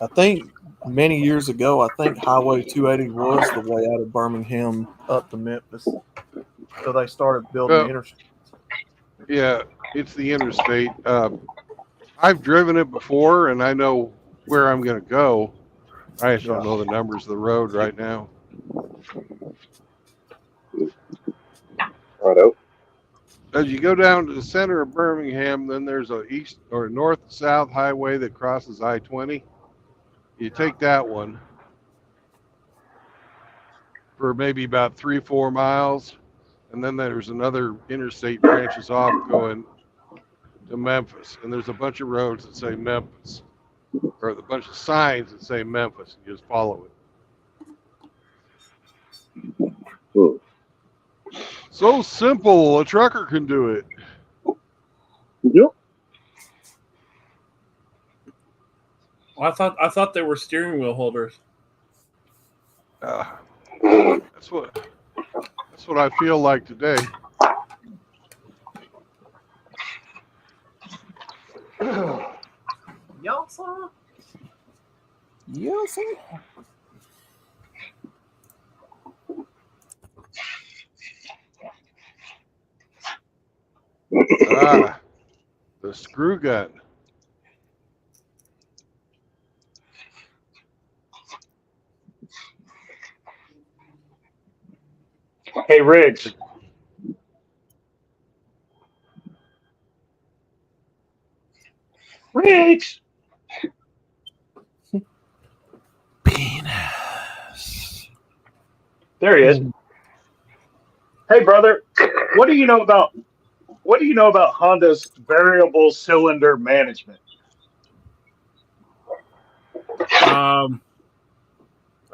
I think many years ago, I think Highway 280 was the way out of Birmingham up to Memphis. So they started building the interstate. Yeah, it's the interstate. I've driven it before, and I know where I'm going to go. I just don't know the numbers of the road right now. Righto. As you go down to the center of Birmingham, then there's a east or north-south highway that crosses I-20. You take that one for maybe about 3-4 miles, and then there's another interstate branches off going to Memphis, and there's a bunch of roads that say Memphis, or a bunch of signs that say Memphis. You just follow it. So simple, a trucker can do it. Yep. Well, I thought they were steering wheel holders. That's what I feel like today. Y'all saw? Yes, sir. The screw gun. Hey, Riggs. Riggs. Penis. There he is. Hey, brother. What do you know about Honda's variable cylinder management?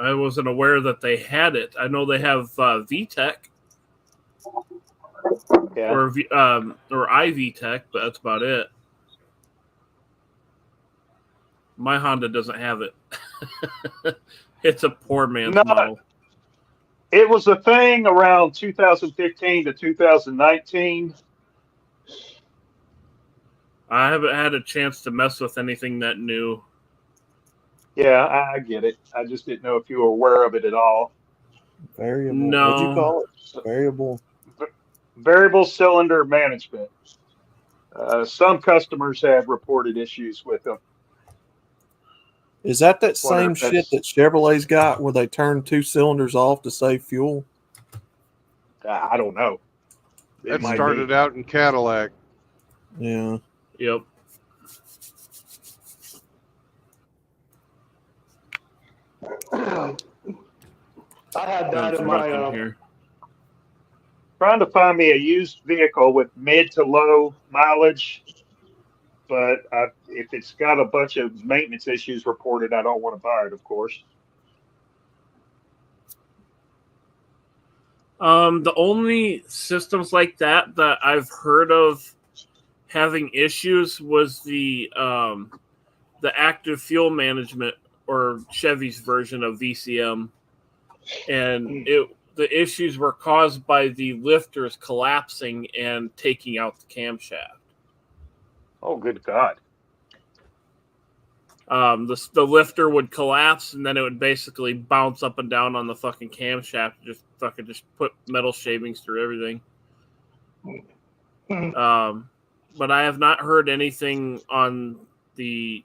I wasn't aware that they had it. I know they have VTEC. Yeah. Or iVTEC, but that's about it. My Honda doesn't have it. It's a poor man's model. It was a thing around 2015 to 2019. I haven't had a chance to mess with anything that new. Yeah, I get it. I just didn't know if you were aware of it at all. Variable. No. What'd you call it? Variable cylinder management. Some customers have reported issues with them. Is that same shit that Chevrolet's got where they turn 2 cylinders off to save fuel? I don't know. That started out in Cadillac. Yeah. Yep. I had that in my here. Trying to find me a used vehicle with mid to low mileage, but if it's got a bunch of maintenance issues reported, I don't want to buy it, of course. The only systems like that I've heard of having issues was the active fuel management, or Chevy's version of VCM, and the issues were caused by the lifters collapsing and taking out the camshaft. Oh, good God. The lifter would collapse, and then it would basically bounce up and down on the fucking camshaft, and just put metal shavings through everything. But I have not heard anything on the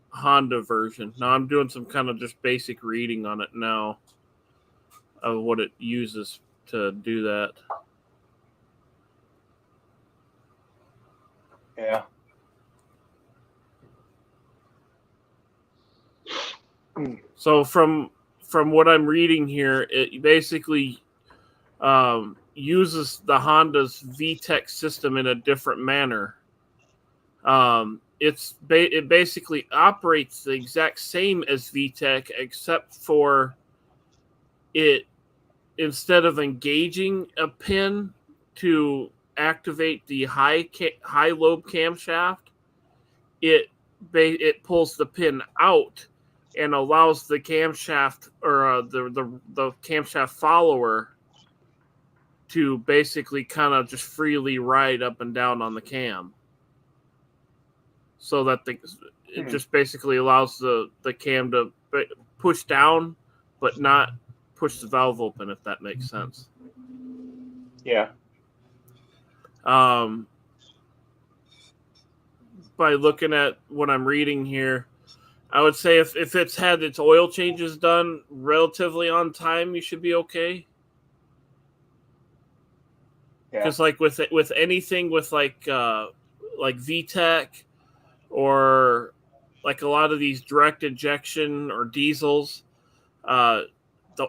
Honda version. Now I'm doing some kind of just basic reading on it now of what it uses to do that. Yeah. So from what I'm reading here, it basically uses the Honda's VTEC system in a different manner. It basically operates the exact same as VTEC, except for it, instead of engaging a pin to activate the high lobe camshaft, it pulls the pin out and allows the camshaft, or the camshaft follower, to basically kind of just freely ride up and down on the cam. So that it just basically allows the cam to push down, but not push the valve open, if that makes sense. Yeah. By looking at what I'm reading here, I would say if it's had its oil changes done relatively on time, you should be okay. Because like with anything with like VTEC, or like a lot of these direct injection or diesels, the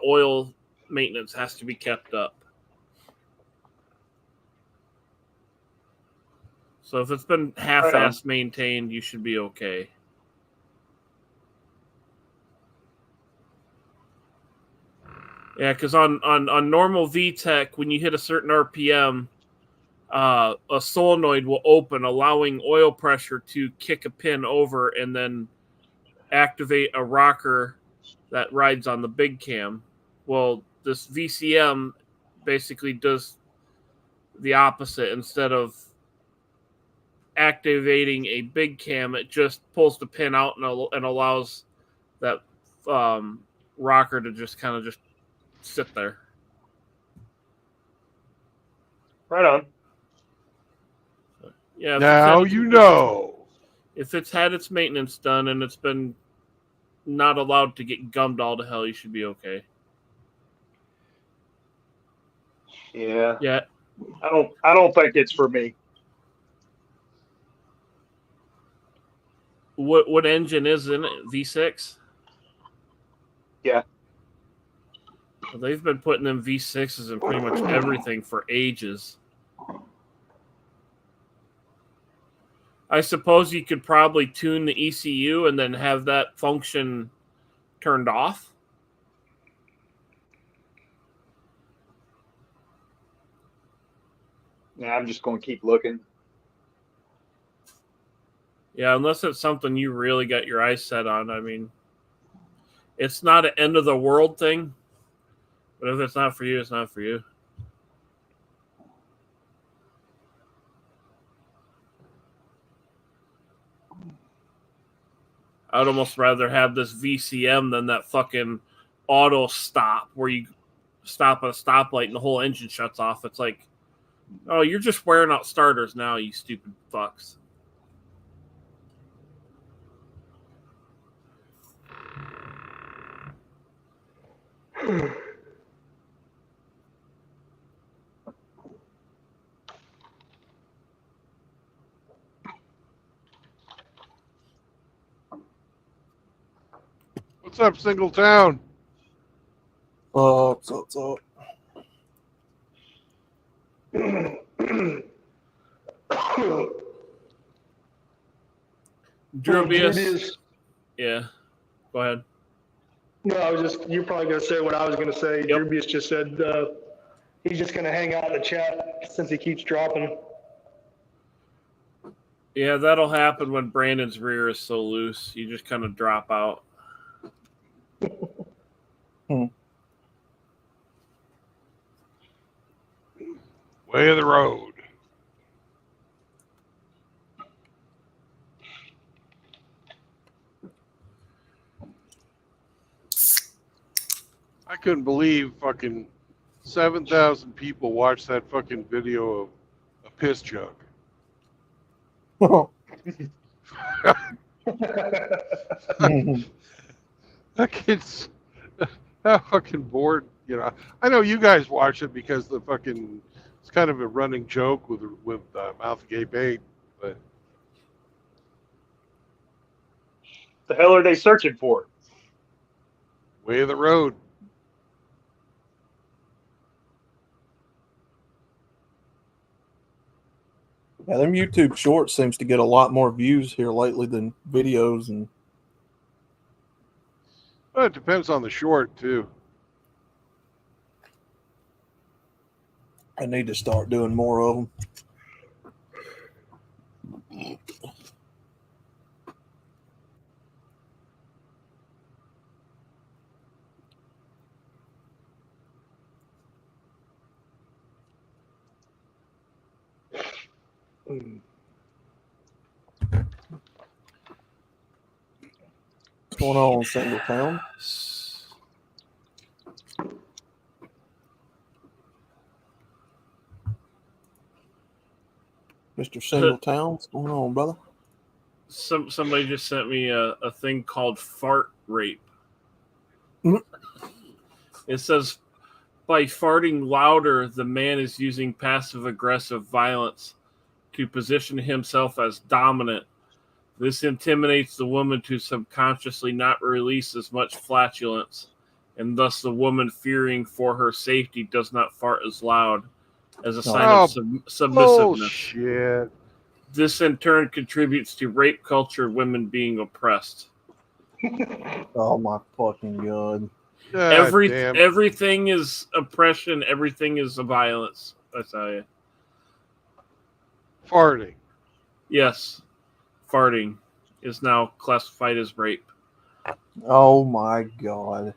oil maintenance has to be kept up. So if it's been half-assed maintained, you should be okay. Yeah, because on normal VTEC, when you hit a certain RPM, a solenoid will open, allowing oil pressure to kick a pin over and then activate a rocker that rides on the big cam. Well, this VCM basically does the opposite. Instead of activating a big cam, it just pulls the pin out and allows that rocker to just kind of just sit there. Right on. Yeah. Now you know. If it's had its maintenance done and it's been not allowed to get gummed all to hell, you should be okay. Yeah. Yeah. I don't think it's for me. What engine is in it? V6? Yeah. Well, they've been putting in V6s in pretty much everything for ages. I suppose you could probably tune the ECU and then have that function turned off. Yeah, I'm just going to keep looking. Yeah, unless it's something you really got your eyes set on. I mean, it's not an end of the world thing, but if it's not for you, it's not for you. I'd almost rather have this VCM than that fucking auto stop where you stop at a stoplight and the whole engine shuts off. It's like, oh, you're just wearing out starters now, you stupid fucks. What's up, Single Town? So. Drubius. Yeah. Go ahead. No, you're probably going to say what I was going to say. Yep. Drubius just said he's just going to hang out in the chat since he keeps dropping. Yeah, that'll happen when Brandon's rear is so loose. You just kind of drop out. Way of the road. I couldn't believe fucking 7,000 people watched that fucking video of a piss jug. That kid's how fucking bored, you know. I know you guys watch it because the fucking it's kind of a running joke with Mouth Agape 8, but The hell are they searching for? way of the road. Yeah, them YouTube shorts seems to get a lot more views here lately than videos, and Well, it depends on the short too. I need to start doing more of them. What's going on, Single Town? Mr. Singletown, what's going on, brother? Somebody just sent me a thing called fart rape. It says, by farting louder, the man is using passive-aggressive violence to position himself as dominant. This intimidates the woman to subconsciously not release as much flatulence, and thus the woman, fearing for her safety, does not fart as loud as a sign of submissiveness. Bullshit. This in turn contributes to rape culture, women being oppressed. Oh my fucking god. Everything is oppression, everything is a violence, I tell you. Farting. Yes. Farting is now classified as rape. Oh my god.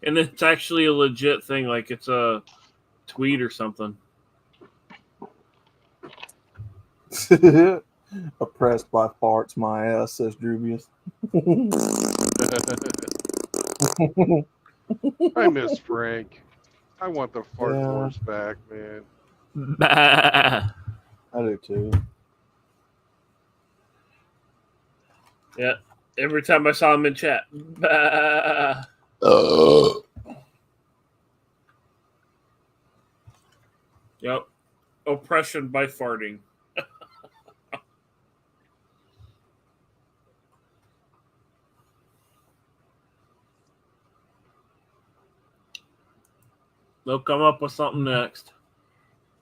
And it's actually a legit thing, like it's a tweet or something. Oppressed by farts, my ass, says Drubius. I miss Frank. I want the fart wars back, man. I do too. Yeah. Every time I saw him in chat. Yep. Oppression by farting. They'll come up with something next.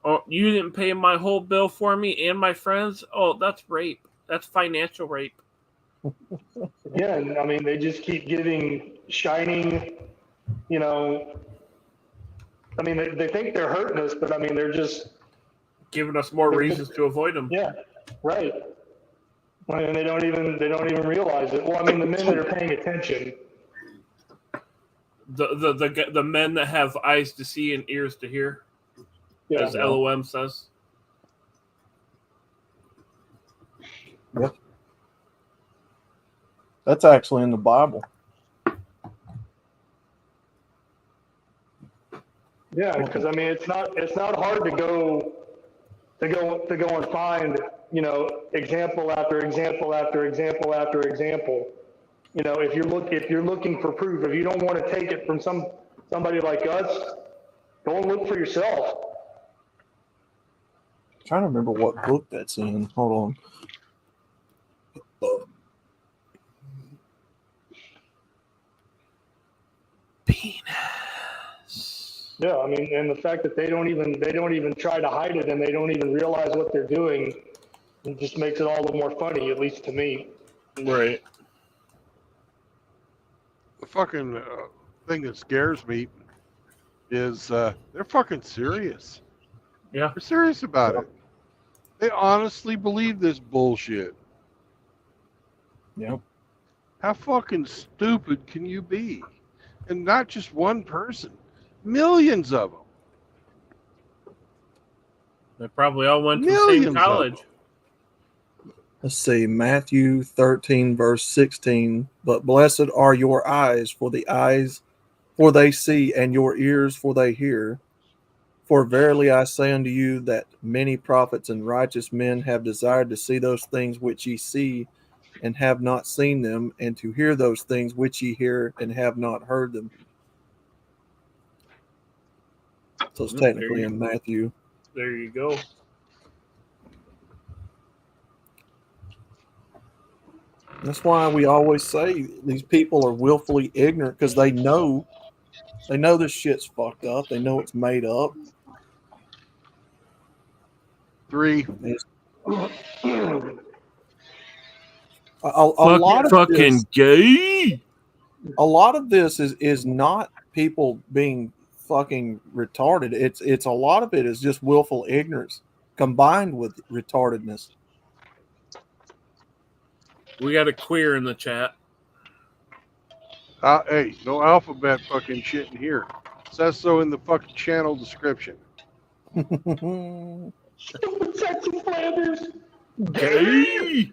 Oh, you didn't pay my whole bill for me and my friends? Oh, that's rape. That's financial rape. Yeah, and I mean, they just keep giving shining, you know, I mean, they think they're hurting us, but I mean, they're just giving us more reasons to avoid them. Yeah, right. And they don't even realize it. Well, I mean, the men that are paying attention. The men that have eyes to see and ears to hear, as LOM says. Yep. That's actually in the Bible. Yeah, because I mean, it's not hard to go and find, you know, example after example after example after example. You know, if you're looking for proof, if you don't want to take it from somebody like us, go and look for yourself. I'm trying to remember what book that's in. Hold on. Penis. Yeah, I mean, and the fact that they don't even try to hide it and they don't even realize what they're doing, it just makes it all the more funny, at least to me. Right. The fucking thing that scares me is they're fucking serious. Yeah. They're serious about it. They honestly believe this bullshit. Yep. How fucking stupid can you be? And not just one person, millions of them. They probably all went to the same college. Let's see, Matthew 13, verse 16. But blessed are your eyes, for they see, and your ears, for they hear. For verily I say unto you that many prophets and righteous men have desired to see those things which ye see, and have not seen them, and to hear those things which ye hear, and have not heard them. So it's technically in Matthew. There you go. That's why we always say these people are willfully ignorant, because they know this shit's fucked up. They know it's made up. 3. A lot of fucking this, gay. A lot of this is not people being fucking retarded. It's a lot of it is just willful ignorance combined with retardedness. We got a queer in the chat. Hey, no alphabet fucking shit in here. It says so in the fucking channel description. Texas Flanders. Gay.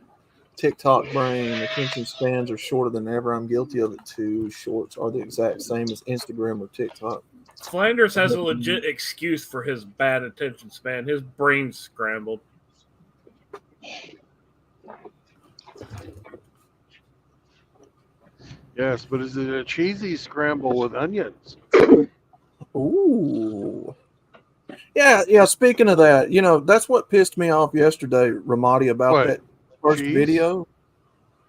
TikTok brain, attention spans are shorter than ever. I'm guilty of it too. Shorts are the exact same as Instagram or TikTok. Flanders has a legit excuse for his bad attention span. His brain's scrambled. Yes, but is it a cheesy scramble with onions? Ooh. Yeah. Speaking of that, you know, that's what pissed me off yesterday, Ramadi, about that first video.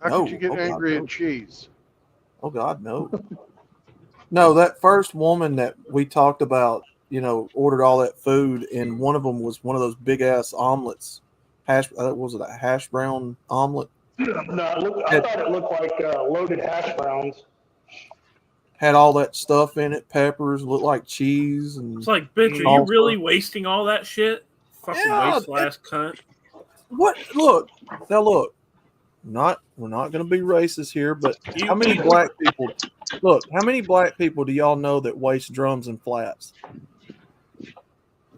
How could you get angry at cheese? Oh, God, no. No, that first woman that we talked about, you know, ordered all that food, and one of them was one of those big-ass omelets. Was it a hash brown omelet? No, I thought it looked like loaded hash browns. Had all that stuff in it, peppers, looked like cheese. And it's like, bitch, are you really wasting all that shit? Fucking waste last cunt. What? Look. Now, look. We're not going to be racist here, but how many black people? Look, how many black people do y'all know that waste drums and flats?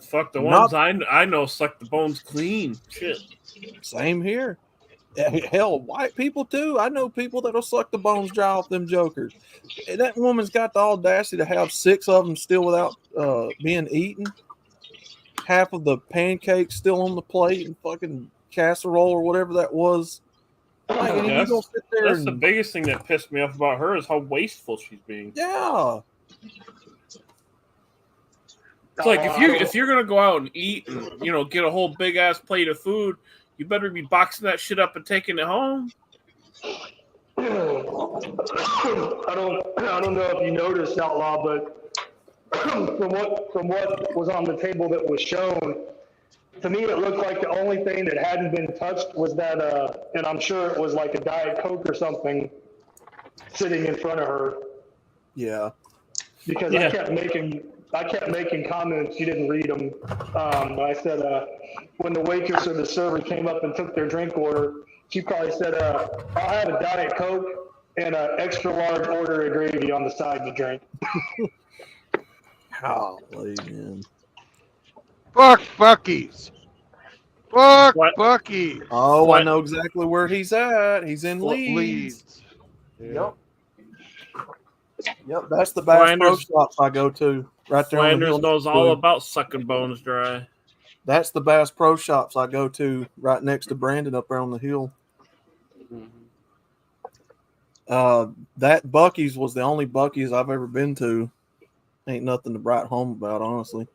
Fuck, the ones I know suck the bones clean. Shit. Same here. Hell, white people too. I know people that'll suck the bones dry off them jokers. And that woman's got the audacity to have 6 of them still without being eaten. Half of the pancakes still on the plate and fucking casserole or whatever that was. Like, and Yeah, you gonna sit there that's the biggest thing that pissed me off about her is how wasteful she's being. Yeah. It's like if you're gonna go out and eat and get a whole big ass plate of food, you better be boxing that shit up and taking it home. I don't know if you noticed, Outlaw, but from what was on the table that was shown, to me it looked like the only thing that hadn't been touched was that and I'm sure it was like a Diet Coke or something sitting in front of her. Yeah. Because I kept making comments. You didn't read them. I said when the waitress or the server came up and took their drink order, she probably said, "I'll have a Diet Coke and an extra large order of gravy on the side of the drink." Golly, man. Fuck Buc-ee's. Fuck Buc-ee's. Oh, I know exactly where he's at. He's in Leeds. Yeah. Yep, that's the Bass Pro Shops I go to. Right there. Flanders knows all about sucking bones dry. That's the Bass Pro Shops I go to right next to Brandon up there on the hill. That Buc-ee's was the only Buc-ee's I've ever been to. Ain't nothing to write home about, honestly.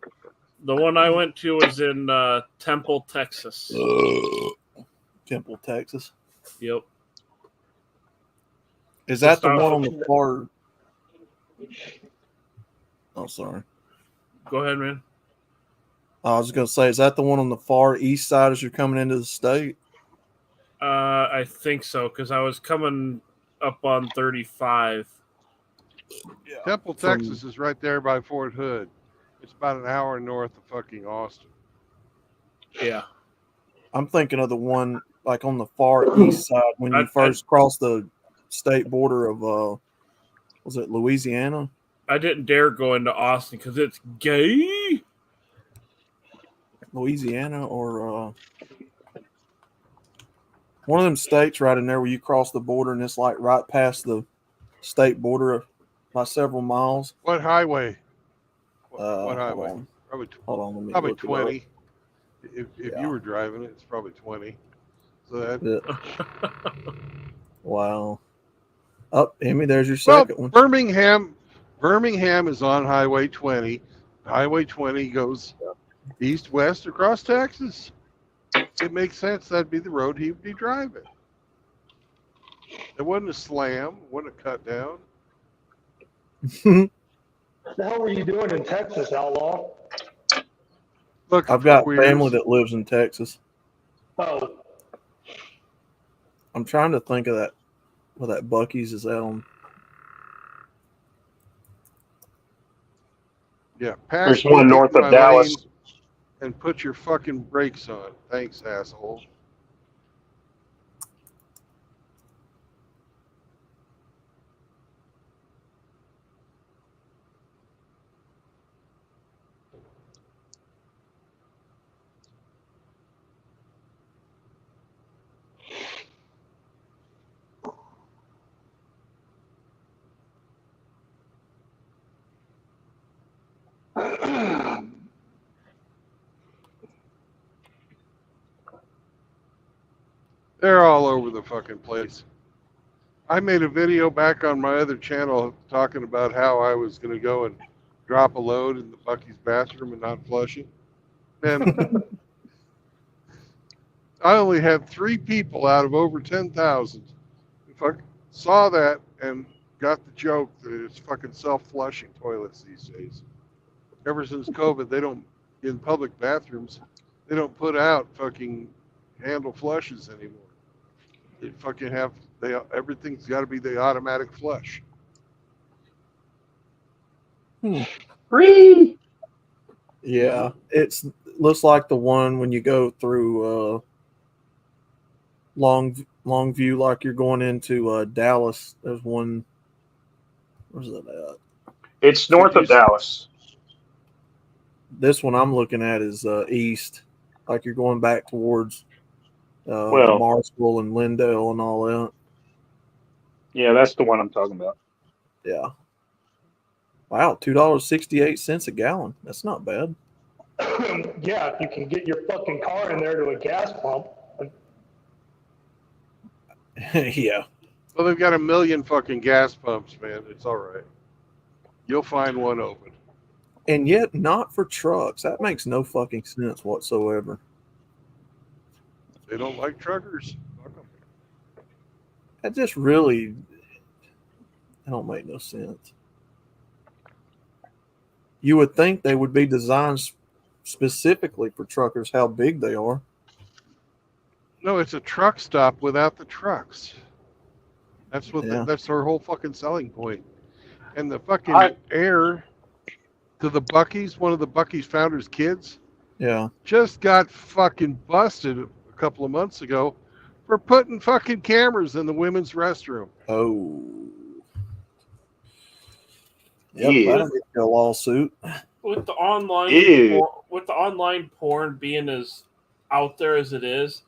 The one I went to was in Temple, Texas. Temple, Texas. Yep. Is that the one on the far? Oh, sorry. Go ahead, man. I was going to say, is that the one on the far east side as you're coming into the state? I think so, because I was coming up on 35. Yeah. Temple, Texas is right there by Fort Hood. It's about an hour north of fucking Austin. Yeah. I'm thinking of the one like on the far east side when you first cross the state border of, was it Louisiana? I didn't dare go into Austin because it's gay. Louisiana or one of them states right in there where you cross the border and it's like right past the state border by several miles. What highway? What highway? Probably 20. If you were driving it, it's probably 20. So that. Wow. Oh, Emmy, there's your second one. Birmingham is on Highway 20. Highway 20 goes east-west across Texas. It makes sense. That'd be the road he would be driving. It wasn't a slam. It wasn't a cut down. What the hell were you doing in Texas, Outlaw? Look, I've got family that lives in Texas. Oh. I'm trying to think of that. Well, that Buc-ee's is that on? Yeah, there's one north of Dallas. And put your fucking brakes on. Thanks, asshole. They're all over the fucking place. I made a video back on my other channel talking about how I was going to go and drop a load in the Buc-ee's bathroom and not flush it. And I only had 3 people out of over 10,000 who saw that and got the joke that it's fucking self-flushing toilets these days. Ever since COVID, they don't, in public bathrooms, they don't put out fucking handle flushes anymore. They fucking have, everything's got to be the automatic flush. Free. Yeah, looks like the one when you go through Longview, like you're going into Dallas. There's one. Where's that at? It's north of Dallas. This one I'm looking at is east, like you're going back towards Marshall and Lindale and all that. Yeah, that's the one I'm talking about. Yeah. Wow, $2.68 a gallon. That's not bad. Yeah, if you can get your fucking car in there to a gas pump. Yeah. Well, they've got 1 million fucking gas pumps, man. It's all right. You'll find one open. And yet not for trucks. That makes no fucking sense whatsoever. They don't like truckers. That just really, that don't make no sense. You would think they would be designed specifically for truckers, how big they are. No, it's a truck stop without the trucks. That's what. Yeah. That's our whole fucking selling point. And the fucking heir to the Buc-ee's, one of the Buc-ee's founders' kids, Yeah. just got fucking busted a couple of months ago for putting fucking cameras in the women's restroom. Oh. Yep, Yeah. that'll get you a lawsuit. With the online Ew. with the online porn being as out there as it is,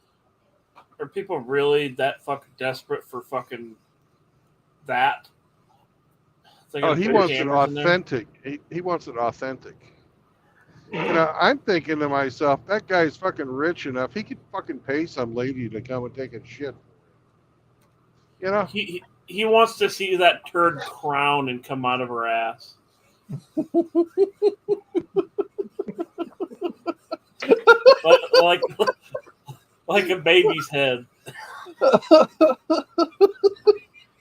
are people really that fucking desperate for fucking that? Oh, he wants it authentic. He wants it authentic. You know, I'm thinking to myself, that guy's fucking rich enough. He could fucking pay some lady to come and take a shit. You know? He wants to see that turd crown and come out of her ass. like a baby's head.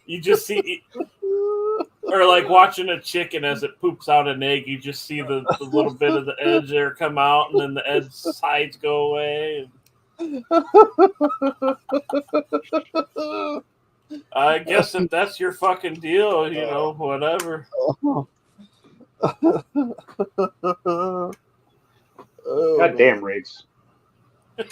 You just see, or like watching a chicken as it poops out an egg. You just see the little bit of the edge there come out, and then the edge sides go away. I guess if that's your fucking deal, you know, whatever. God damn, Riggs. Yeah.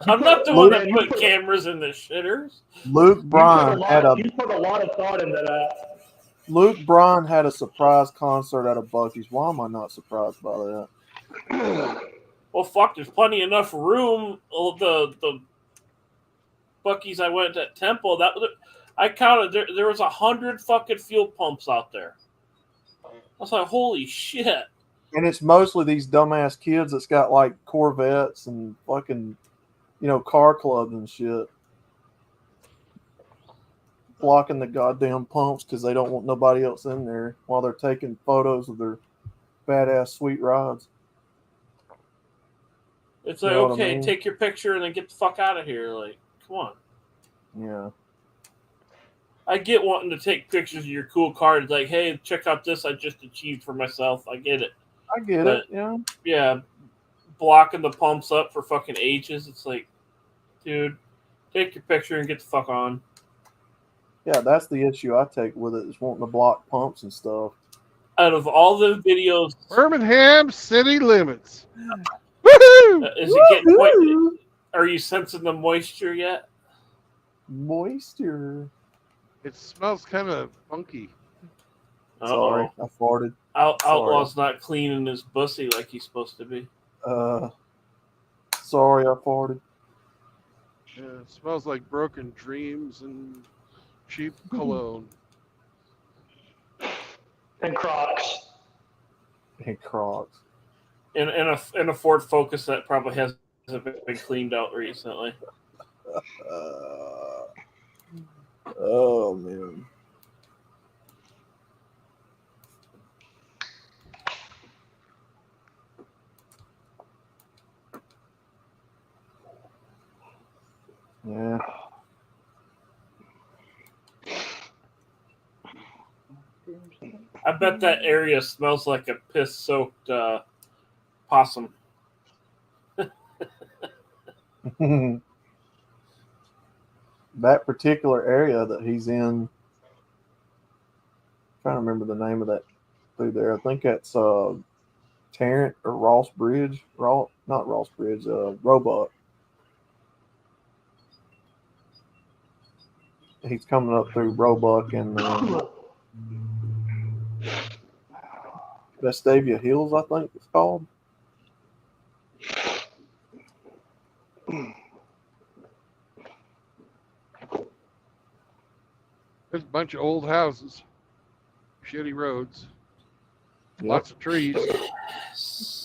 I'm not the one that put cameras in the shitters. Luke Bryan you put a lot of thought into that. Luke Bryan had a surprise concert at a Buc-ee's. Why am I not surprised by that? Well, fuck, there's plenty enough room. The Buc-ee's I went at Temple, I counted there was 100 fucking fuel pumps out there. I was like, holy shit. And it's mostly these dumbass kids that's got like Corvettes and fucking, car clubs and shit. Blocking the goddamn pumps because they don't want nobody else in there while they're taking photos of their badass sweet rods. It's like, okay, take your picture and then get the fuck out of here. Like, come on. Yeah. I get wanting to take pictures of your cool car. It's like, hey, check out this I just achieved for myself. I get it. I get it, yeah. Yeah. Blocking the pumps up for fucking ages. It's like, dude, take your picture and get the fuck on. Yeah, that's the issue I take with it, is wanting to block pumps and stuff. Out of all the videos, Birmingham city limits. Woohoo! Is it getting quite? Are you sensing the moisture yet? Moisture. It smells kind of funky. Sorry, I farted. Outlaw's not cleaning his pussy like he's supposed to be. Sorry, I farted. Yeah, it smells like broken dreams and cheap cologne. And Crocs. And Crocs. In a Ford Focus that probably hasn't been cleaned out recently. Oh man. Yeah. I bet that area smells like a piss-soaked possum. That particular area that he's in, I'm trying to remember the name of that through there. I think that's Tarrant or Ross Bridge. Not Ross Bridge, Roebuck. He's coming up through Roebuck and Vestavia Hills, I think it's called. There's a bunch of old houses, shitty roads, lots of trees.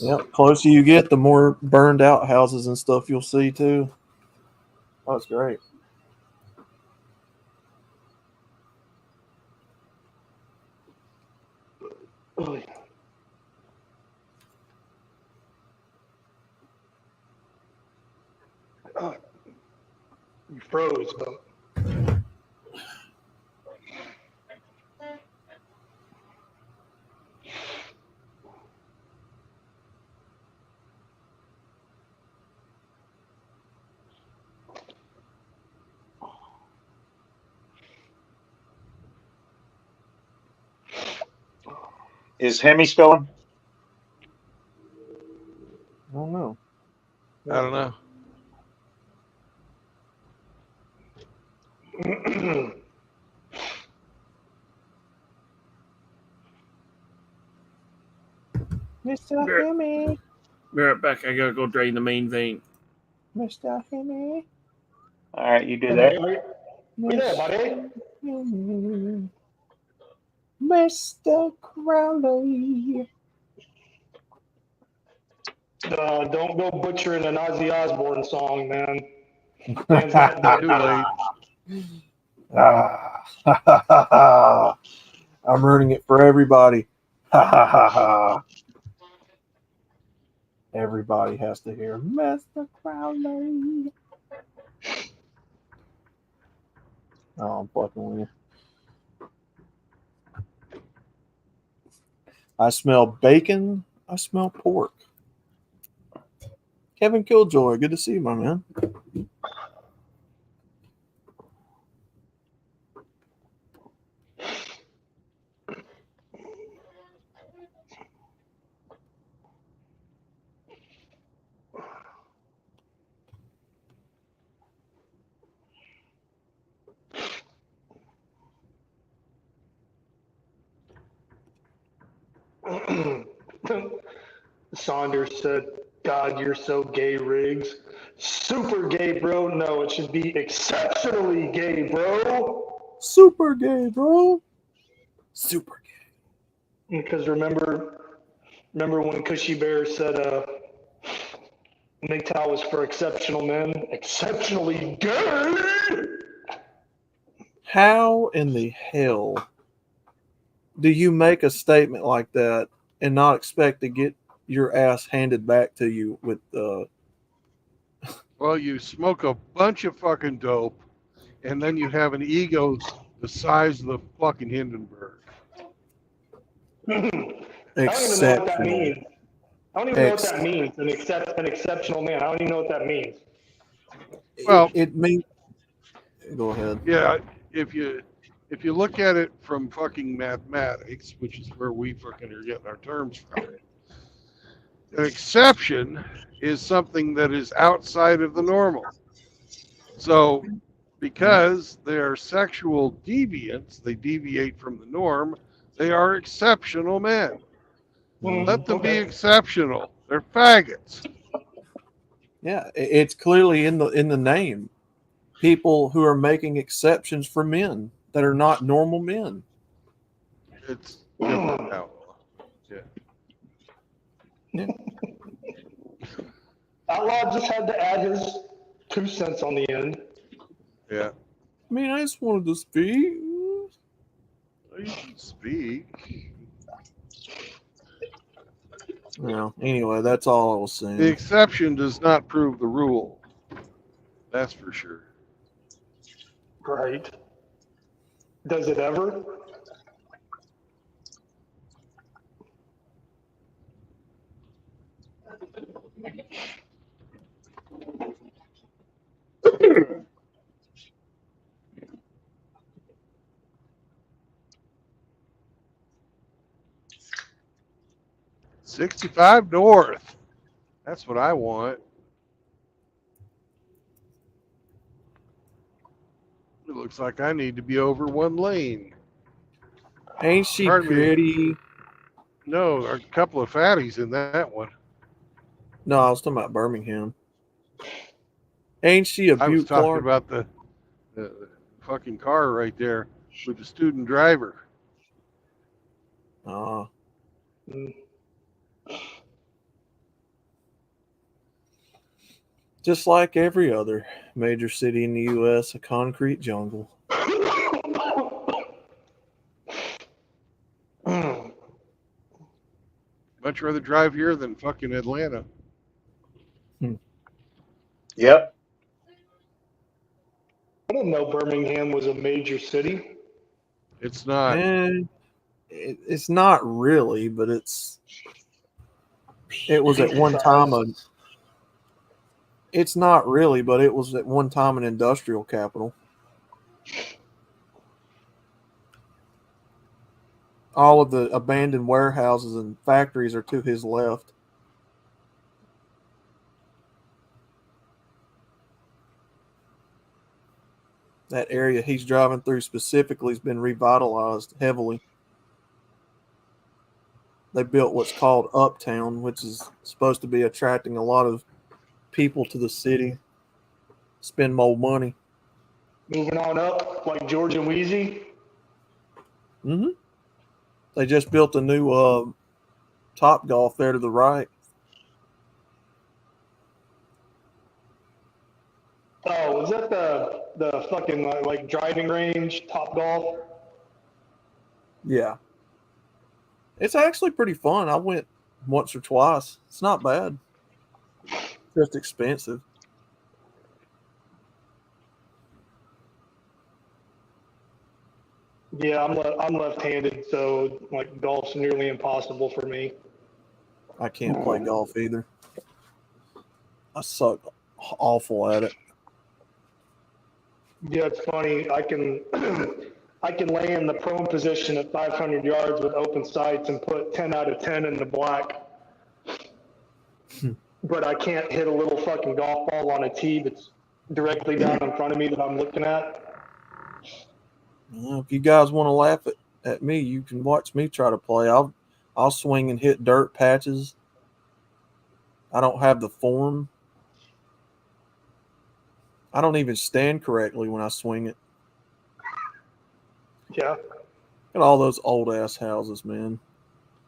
Yep, closer you get, the more burned out houses and stuff you'll see too. Oh, it's great. pros. But Is Hemi still on? I don't know. I don't know. Mr. Hemi. Be right back. I gotta go drain the main vein. Mr. Hemi. All right, you do that. Where there, buddy? Mr. Crowley. Don't go butchering an Ozzy Osbourne song, man. Too late. I'm ruining it for everybody. Everybody has to hear Mr. Crowley. Oh, I'm fucking with you. I smell bacon. I smell pork. Kevin Killjoy, good to see you, my man. Saunders said, God, you're so gay, Riggs. Super gay, bro. No, it should be exceptionally gay, bro. Super gay, bro. Super gay. Because remember when Cushy Bear said MGTOW was for exceptional men? Exceptionally gay! How in the hell do you make a statement like that and not expect to get your ass handed back to you with Well, you smoke a bunch of fucking dope, and then you have an ego the size of the fucking Hindenburg. I don't even know what that means. I don't even know what that means. An exceptional man. I don't even know what that means. Well, it means. Go ahead. Yeah, if you look at it from fucking mathematics, which is where we fucking are getting our terms from, an exception is something that is outside of the normal. So, because they are sexual deviants, they deviate from the norm. They are exceptional men. Let them be exceptional. They're faggots. Yeah, it's clearly in the name. People who are making exceptions for men that are not normal men. It's different now. Yeah. Outlaw just had to add his 2 cents on the end. Yeah. I mean, I just wanted to speak. You can speak. No, anyway, that's all I was saying. The exception does not prove the rule. That's for sure. Right. Does it ever? $65 north. That's what I want. It looks like I need to be over 1 lane. Ain't she Pardon pretty? Me. No, there are a couple of fatties in that one. No, I was talking about Birmingham. Ain't she a beaut, I was talking Clark? about the fucking car right there with the student driver. Just like every other major city in the U.S., a concrete jungle. Much rather drive here than fucking Atlanta. Yep. I didn't know Birmingham was a major city. It's not. It's not really, but it was at one time it's not really, but it was at one time an industrial capital. All of the abandoned warehouses and factories are to his left. That area he's driving through specifically has been revitalized heavily. They built what's called Uptown, which is supposed to be attracting a lot of people to the city, spend more money. Moving on up, like George and Wheezy. Mm-hmm. They just built a new Top Golf there to the right. Oh, is that the fucking like driving range, Top Golf? Yeah. It's actually pretty fun. I went once or twice. It's not bad. Just expensive. Yeah, I'm left-handed, so like golf's nearly impossible for me. I can't play golf either. I suck awful at it. Yeah, it's funny. I can I can lay in the prone position at 500 yards with open sights and put 10 out of 10 in the black. But I can't hit a little fucking golf ball on a tee that's directly down in front of me that I'm looking at. Well, if you guys want to laugh at me, you can watch me try to play. I'll swing and hit dirt patches. I don't have the form. I don't even stand correctly when I swing it. Yeah. Look at all those old ass houses, man.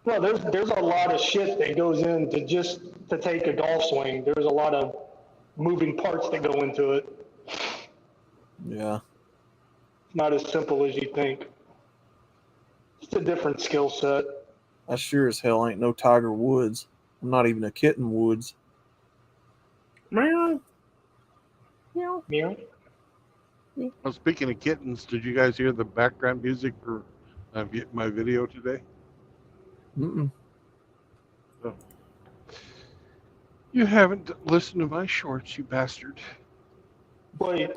Well, there's a lot of shit that goes into just to take a golf swing. There's a lot of moving parts that go into it. Yeah. It's not as simple as you think. It's a different skill set. I sure as hell ain't no Tiger Woods. I'm not even a Kitten Woods. Meow. Meow. Meow. Well, speaking of kittens, did you guys hear the background music for my video today? Mm-mm. Oh. You haven't listened to my shorts, you bastard. Wait.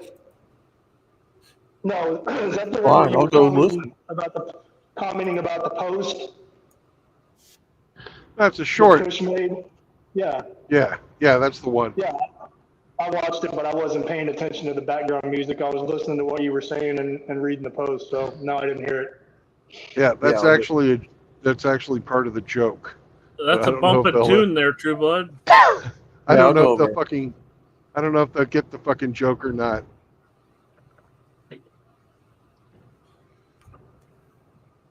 No, is that the Fine, one I'll go listen. Commenting about the post? That's a short. Kush made? Yeah. Yeah, that's the one. Yeah. I watched it, but I wasn't paying attention to the background music. I was listening to what you were saying and reading the post, so no, I didn't hear it. Yeah, that's actually part of the joke. That's a bumping tune there, True Blood. I don't know if they'll get the fucking joke or not.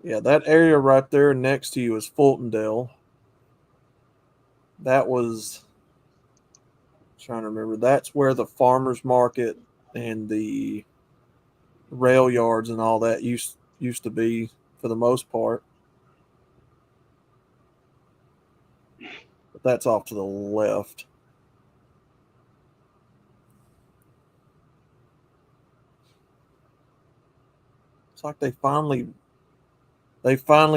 Yeah, that area right there next to you is Fultondale. That was, I'm trying to remember, that's where the farmers market and the rail yards and all that used to be for the most part. But that's off to the left. It's like they finally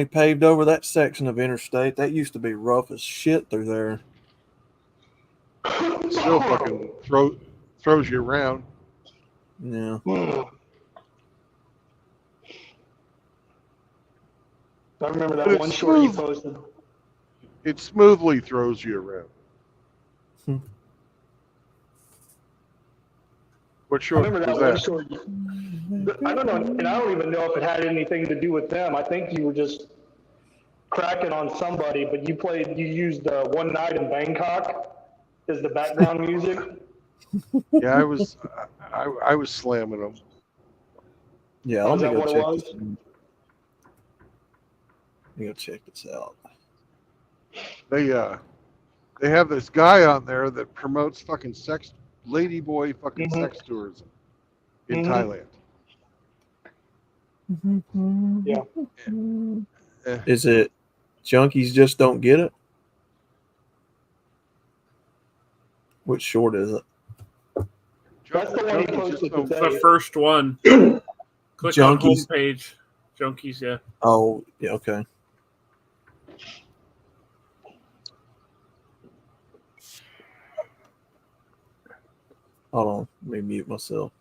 paved over that section of interstate. That used to be rough as shit through there. Still fucking throws you around. Yeah. I remember that one short you posted. It smoothly throws you around. What short was that? Short, I don't know, and I don't even know if it had anything to do with them. I think you were just cracking on somebody, but you used One Night in Bangkok as the background music. Yeah, I was slamming them. Yeah, let me go check this. Let me go check this out. They have this guy on there that promotes fucking ladyboy fucking sex tourism in Thailand. Yeah. Is it Junkies Just Don't Get It? Which short is it? That's the one he posted It's today. the first one. Click on Junkies. homepage. Junkies, yeah. Oh, yeah, okay. Hold on, let me mute myself.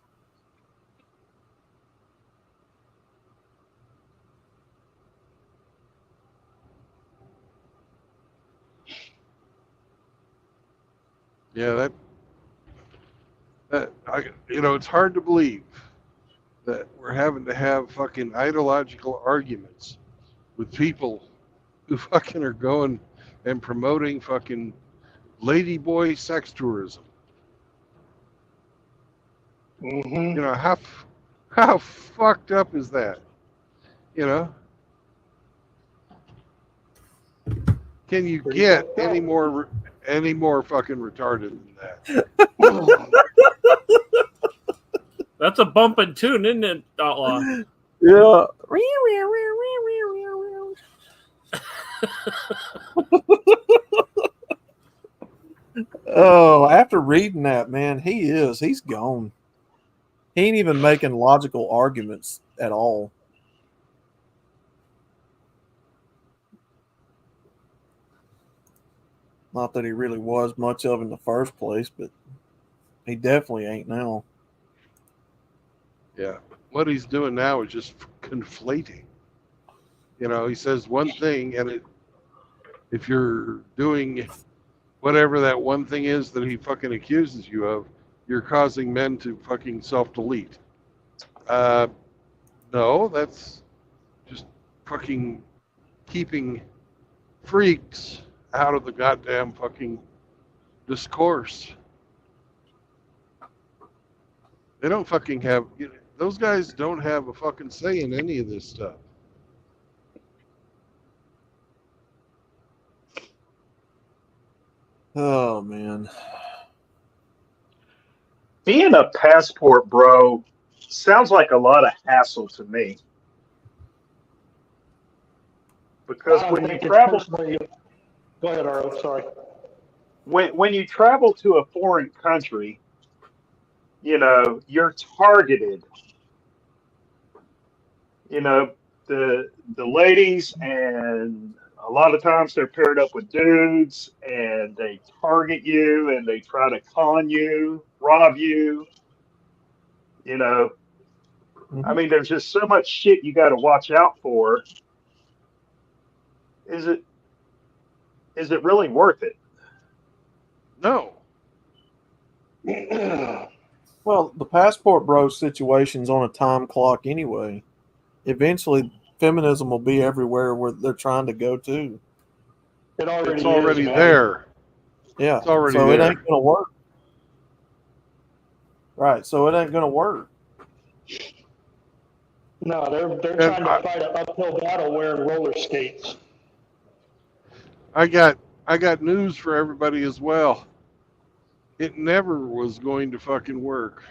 Yeah, it's hard to believe that we're having to have fucking ideological arguments with people who fucking are going and promoting fucking ladyboy sex tourism. Mm-hmm. You know, how fucked up is that? You know? Can you get any more fucking retarded than that? That's a bumping tune, isn't it, Outlaw? Yeah. Oh, after reading that, man, he's gone. He ain't even making logical arguments at all. Not that he really was much of in the first place, but he definitely ain't now. Yeah. What he's doing now is just conflating. You know, he says one thing, and if you're doing whatever that one thing is that he fucking accuses you of, you're causing men to fucking self-delete. No, that's just fucking keeping freaks out of the goddamn fucking discourse. They don't fucking have, those guys don't have a fucking say in any of this stuff. Oh, man. Being a passport bro sounds like a lot of hassle to me. Because when you travel, go ahead, Arlo. Sorry. When you travel to a foreign country, you know, you're targeted. You know, the ladies, and a lot of times they're paired up with dudes, and they target you and they try to con you, rob you. You know, I mean, there's just so much shit you got to watch out for. Is it really worth it? No. Well, the passport bro situation's on a time clock anyway. Eventually, feminism will be everywhere where they're trying to go to. It's already there. Yeah. It's already so there. It ain't going to work. Right. So it ain't going to work. No, they're trying to fight an uphill battle wearing roller skates. I got news for everybody as well. It never was going to fucking work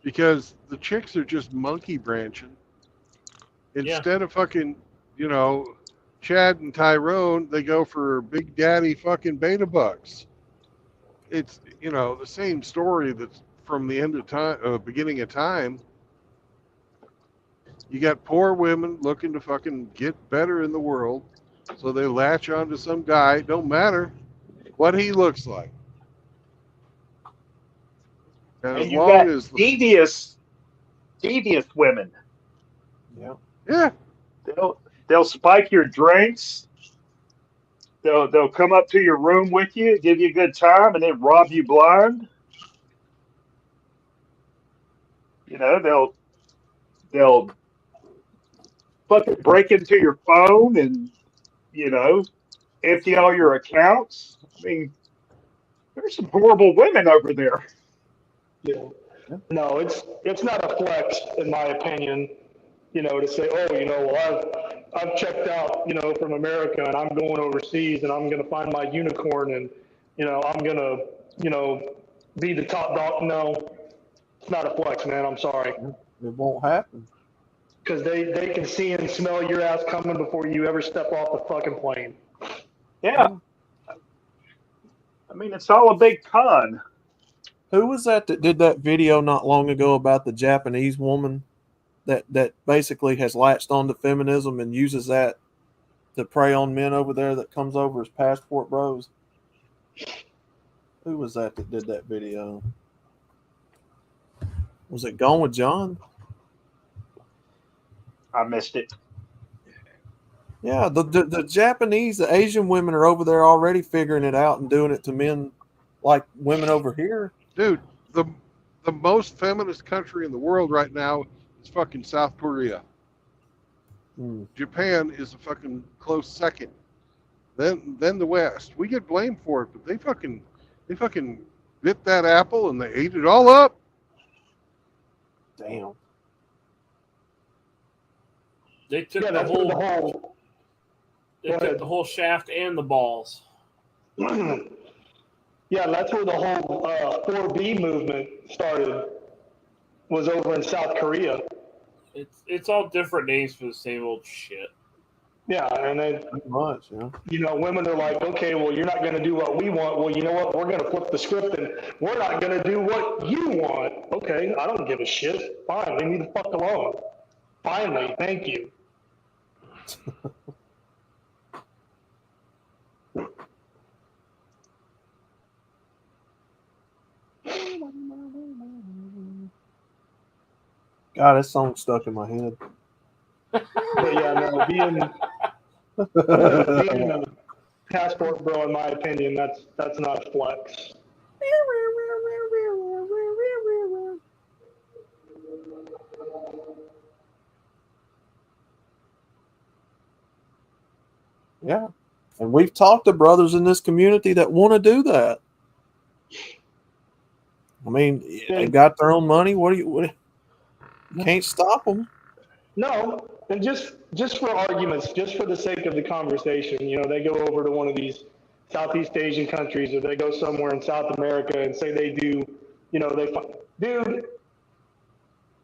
because the chicks are just monkey branching. Instead of fucking, Chad and Tyrone, they go for Big Daddy fucking beta bucks. It's, the same story that's from the end of time, beginning of time. You got poor women looking to fucking get better in the world, so they latch onto some guy. Don't matter what he looks like. And you got devious women. Yeah. Yeah. They'll spike your drinks. They'll come up to your room with you, give you a good time, and then rob you blind. You know, they'll fucking break into your phone and, empty all your accounts. I mean, there's some horrible women over there. Yeah. No, it's not a flex, in my opinion, to say, I've checked out, from America and I'm going overseas and I'm going to find my unicorn and, I'm going to, be the top dog. No, it's not a flex, man. I'm sorry. It won't happen. Because they can see and smell your ass coming before you ever step off the fucking plane. Yeah. I mean, it's all a big con. Who was that did that video not long ago about the Japanese woman that basically has latched onto feminism and uses that to prey on men over there that comes over as passport bros? Who was that did that video? Was it Gone with John? I missed it. Yeah, the Japanese, the Asian women are over there already figuring it out and doing it to men like women over here. Dude, the most feminist country in the world right now is fucking South Korea. Japan is a fucking close second. Then the West. We get blamed for it, but they fucking bit that apple and they ate it all up. Damn. They took the whole shaft and the balls. Yeah, that's where the whole 4B movement started. Was over in South Korea. It's all different names for the same old shit. Yeah, and then much, yeah. You know, women are like, okay, well, you're not going to do what we want. Well, you know what? We're going to flip the script, and we're not going to do what you want. Okay, I don't give a shit. Fine, leave me the fuck alone. Finally, thank you. God, that song stuck in my head. But yeah, no, being a passport bro, in my opinion, that's not a flex. Yeah, and we've talked to brothers in this community that want to do that. I mean, they've got their own money. You can't stop them. No, and just for arguments, just for the sake of the conversation, you know, they go over to one of these Southeast Asian countries, or they go somewhere in South America and say they do, you know, dude,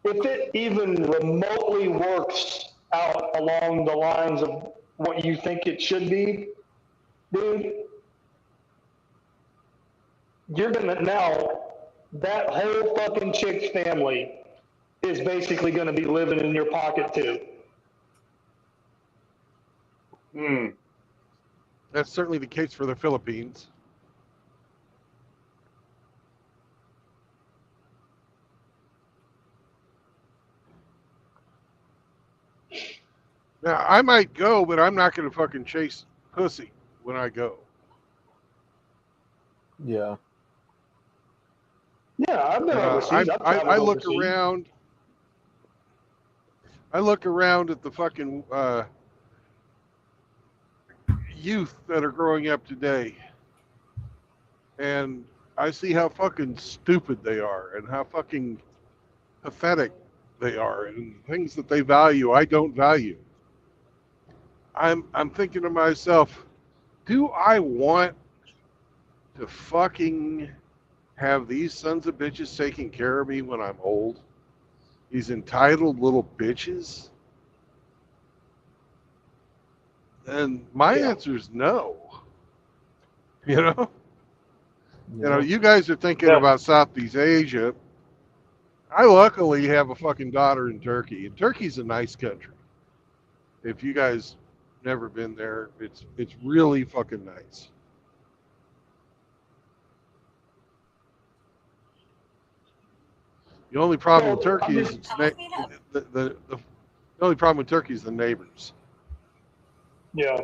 if it even remotely works out along the lines of what you think it should be, dude, you're gonna now, that whole fucking chick's family is basically going to be living in your pocket too. That's certainly the case for the Philippines. Now, I might go, but I'm not going to fucking chase pussy when I go. Yeah. Yeah, I've been overseas. I look around. I look around at the fucking youth that are growing up today, and I see how fucking stupid they are and how fucking pathetic they are, and things that they value I don't value. I'm thinking to myself, do I want to fucking have these sons of bitches taking care of me when I'm old? These entitled little bitches? And my answer is no. You know? Yeah. You know, you guys are thinking about Southeast Asia. I luckily have a fucking daughter in Turkey, and Turkey's a nice country. If you guys never been there, it's really fucking nice. The only problem with Turkey is the only problem with Turkey is the neighbors. Yeah.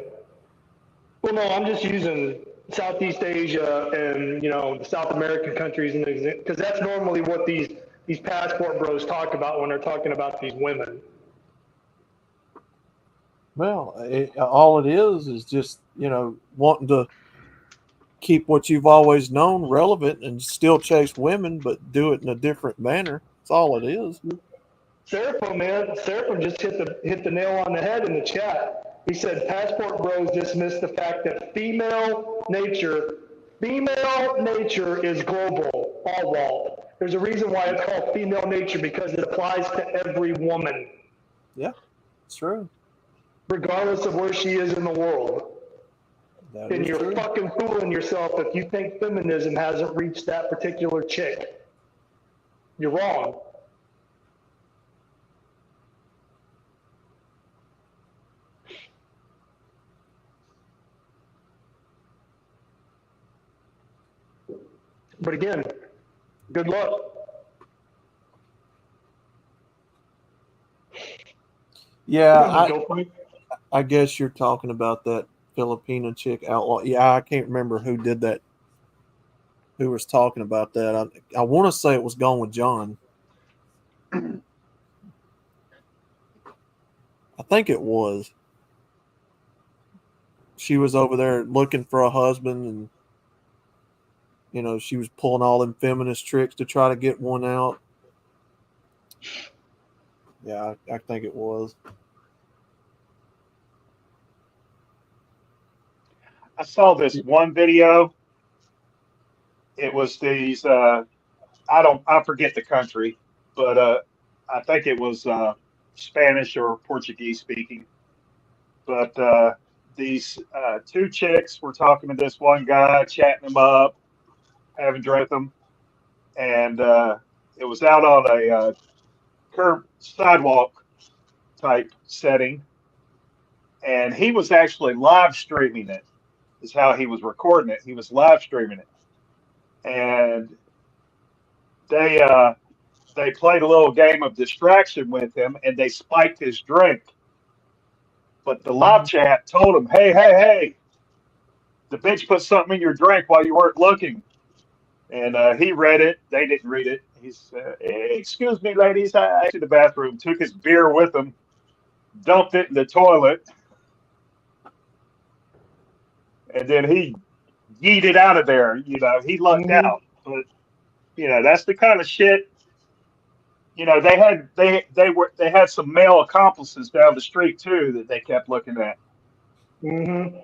Well, no, I'm just using Southeast Asia and, you know, the South American countries, because that's normally what these passport bros talk about when they're talking about these women. Well, all it is just, you know, wanting to keep what you've always known relevant and still chase women, but do it in a different manner. That's all it is. Seraphim, man, Seraphim just hit the nail on the head in the chat. He said passport bros dismiss the fact that female nature is global, all walled. There's a reason why it's called female nature, because it applies to every woman. Yeah, it's true. Regardless of where she is in the world. then you're fucking fooling yourself if you think feminism hasn't reached that particular chick. You're wrong. But again, good luck. Yeah, I guess you're talking about that Filipino chick outlaw. Yeah, I can't remember who did that. Who was talking about that? I want to say it was Gone with John. I think it was. She was over there looking for a husband, and you know, she was pulling all them feminist tricks to try to get one out. Yeah, I think it was. I saw this one video. It was these I forget the country, but I think it was Spanish or Portuguese speaking. But these two chicks were talking to this one guy, chatting him up, having drank them, and it was out on a curb sidewalk type setting, and he was actually live streaming it. Is how he was recording it. He was live streaming it, and they played a little game of distraction with him, and they spiked his drink. But the live chat told him, hey, the bitch put something in your drink while you weren't looking. And he read it. They didn't read it. He said, hey, excuse me, ladies, I to the bathroom, took his beer with him, dumped it in the toilet, and then he yeeted out of there. You know, he lucked out. But, you know, that's the kind of shit. You know, they had some male accomplices down the street too that they kept looking at. Mm-hmm.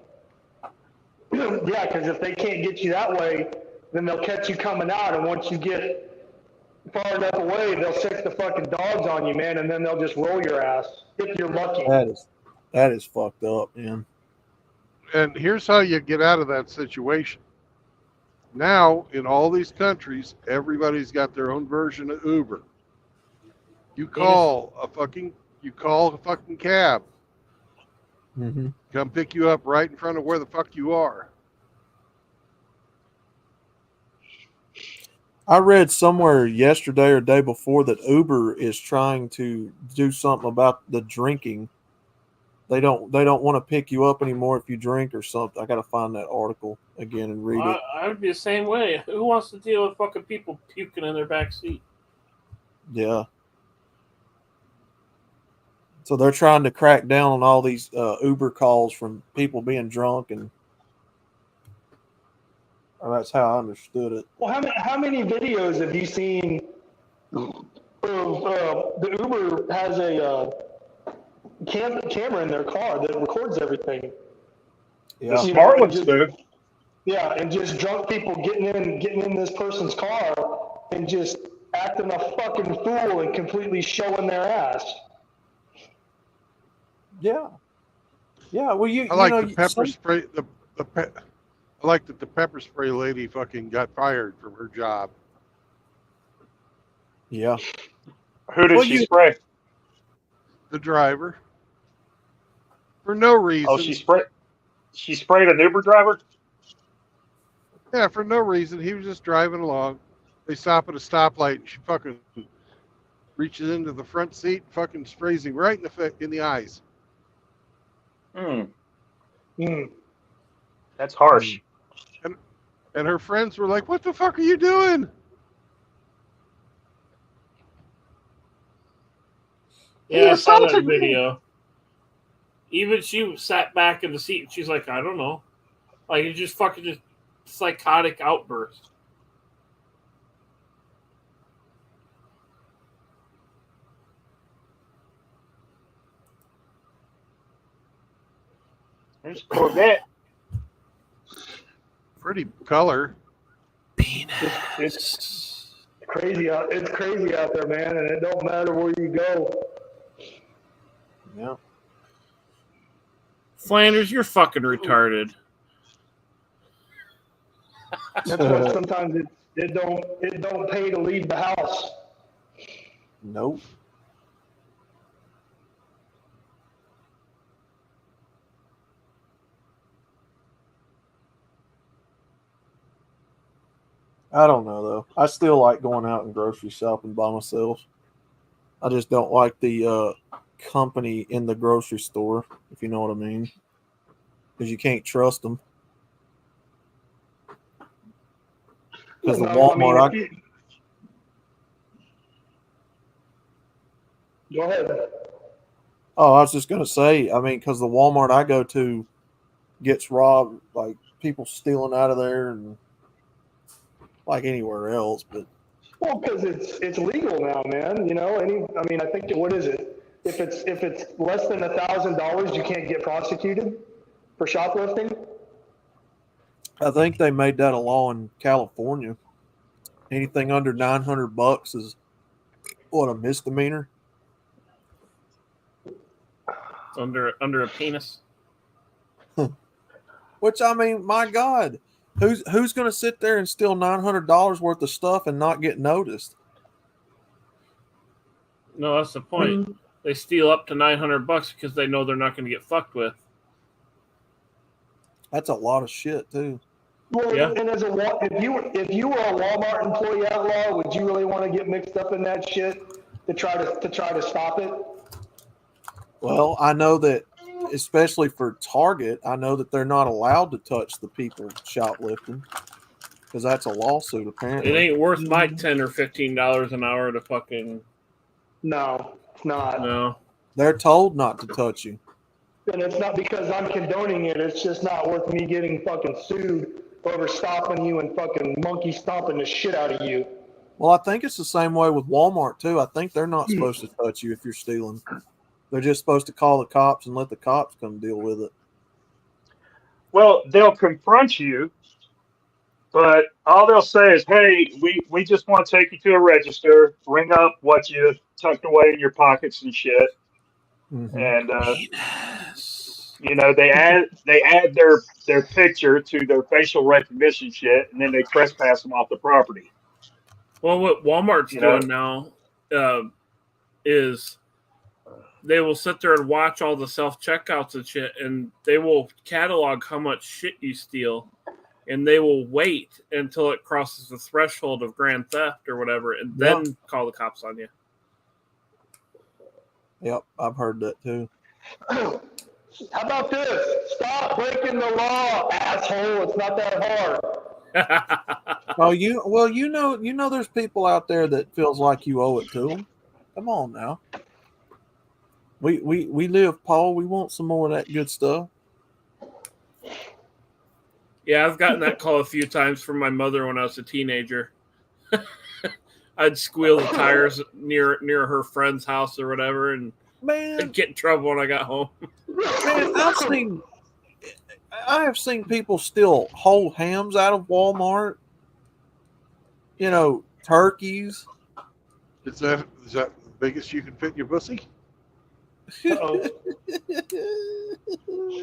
Yeah, because if they can't get you that way, then they'll catch you coming out, and once you get far enough away, they'll sick the fucking dogs on you, man, and then they'll just roll your ass if you're lucky. That is fucked up, man. And here's how you get out of that situation. Now, in all these countries, everybody's got their own version of Uber. You call a fucking cab. Mm-hmm. Come pick you up right in front of where the fuck you are. I read somewhere yesterday or day before that Uber is trying to do something about the drinking. They don't want to pick you up anymore if you drink or something. I got to find that article again and read it. I would be the same way. Who wants to deal with fucking people puking in their back seat? Yeah. So they're trying to crack down on all these Uber calls from people being drunk, and that's how I understood it. Well, how many videos have you seen of the Uber has a camera in their car that records everything? Yeah. The smart ones do. Yeah, and just drunk people getting in this person's car and just acting a fucking fool and completely showing their ass. Yeah. Yeah. Well, I like the pepper spray. I like that the pepper spray lady fucking got fired from her job. Yeah. Who did she spray? The driver. For no reason. Oh, she sprayed an Uber driver? Yeah, for no reason. He was just driving along. They stop at a stoplight, and she fucking reaches into the front seat, and fucking sprays him right in the eyes. That's harsh. And her friends were like, "What the fuck are you doing?" Yeah, I saw that video. Even she sat back in the seat and she's like, I don't know. Like, it's just fucking just psychotic outburst. There's Corvette. Pretty color. Penis. It's crazy out there, man, and it don't matter where you go. Yeah. Flanders, you're fucking retarded. That's why sometimes it don't pay to leave the house. Nope. I don't know though. I still like going out and grocery shopping by myself. I just don't like the company in the grocery store, if you know what I mean, because you can't trust them. Because the Walmart, Go ahead. Oh, I was just gonna say, I mean, because the Walmart I go to gets robbed, like people stealing out of there, and like anywhere else. But well, because it's legal now, man. You know, I think what is it? If it's less than $1,000, you can't get prosecuted for shoplifting. I think they made that a law in California. Anything under $900 is what, a misdemeanor. Under a penis. Which, I mean, my God, who's going to sit there and steal $900 worth of stuff and not get noticed? No, that's the point. They steal up to $900 because they know they're not going to get fucked with. That's a lot of shit too. Well, yeah. And if you were a Walmart employee outlaw, would you really want to get mixed up in that shit to try to stop it? Well, I know that, especially for Target, I know that they're not allowed to touch the people shoplifting because that's a lawsuit. Apparently, it ain't worth my $10 or $15 an hour to fucking. No, it's not. No, they're told not to touch you. And it's not because I'm condoning it. It's just not worth me getting fucking sued over stopping you and fucking monkey stomping the shit out of you. Well, I think it's the same way with Walmart too. I think they're not supposed to touch you if you're stealing. They're just supposed to call the cops and let the cops come deal with it. Well, they'll confront you, but all they'll say is, hey, we just want to take you to a register, ring up what you tucked away in your pockets and shit. Mm-hmm. And you know, they add their picture to their facial recognition shit, and then they trespass them off the property. Well, what Walmart's doing now is they will sit there and watch all the self-checkouts and shit, and they will catalog how much shit you steal, and they will wait until it crosses the threshold of grand theft or whatever, and then call the cops on you. Yep, I've heard that too. How about this? Stop breaking the law, asshole. It's not that hard. you know there's people out there that feels like you owe it to them. Come on now. We live, Paul. We want some more of that good stuff. Yeah, I've gotten that call a few times from my mother when I was a teenager. I'd squeal the tires near her friend's house or whatever, and I'd get in trouble when I got home. Man, I have seen people steal whole hams out of Walmart. You know, turkeys. Is that the biggest you can fit in your pussy?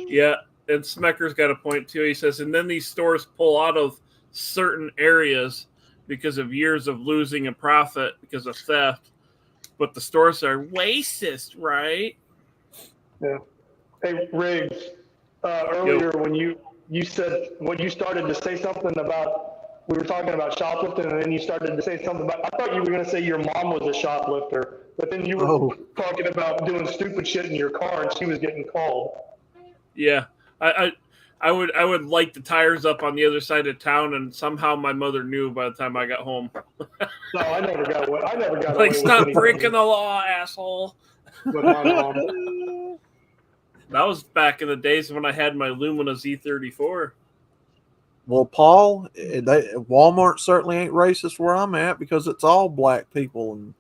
Yeah, and Smecker's got a point too. He says, and then these stores pull out of certain areas because of years of losing a profit because of theft, but the stores are racist, right? Yeah. Hey, Riggs, earlier when you said, when you started to say something about, we were talking about shoplifting, and then you started to say something about, I thought you were going to say your mom was a shoplifter, but then you were talking about doing stupid shit in your car, and she was getting called. Yeah, I would light the tires up on the other side of town, and somehow my mother knew by the time I got home. No, I never got away. Like, stop breaking the law, asshole. With my mom. That was back in the days when I had my Lumina Z34. Well, Paul, Walmart certainly ain't racist where I'm at because it's all black people, and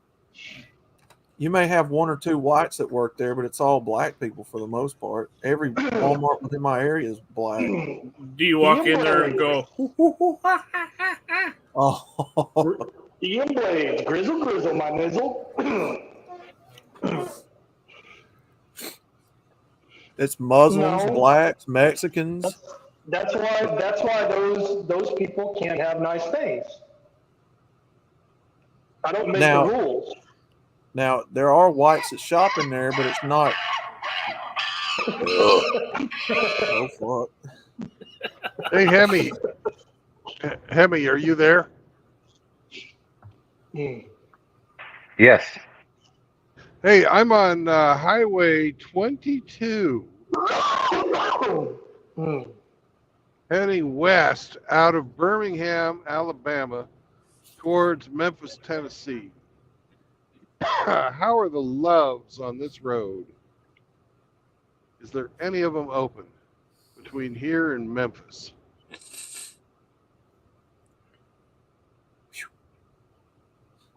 you may have one or two whites that work there, but it's all black people for the most part. Every Walmart within my area is black. Do you walk in there and go, oh, Ian Blades, grizzle, my nizzle? It's Muslims, blacks, Mexicans. That's why those people can't have nice things. I don't make the rules. Now there are whites that shop in there, but it's not. Oh fuck! Hey, Hemi, are you there? Yes. Hey, I'm on Highway 22, heading west out of Birmingham, Alabama, towards Memphis, Tennessee. How are the loves on this road? Is there any of them open between here and Memphis?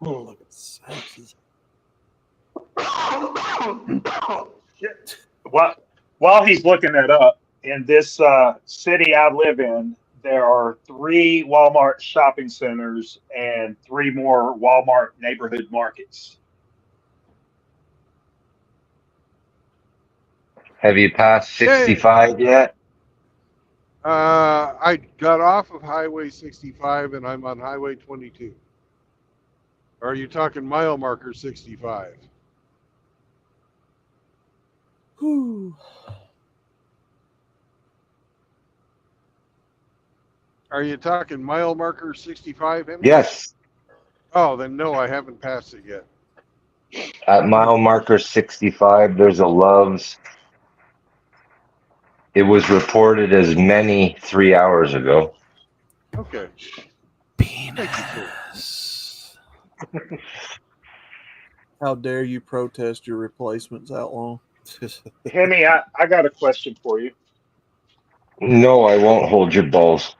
Look at sexes. While he's looking that up, in this city I live in, there are 3 Walmart shopping centers and 3 more Walmart neighborhood markets. Have you passed 65 yet? I got off of Highway 65 and I'm on Highway 22. Or are you talking mile marker 65? Whew. Are you talking mile marker 65? Yes. Oh, then no, I haven't passed it yet. At mile marker 65, there's a Love's. It was reported as many 3 hours ago. Okay. Penis. How dare you protest your replacements, Outlaw? Hemi, I got a question for you. No, I won't hold your balls.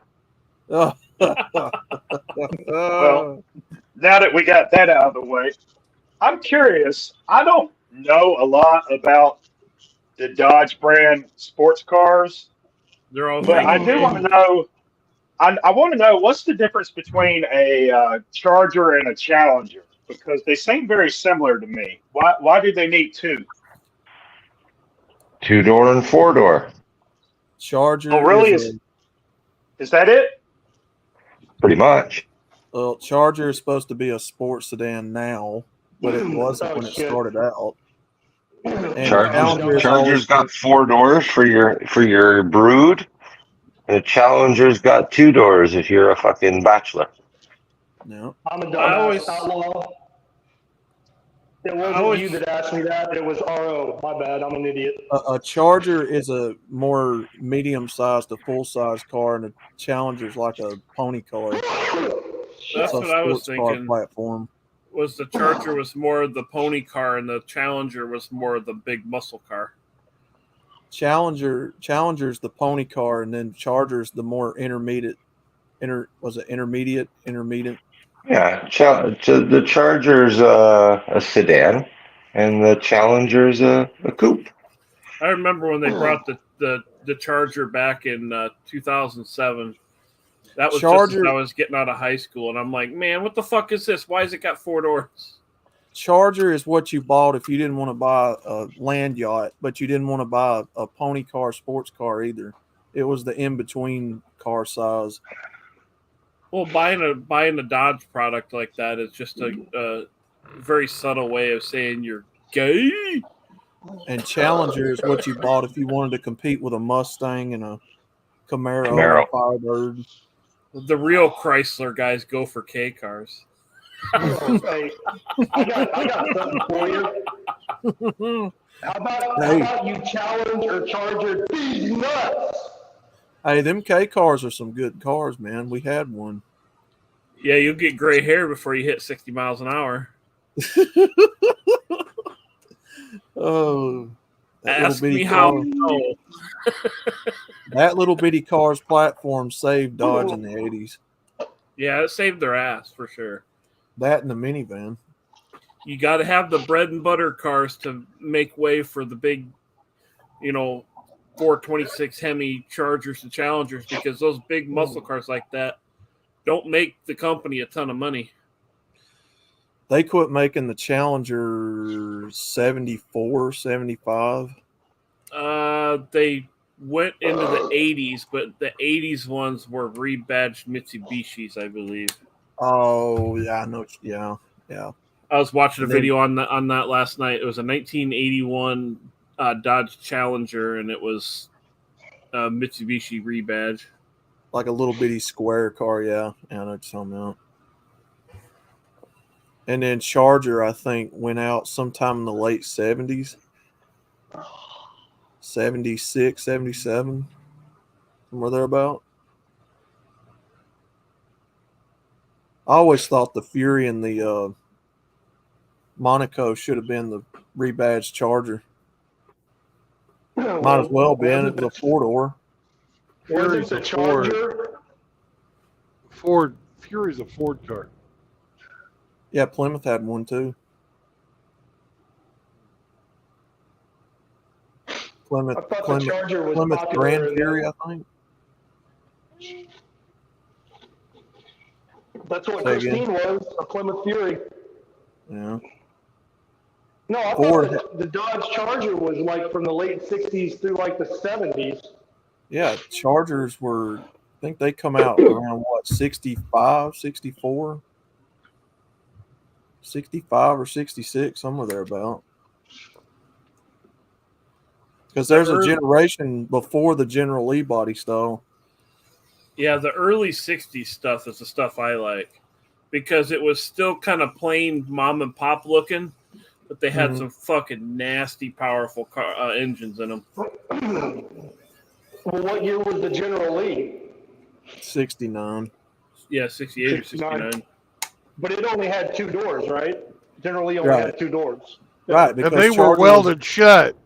Well, now that we got that out of the way, I'm curious. I don't know a lot about the Dodge brand sports cars, They're all but I do want to know. I want to know what's the difference between a Charger and a Challenger, because they seem very similar to me. Why do they need 2? 2-door and 4-door. Charger. Oh, really? Is that it? Pretty much. Well, Charger is supposed to be a sports sedan now, but it wasn't when it started out. And Charger's got 4 doors for your Brood. And the Challenger's got 2 doors if you're a fucking bachelor. No. I'm a dumbass Outlaw. It wasn't you that asked me that. It was RO. My bad. I'm an idiot. A Charger is a more medium-sized to full-size car, and a Challenger's like a pony car. That's what I was thinking. Platform. Was the Charger was more the pony car, and the Challenger was more the big muscle car. Challenger's the pony car, and then Charger's the more intermediate. Intermediate? Yeah, the Charger's a sedan, and the Challenger's a coupe. I remember when they brought the Charger back in 2007. That was just as I was getting out of high school, and I'm like, man, what the fuck is this? Why has it got 4 doors? Charger is what you bought if you didn't want to buy a land yacht, but you didn't want to buy a pony car, sports car either. It was the in-between car size. Well, buying a Dodge product like that is just a very subtle way of saying you're gay. And Challenger is what you bought if you wanted to compete with a Mustang and a Camaro. Firebird. The real Chrysler guys go for K cars. Hey, I got something for you. How about you challenge or Charger these nuts? Hey, them K cars are some good cars, man. We had one. Yeah, you'll get gray hair before you hit 60 miles an hour. Oh, ask me how I know. That little bitty car's platform saved Dodge in the 80s. Yeah, it saved their ass for sure. That and the minivan. You got to have the bread and butter cars to make way for the big, 426 Hemi Chargers and Challengers, because those big muscle cars like that don't make the company a ton of money. They quit making the Challenger 74, 75. They went into the 80s, but the 80s ones were rebadged Mitsubishis, I believe. Oh, yeah, I know. Yeah. I was watching a video on that last night. It was a 1981 Dodge Challenger, and it was a Mitsubishi rebadge. Like a little bitty square car, yeah. I know what you're talking about. And then Charger, I think, went out sometime in the late 70s. 76, 77. Somewhere thereabout. I always thought the Fury and the Monaco should have been the rebadged Charger. Might as well been. It was a 4-door. Fury's a Charger. Fury's a Ford car. Yeah, Plymouth had one too. Plymouth Grand Fury, I think. That's what Christine was, a Plymouth Fury. Yeah. No, I thought the Dodge Charger was like from the late 60s through like the 70s. Yeah, Chargers were, I think they come out around what, 65, 64? 65 or 66, somewhere thereabout. Because there's a generation before the General Lee body style. Yeah, the early 60s stuff is the stuff I like. Because it was still kind of plain mom and pop looking, but they had some fucking nasty, powerful engines in them. Well, what year was the General Lee? 69. Yeah, 68 or 69. But it only had 2 doors, right? General Lee only had 2 doors. Right, because and they were welded shut.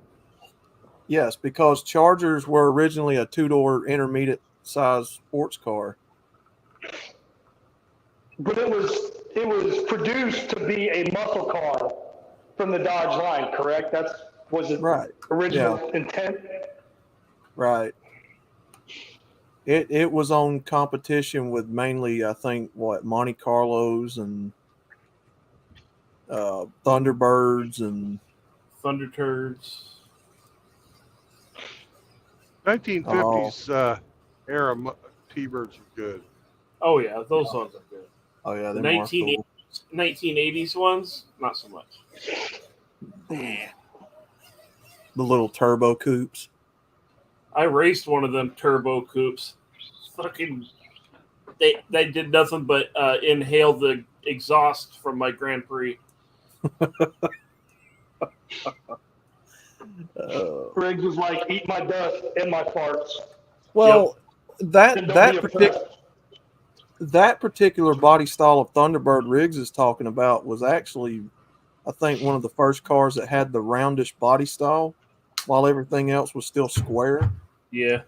Yes, because Chargers were originally a 2-door intermediate size sports car. But it was produced to be a muscle car from the Dodge line, correct? Was it original intent? Right. It was on competition with mainly, I think, Monte Carlos and Thunderbirds and Thunder Turds. 1950s era T-Birds are good. Oh yeah, those ones are good. Oh yeah, the 1980s ones, not so much. The little turbo coupes. I raced one of them turbo coupes. Fucking, they did nothing but inhale the exhaust from my Grand Prix. Riggs was like, "Eat my dust and my farts." Well, that particular body style of Thunderbird Riggs is talking about was actually, I think, one of the first cars that had the roundish body style, while everything else was still square. Yeah,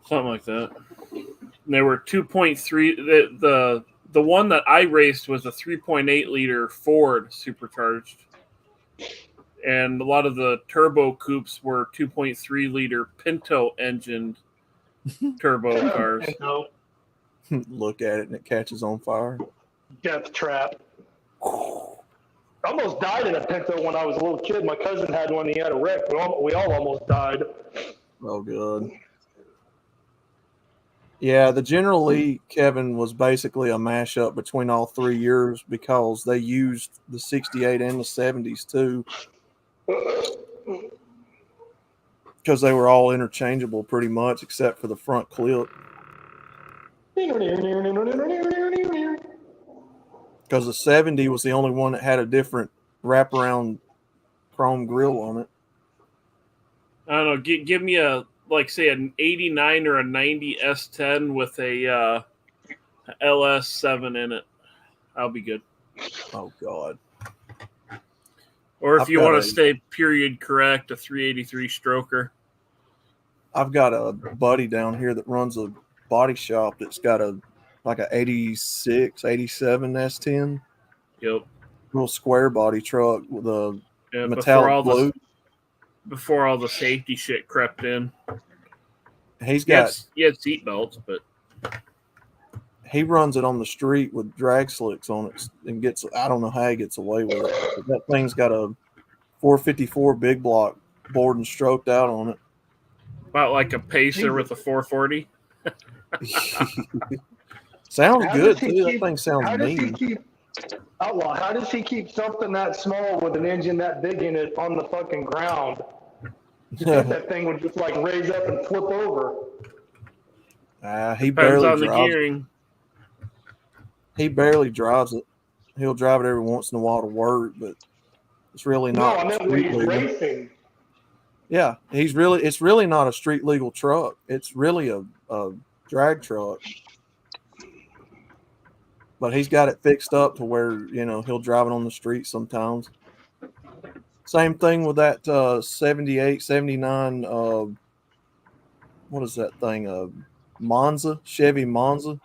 something like that. And they were 2.3. The one that I raced was a 3.8 liter Ford supercharged, and a lot of the turbo coupes were 2.3 liter Pinto engined turbo cars. Look at it and it catches on fire. Death trap. I almost died in a Pinto when I was a little kid. My cousin had one. He had a wreck. We all almost died. Oh, good. Yeah, the General Lee, Kevin, was basically a mashup between all 3 years because they used the 68 and the 70s too. Because they were all interchangeable pretty much except for the front clip. Because the 70 was the only one that had a different wraparound chrome grille on it. I don't know. Give me say an 89 or a 90 S10 with a LS7 in it. I'll be good. Oh, God. Or if you want to stay period correct, a 383 stroker. I've got a buddy down here that runs a body shop that's got a 86, 87 S10. Yep. Little square body truck with a metallic blue. Before all the safety shit crept in. He had seat belts, but he runs it on the street with drag slicks on it and I don't know how he gets away with it. But that thing's got a 454 big block bored and stroked out on it. About like a Pacer with a 440. Sounds good too. That thing sounds mean. Outlaw, how does he keep something that small with an engine that big in it on the fucking ground? That thing would just like raise up and flip over. He Depends barely on the drives gearing. He barely drives it. He'll drive it every once in a while to work, but it's really not. No, I meant when he's racing. Yeah, it's really not a street legal truck. It's really a drag truck. But he's got it fixed up to where, he'll drive it on the street sometimes. Same thing with that 78, 79, what is that thing? Monza, Chevy Monza.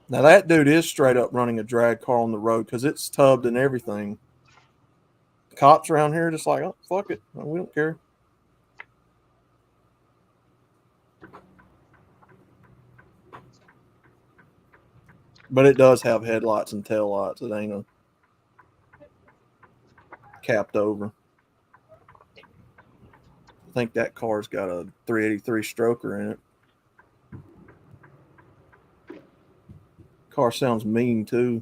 Now that dude is straight up running a drag car on the road because it's tubbed and everything. Cops around here are just like, oh, fuck it. We don't care. But it does have headlights and taillights. It ain't a capped over. I think that car's got a 383 stroker in it. Car sounds mean too.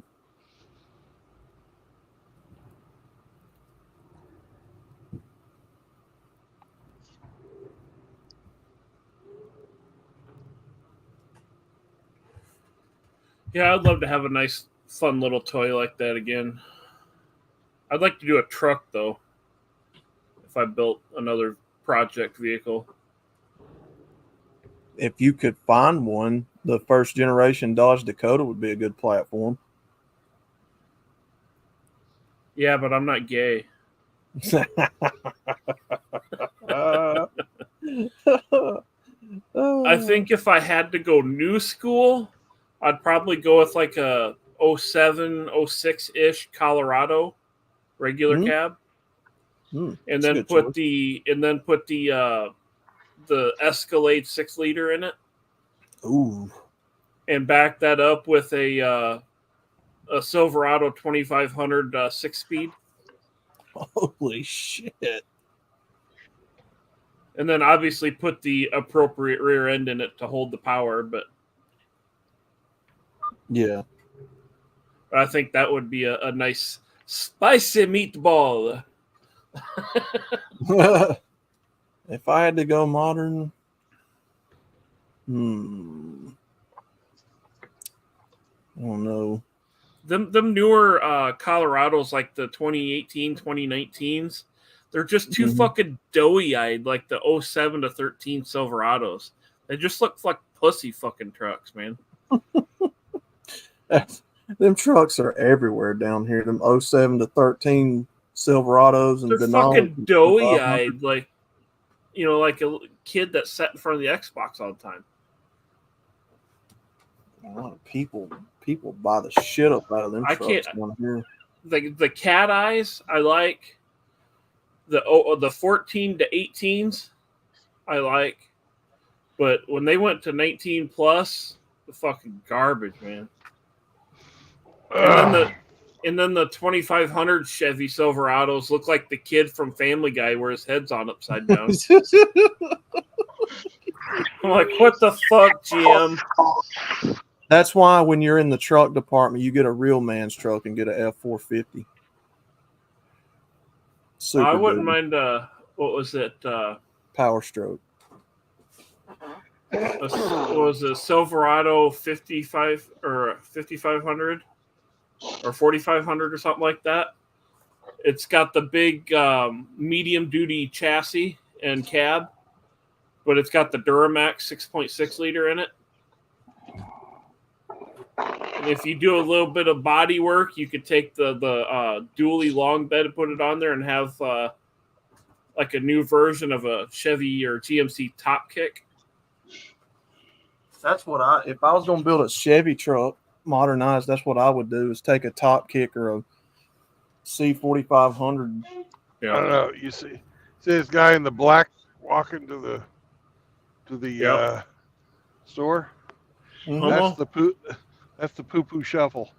Yeah, I'd love to have a nice, fun little toy like that again. I'd like to do a truck, though, if I built another project vehicle. If you could find one, the first generation Dodge Dakota would be a good platform. Yeah, but I'm not gay. I think if I had to go new school, I'd probably go with like a 07, 06-ish Colorado regular cab, and then put the Escalade 6-liter in it. Ooh, and back that up with a Silverado 2500 6-speed. Holy shit! And then obviously put the appropriate rear end in it to hold the power, but. Yeah. I think that would be a nice spicy meatball. If I had to go modern, I don't know. Them newer Colorados, like the 2018, 2019s, they're just too fucking doughy-eyed, like the 07 to 13 Silverados. They just look like pussy fucking trucks, man. Them trucks are everywhere down here. Them 07 to 13 Silverados and they're fucking doughy-eyed, like like a kid that sat in front of the Xbox all the time. A lot of people buy the shit up out of them trucks down here. The cat eyes, I like. The 14 to 18s, I like. But when they went to 19 plus, the fucking garbage, man. And then the 2500 Chevy Silverados look like the kid from Family Guy where his head's on upside down. I'm like, what the fuck, GM? That's why when you're in the truck department, you get a real man's truck and get an F450. I wouldn't mind. What was it? Power Stroke. Was a Silverado 55 or 5500 or 4500 or something like that. It's got the big medium duty chassis and cab, but it's got the Duramax 6.6 liter in it. And if you do a little bit of body work, you could take the dually long bed and put it on there and have like a new version of a Chevy or GMC Top Kick. That's what if I was going to build a Chevy truck, modernized, that's what I would do is take a Top Kick or a C4500. Yeah. I don't know. You see this guy in the black walking to the store? Mm-hmm. That's the poo-poo shuffle.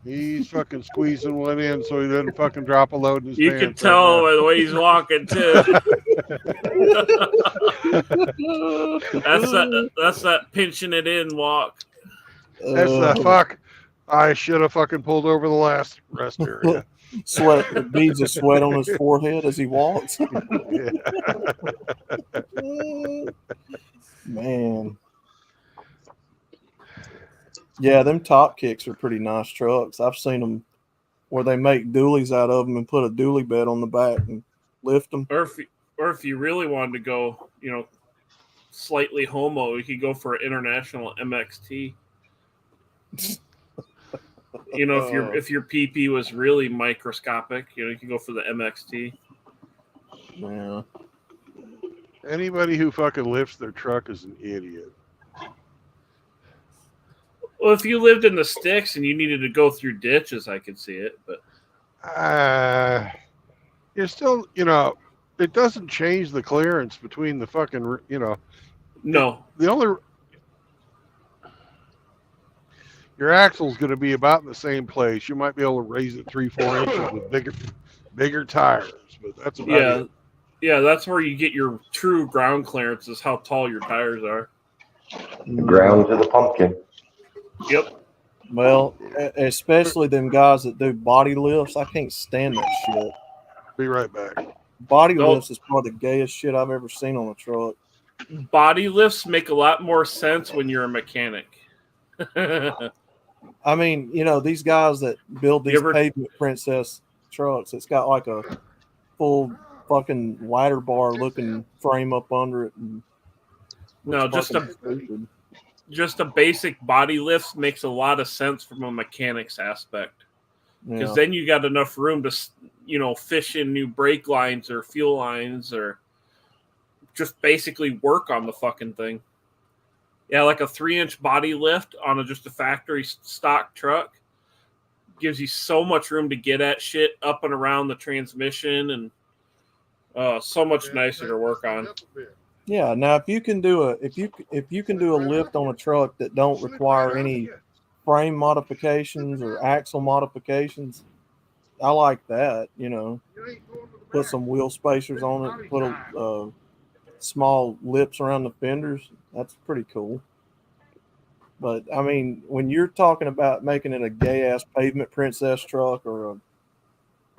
He's fucking squeezing one in so he doesn't fucking drop a load in his You pants. can tell by the way he's walking too. That's that pinching it in walk. That's the fuck. I should have fucking pulled over the last rest area. Sweat, beads of sweat on his forehead as he walks. Man. Yeah, them top kicks are pretty nice trucks. I've seen them where they make dualies out of them and put a dually bed on the back and lift them. Or if you really wanted to go, slightly homo, you could go for an international MXT. If your PP was really microscopic, you could go for the MXT. Yeah. Anybody who fucking lifts their truck is an idiot. Well, if you lived in the sticks and you needed to go through ditches, I could see it, but you're still, it doesn't change the clearance between the fucking, No. The only your axle's going to be about in the same place. You might be able to raise it 3-4 inches with bigger tires, but that's about it. Yeah, that's where you get your true ground clearance is how tall your tires are. Ground to the pumpkin. Yep. Well, especially them guys that do body lifts. I can't stand that shit. Be right back. Body lifts is probably the gayest shit I've ever seen on a truck. Body lifts make a lot more sense when you're a mechanic. I mean, these guys that build these pavement princess trucks, it's got like a full fucking ladder bar looking frame up under it. No, just a basic body lift makes a lot of sense from a mechanic's aspect. Because then you got enough room to, fish in new brake lines or fuel lines or just basically work on the fucking thing. Yeah, like a 3-inch body lift on just a factory stock truck gives you so much room to get at shit up and around the transmission and so much nicer to work on. Yeah, now if you can do a lift on a truck that don't require any frame modifications or axle modifications, I like that. Put some wheel spacers on it, put a small lips around the fenders. That's pretty cool. But I mean, when you're talking about making it a gay ass pavement princess truck or a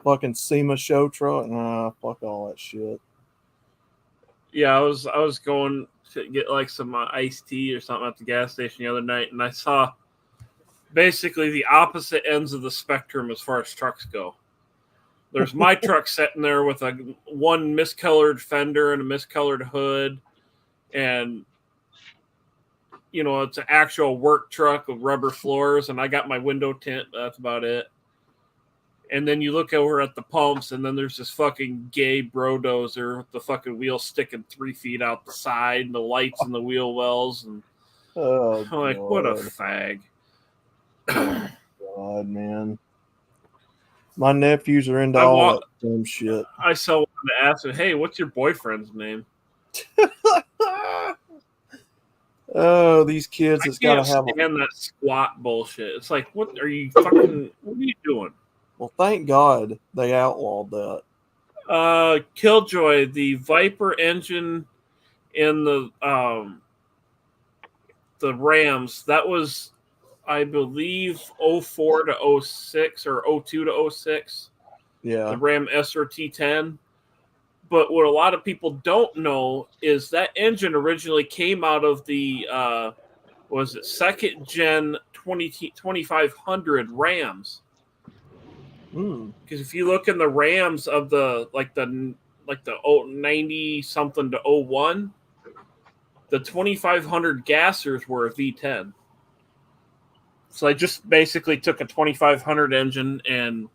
fucking SEMA show truck, nah, fuck all that shit. Yeah, I was going to get like some iced tea or something at the gas station the other night, and I saw basically the opposite ends of the spectrum as far as trucks go. There's my truck sitting there with one miscolored fender and a miscolored hood, and it's an actual work truck with rubber floors, and I got my window tint. That's about it. And then you look over at the pumps, and then there's this fucking gay brodozer with the fucking wheel sticking 3 feet out the side, and the lights in the wheel wells, and I'm like, what a fag. God, man. My nephews are into all that dumb shit. I so wanted to ask him, hey, what's your boyfriend's name? Oh, these kids that's got to have that squat bullshit. It's like, what are you doing? Well, thank God they outlawed that. Killjoy, the Viper engine in the Rams, that was, I believe, 04 to 06 or 02 to 06. Yeah. The Ram SRT10. But what a lot of people don't know is that engine originally came out of the second gen 2500 Rams. Because if you look in the Rams of the 90 something to 01, the 2500 gassers were a V10. So I just basically took a 2500 engine and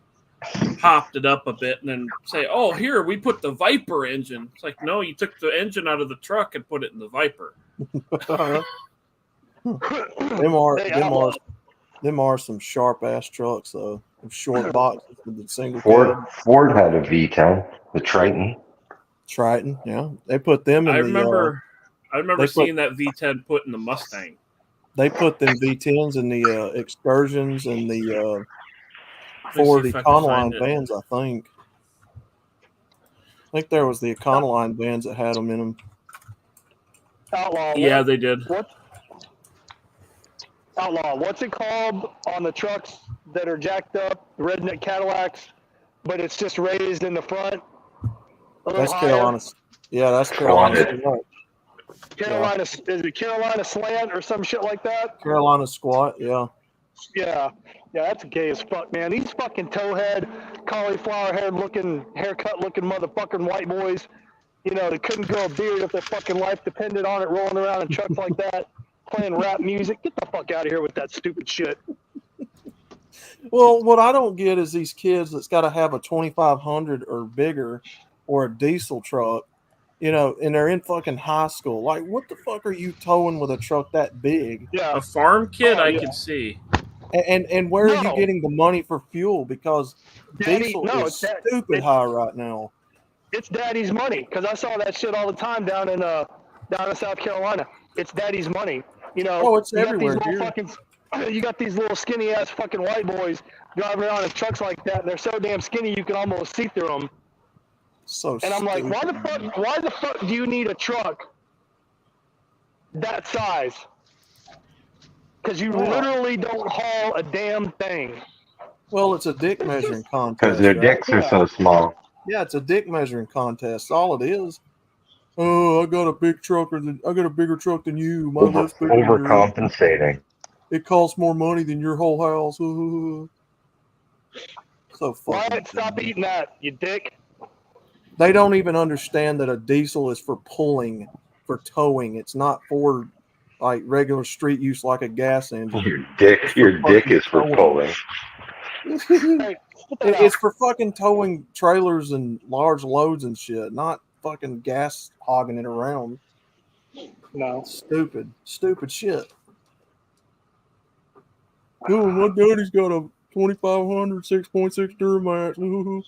popped it up a bit and then say, oh, here, we put the Viper engine. It's like, no, you took the engine out of the truck and put it in the Viper. Them are some sharp ass trucks though. Short boxes with the single Ford had a V10, the Triton. Yeah. They put them in I remember seeing that V10 put in the Mustang. They put them V10s in the Excursions and the for the Econoline vans, I think. I think there was the Econoline vans that had them in them. Outlaw. Yeah, they did. What? Outlaw. What's it called on the trucks that are jacked up, redneck Cadillacs, but it's just raised in the front? That's Carolina. Yeah, that's Carolina. Carolina, is it Carolina Slant or some shit like that? Carolina Squat, yeah. Yeah, that's gay as fuck, man. These fucking towhead, cauliflower head looking, haircut looking motherfucking white boys, that couldn't grow a beard if their fucking life depended on it, rolling around in trucks like that, playing rap music. Get the fuck out of here with that stupid shit. Well, what I don't get is these kids that's got to have a 2500 or bigger or a diesel truck, and they're in fucking high school. Like, what the fuck are you towing with a truck that big? Yeah, a farm kid, I can see. And where are you getting the money for fuel? Because diesel is stupid high right now. It's daddy's money, because I saw that shit all the time down in South Carolina. It's daddy's money. It's everywhere. You got these little skinny ass fucking white boys driving around in trucks like that, and they're so damn skinny you can almost see through them. And I'm like, why the fuck do you need a truck that size? Because you literally don't haul a damn thing. Well, it's a dick measuring contest. Because their dicks are so small. Yeah, it's a dick measuring contest. All it is. Oh, I got a bigger truck than you. My lift's bigger. Overcompensating. It costs more money than your whole house. So fucking. Wyatt, stop eating that, you dick. They don't even understand that a diesel is for pulling, for towing. It's not for like regular street use like a gas engine. Your dick is for pulling. It's for fucking towing trailers and large loads and shit, not fucking gas hogging it around. No. Stupid shit. Oh, my daddy's got a 2500 6.6 Duramax.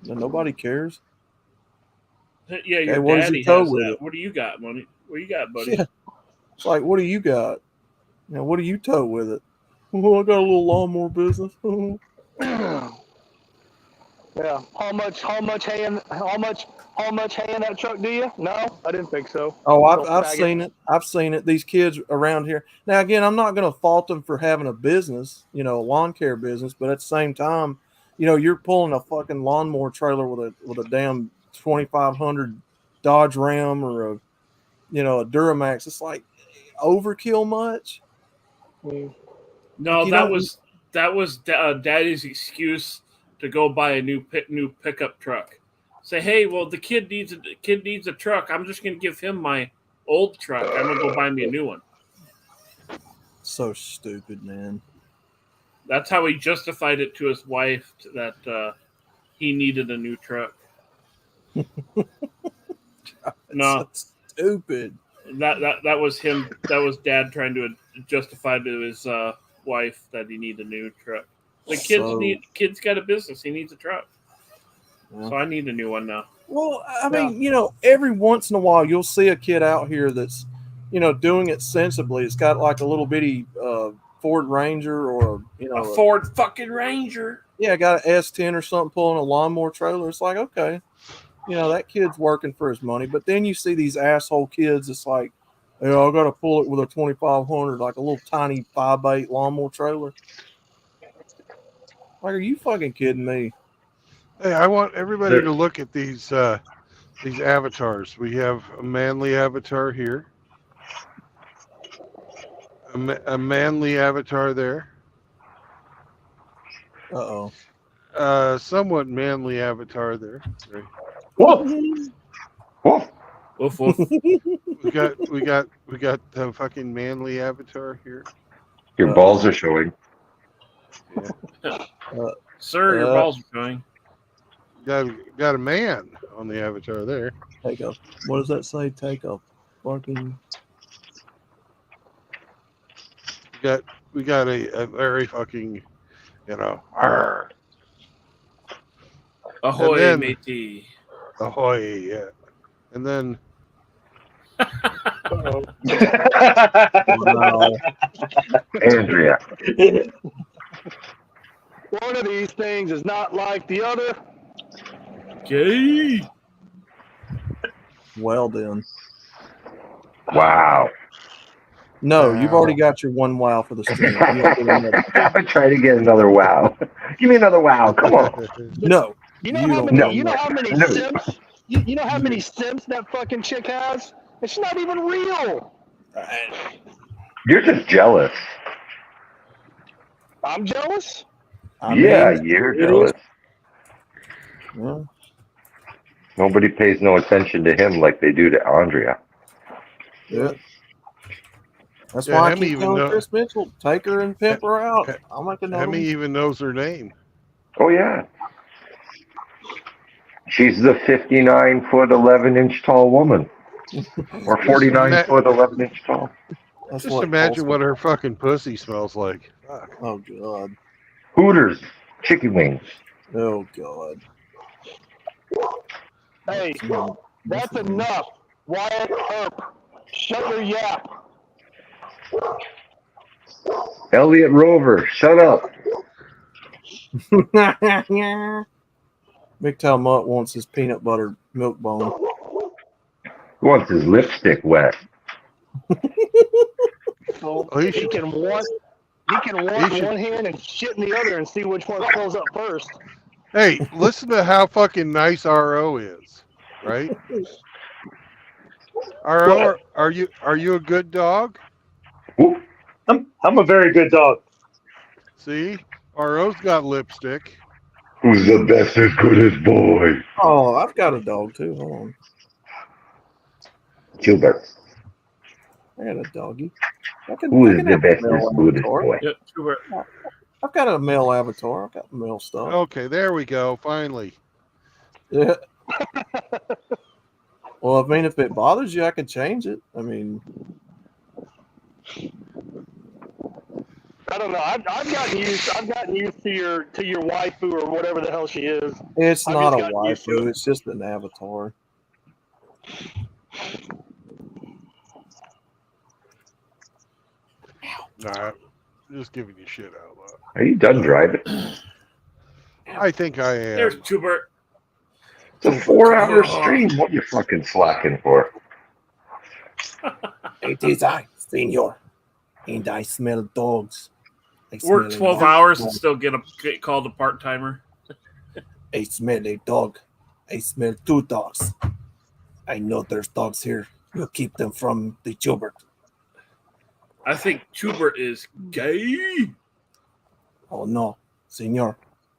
And nobody cares. Yeah, your daddy has that. What do you got, money? What do you got, buddy? Yeah. It's like, what do you got? What do you tow with it? Oh, I got a little lawnmower business. Yeah. How much hay in that truck do you? No, I didn't think so. Oh, I've seen it. I've seen it. These kids around here. Now, again, I'm not going to fault them for having a business, a lawn care business, but at the same time, you're pulling a fucking lawnmower trailer with a damn 2500 Dodge Ram or a Duramax. It's like overkill much. No, that was Daddy's excuse to go buy a new pickup truck. Say, hey, well, the kid needs a truck. I'm just going to give him my old truck. I'm going to go buy me a new one. So stupid, man. That's how he justified it to his wife that he needed a new truck. No, so stupid. That was him. That was Dad trying to justify to his wife that he needed a new truck. The kid's got a business. He needs a truck. Yeah. So I need a new one now. Well, I mean, every once in a while you'll see a kid out here that's, doing it sensibly. It's got like a little bitty Ford Ranger or a Ford fucking Ranger. Yeah, got an S10 or something pulling a lawnmower trailer. It's like, okay, that kid's working for his money. But then you see these asshole kids. It's like, I got to pull it with a 2500, like a little tiny 5x8 lawnmower trailer. Like, are you fucking kidding me? Hey, I want everybody to look at these avatars. We have a manly avatar here. A manly avatar there. Uh-oh. Somewhat manly avatar there. Right. Woof. Woof. Woof, woof. We got the fucking manly avatar here. Your balls are showing. Yeah. Sir, your balls are showing. Got a man on the avatar there. Take a. What does that say? Take a fucking. We got a very fucking, arr. Ahoy, matey. Ahoy, yeah. And then. Andrea. One of these things is not like the other. Gay. Well then. Wow. No, you've already got your one wow for the stream. You don't get another. I'm trying to get another wow. Give me another wow. Come on. No. You know You how don't many? know. You know how many No. simps? You know how many simps that fucking chick has? It's not even real. You're just jealous. I'm jealous. I Yeah, mean, you're it jealous. Yeah. Nobody pays no attention to him like they do to Andrea. Yeah. That's Yeah, why I Hemi keep even telling know- Chris Mitchell, take her and pimp her out. I'll make another Hemi one. even knows her name. Oh yeah. She's the 59 foot 11 inch tall woman, or 49 foot 11 inch tall. That's Just what imagine Colson- what her fucking pussy smells like. Fuck. Oh god. Hooters, chicken wings. Oh god. Hey, that's enough. Wyatt Earp, shut your yap. Elliot Rover, shut up. McTow Mutt wants his peanut butter milk bone. Who wants his lipstick wet? So Oh, he he should- can want should- one hand and shit in the other and see which one fills up first. Hey, listen to how fucking nice RO is, right? RO, are you a good dog? Ooh, I'm a very good dog. See, RO's got lipstick. who's the best and goodest boy? Oh, I've got a dog too. Hold on. Gilbert. I got a doggy. Who I is can the have a best male and goodest avatar. boy? Yep, Schubert. I've got a male avatar. I've got male stuff. Okay, there we go. Finally. Yeah. Well, I mean, if it bothers you, I can change it. I mean, I don't know. I've gotten used to your waifu or whatever the hell she is. it's I've not just a gotten used to waifu. it. It's just an avatar. Nah, just giving you shit out loud. Are you done driving? I think I am. There's Schubert. It's a 4-hour stream. What you fucking slacking for? It is I, senor, and I smell dogs. I Work smell a 12 dog. hours and still get called a part timer. I smell a dog. I smell 2 dogs. I know there's dogs here. You keep them from the Schubert. I think Schubert is gay. Oh no, senor.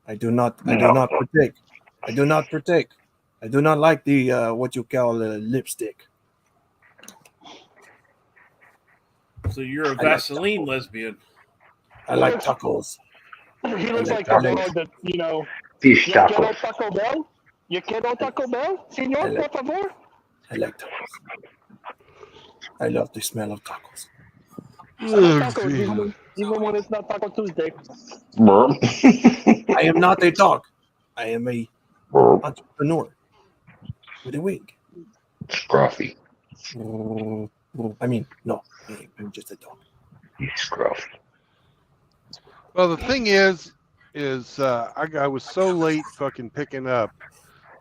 I do not No. partake. I do not partake. I do not like the what you call lipstick. So you're a like Vaseline lesbian. I like tacos. He looks like I the like- dog that, you know. Fish You quiero tacos. Taco Bell? You quiero Taco Bell? Senor, por favor? I like tacos. I love the smell of tacos. Tacos, even when it's not Taco Tuesday. Burp. I am not a dog. I am a Burp. entrepreneur with a wig. Scruffy. I mean, no, I'm just a dog. You scruffy. Well, the thing is I was so late fucking picking up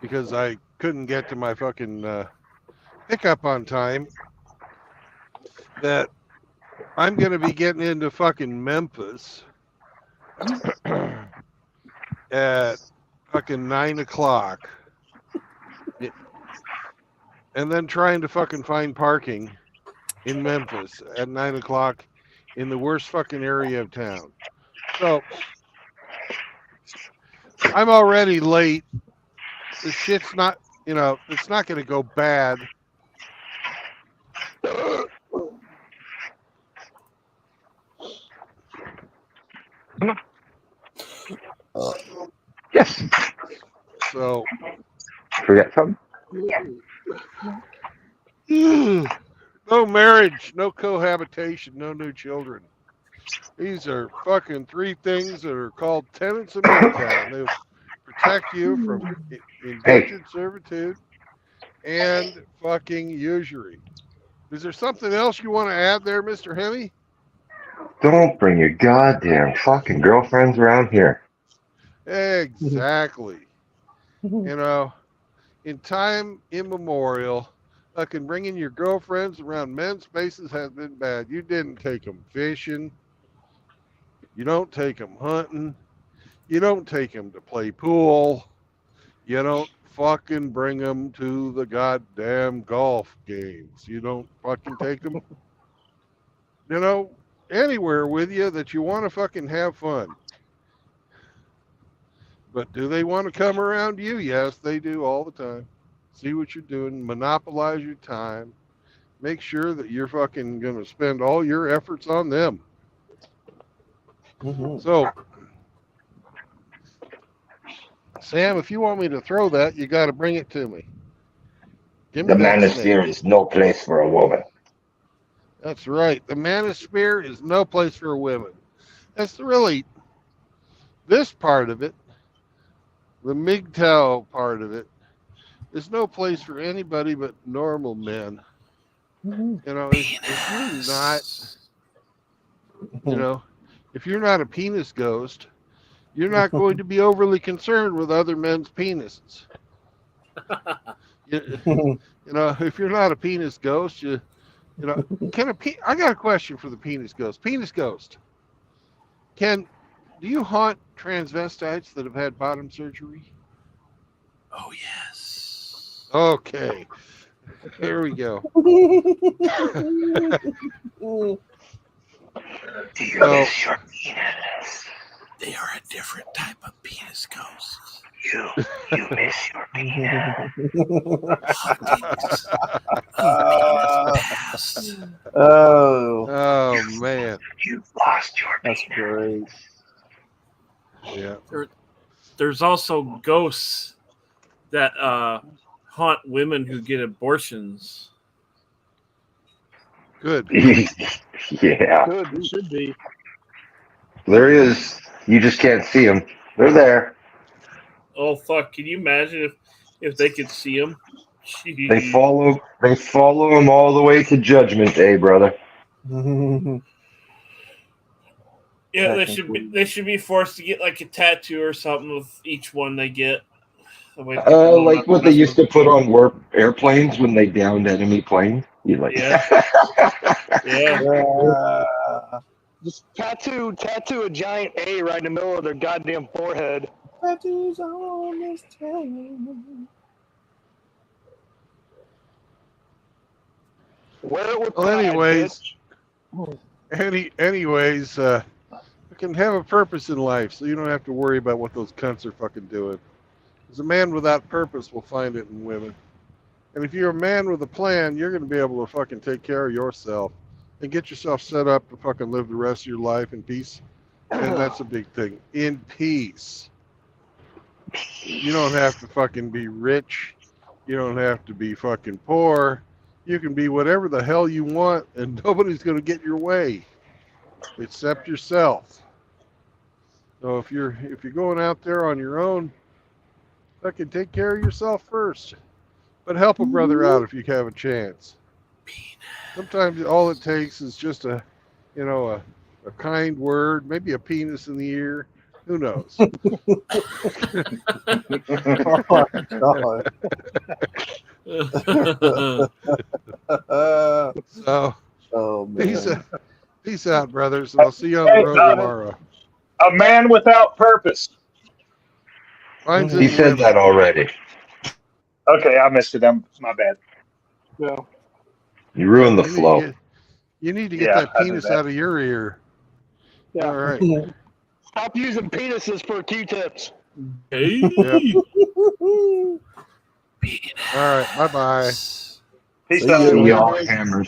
because I couldn't get to my fucking pickup on time that I'm going to be getting into fucking Memphis at fucking 9 o'clock. And then trying to fucking find parking in Memphis at 9 o'clock in the worst fucking area of town. So I'm already late. The shit's not, it's not going to go bad. Yes. So, Forget something? no marriage, no cohabitation, no new children. These are fucking 3 things that are called tenants of Midtown. They protect you from indentured servitude and fucking usury. Is there something else you want to add there, Mr. Hemi? Don't bring your goddamn fucking girlfriends around here. Exactly. You know, in time immemorial, fucking bringing your girlfriends around men's spaces has been bad. You didn't take them fishing. You don't take them hunting. You don't take them to play pool. You don't fucking bring them to the goddamn golf games. You don't fucking take them, you know, anywhere with you that you want to fucking have fun. But do they want to come around you? Yes, they do all the time. See what you're doing, monopolize your time, make sure that you're fucking going to spend all your efforts on them. Mm-hmm. So, Sam, if you want me to throw that, you got to bring it to me. Give me The that manosphere snake. is no place for a woman. That's right. The manosphere is no place for women. That's really this part of it. The MGTOW part of it. There's no place for anybody but normal men. You know, if you're not, you know, if you're not a penis ghost, you're not going to be overly concerned with other men's penises. You know, if you're not a penis ghost, you know, I got a question for the penis ghost. Penis ghost, do you haunt transvestites that have had bottom surgery? Oh, yes. Okay. Here we go. Do you miss your penis? They are a different type of penis ghost. You miss your penis. Oh man. You've lost your penis. That's great. Yeah. There's also ghosts that haunt women who get abortions. Good. Yeah. Good. It should be. There is. You just can't see them. They're there. Oh fuck! Can you imagine if they could see them? Jeez. They follow them all the way to Judgment Day, brother. Yeah, they should be forced to get like a tattoo or something with each one they get. Like what they used to put on airplanes when they downed enemy planes. Yeah. Just tattoo a giant A right in the middle of their goddamn forehead. Tattoos on this town. Wear it with Well, pride, anyways, bitch. you can have a purpose in life, so you don't have to worry about what those cunts are fucking doing. Because a man without purpose will find it in women. And if you're a man with a plan, you're going to be able to fucking take care of yourself and get yourself set up to fucking live the rest of your life in peace. And that's a big thing. In peace. You don't have to fucking be rich. You don't have to be fucking poor. You can be whatever the hell you want, and nobody's going to get your way except yourself. So if you're going out there on your own, fucking take care of yourself first. But help a brother out if you have a chance. Sometimes all it takes is just a kind word, maybe a penis in the ear. Who knows? Oh my God. So, peace out, brothers, and I'll see you on the road tomorrow. A man without purpose. He said that already. Okay, I missed it. My bad. Yeah. You ruined the flow. You need to get that penis out of your ear. Yeah. All right. Stop using penises for Q-tips. Hey. Yep. All right. Bye-bye. Peace out. See y'all, hammers.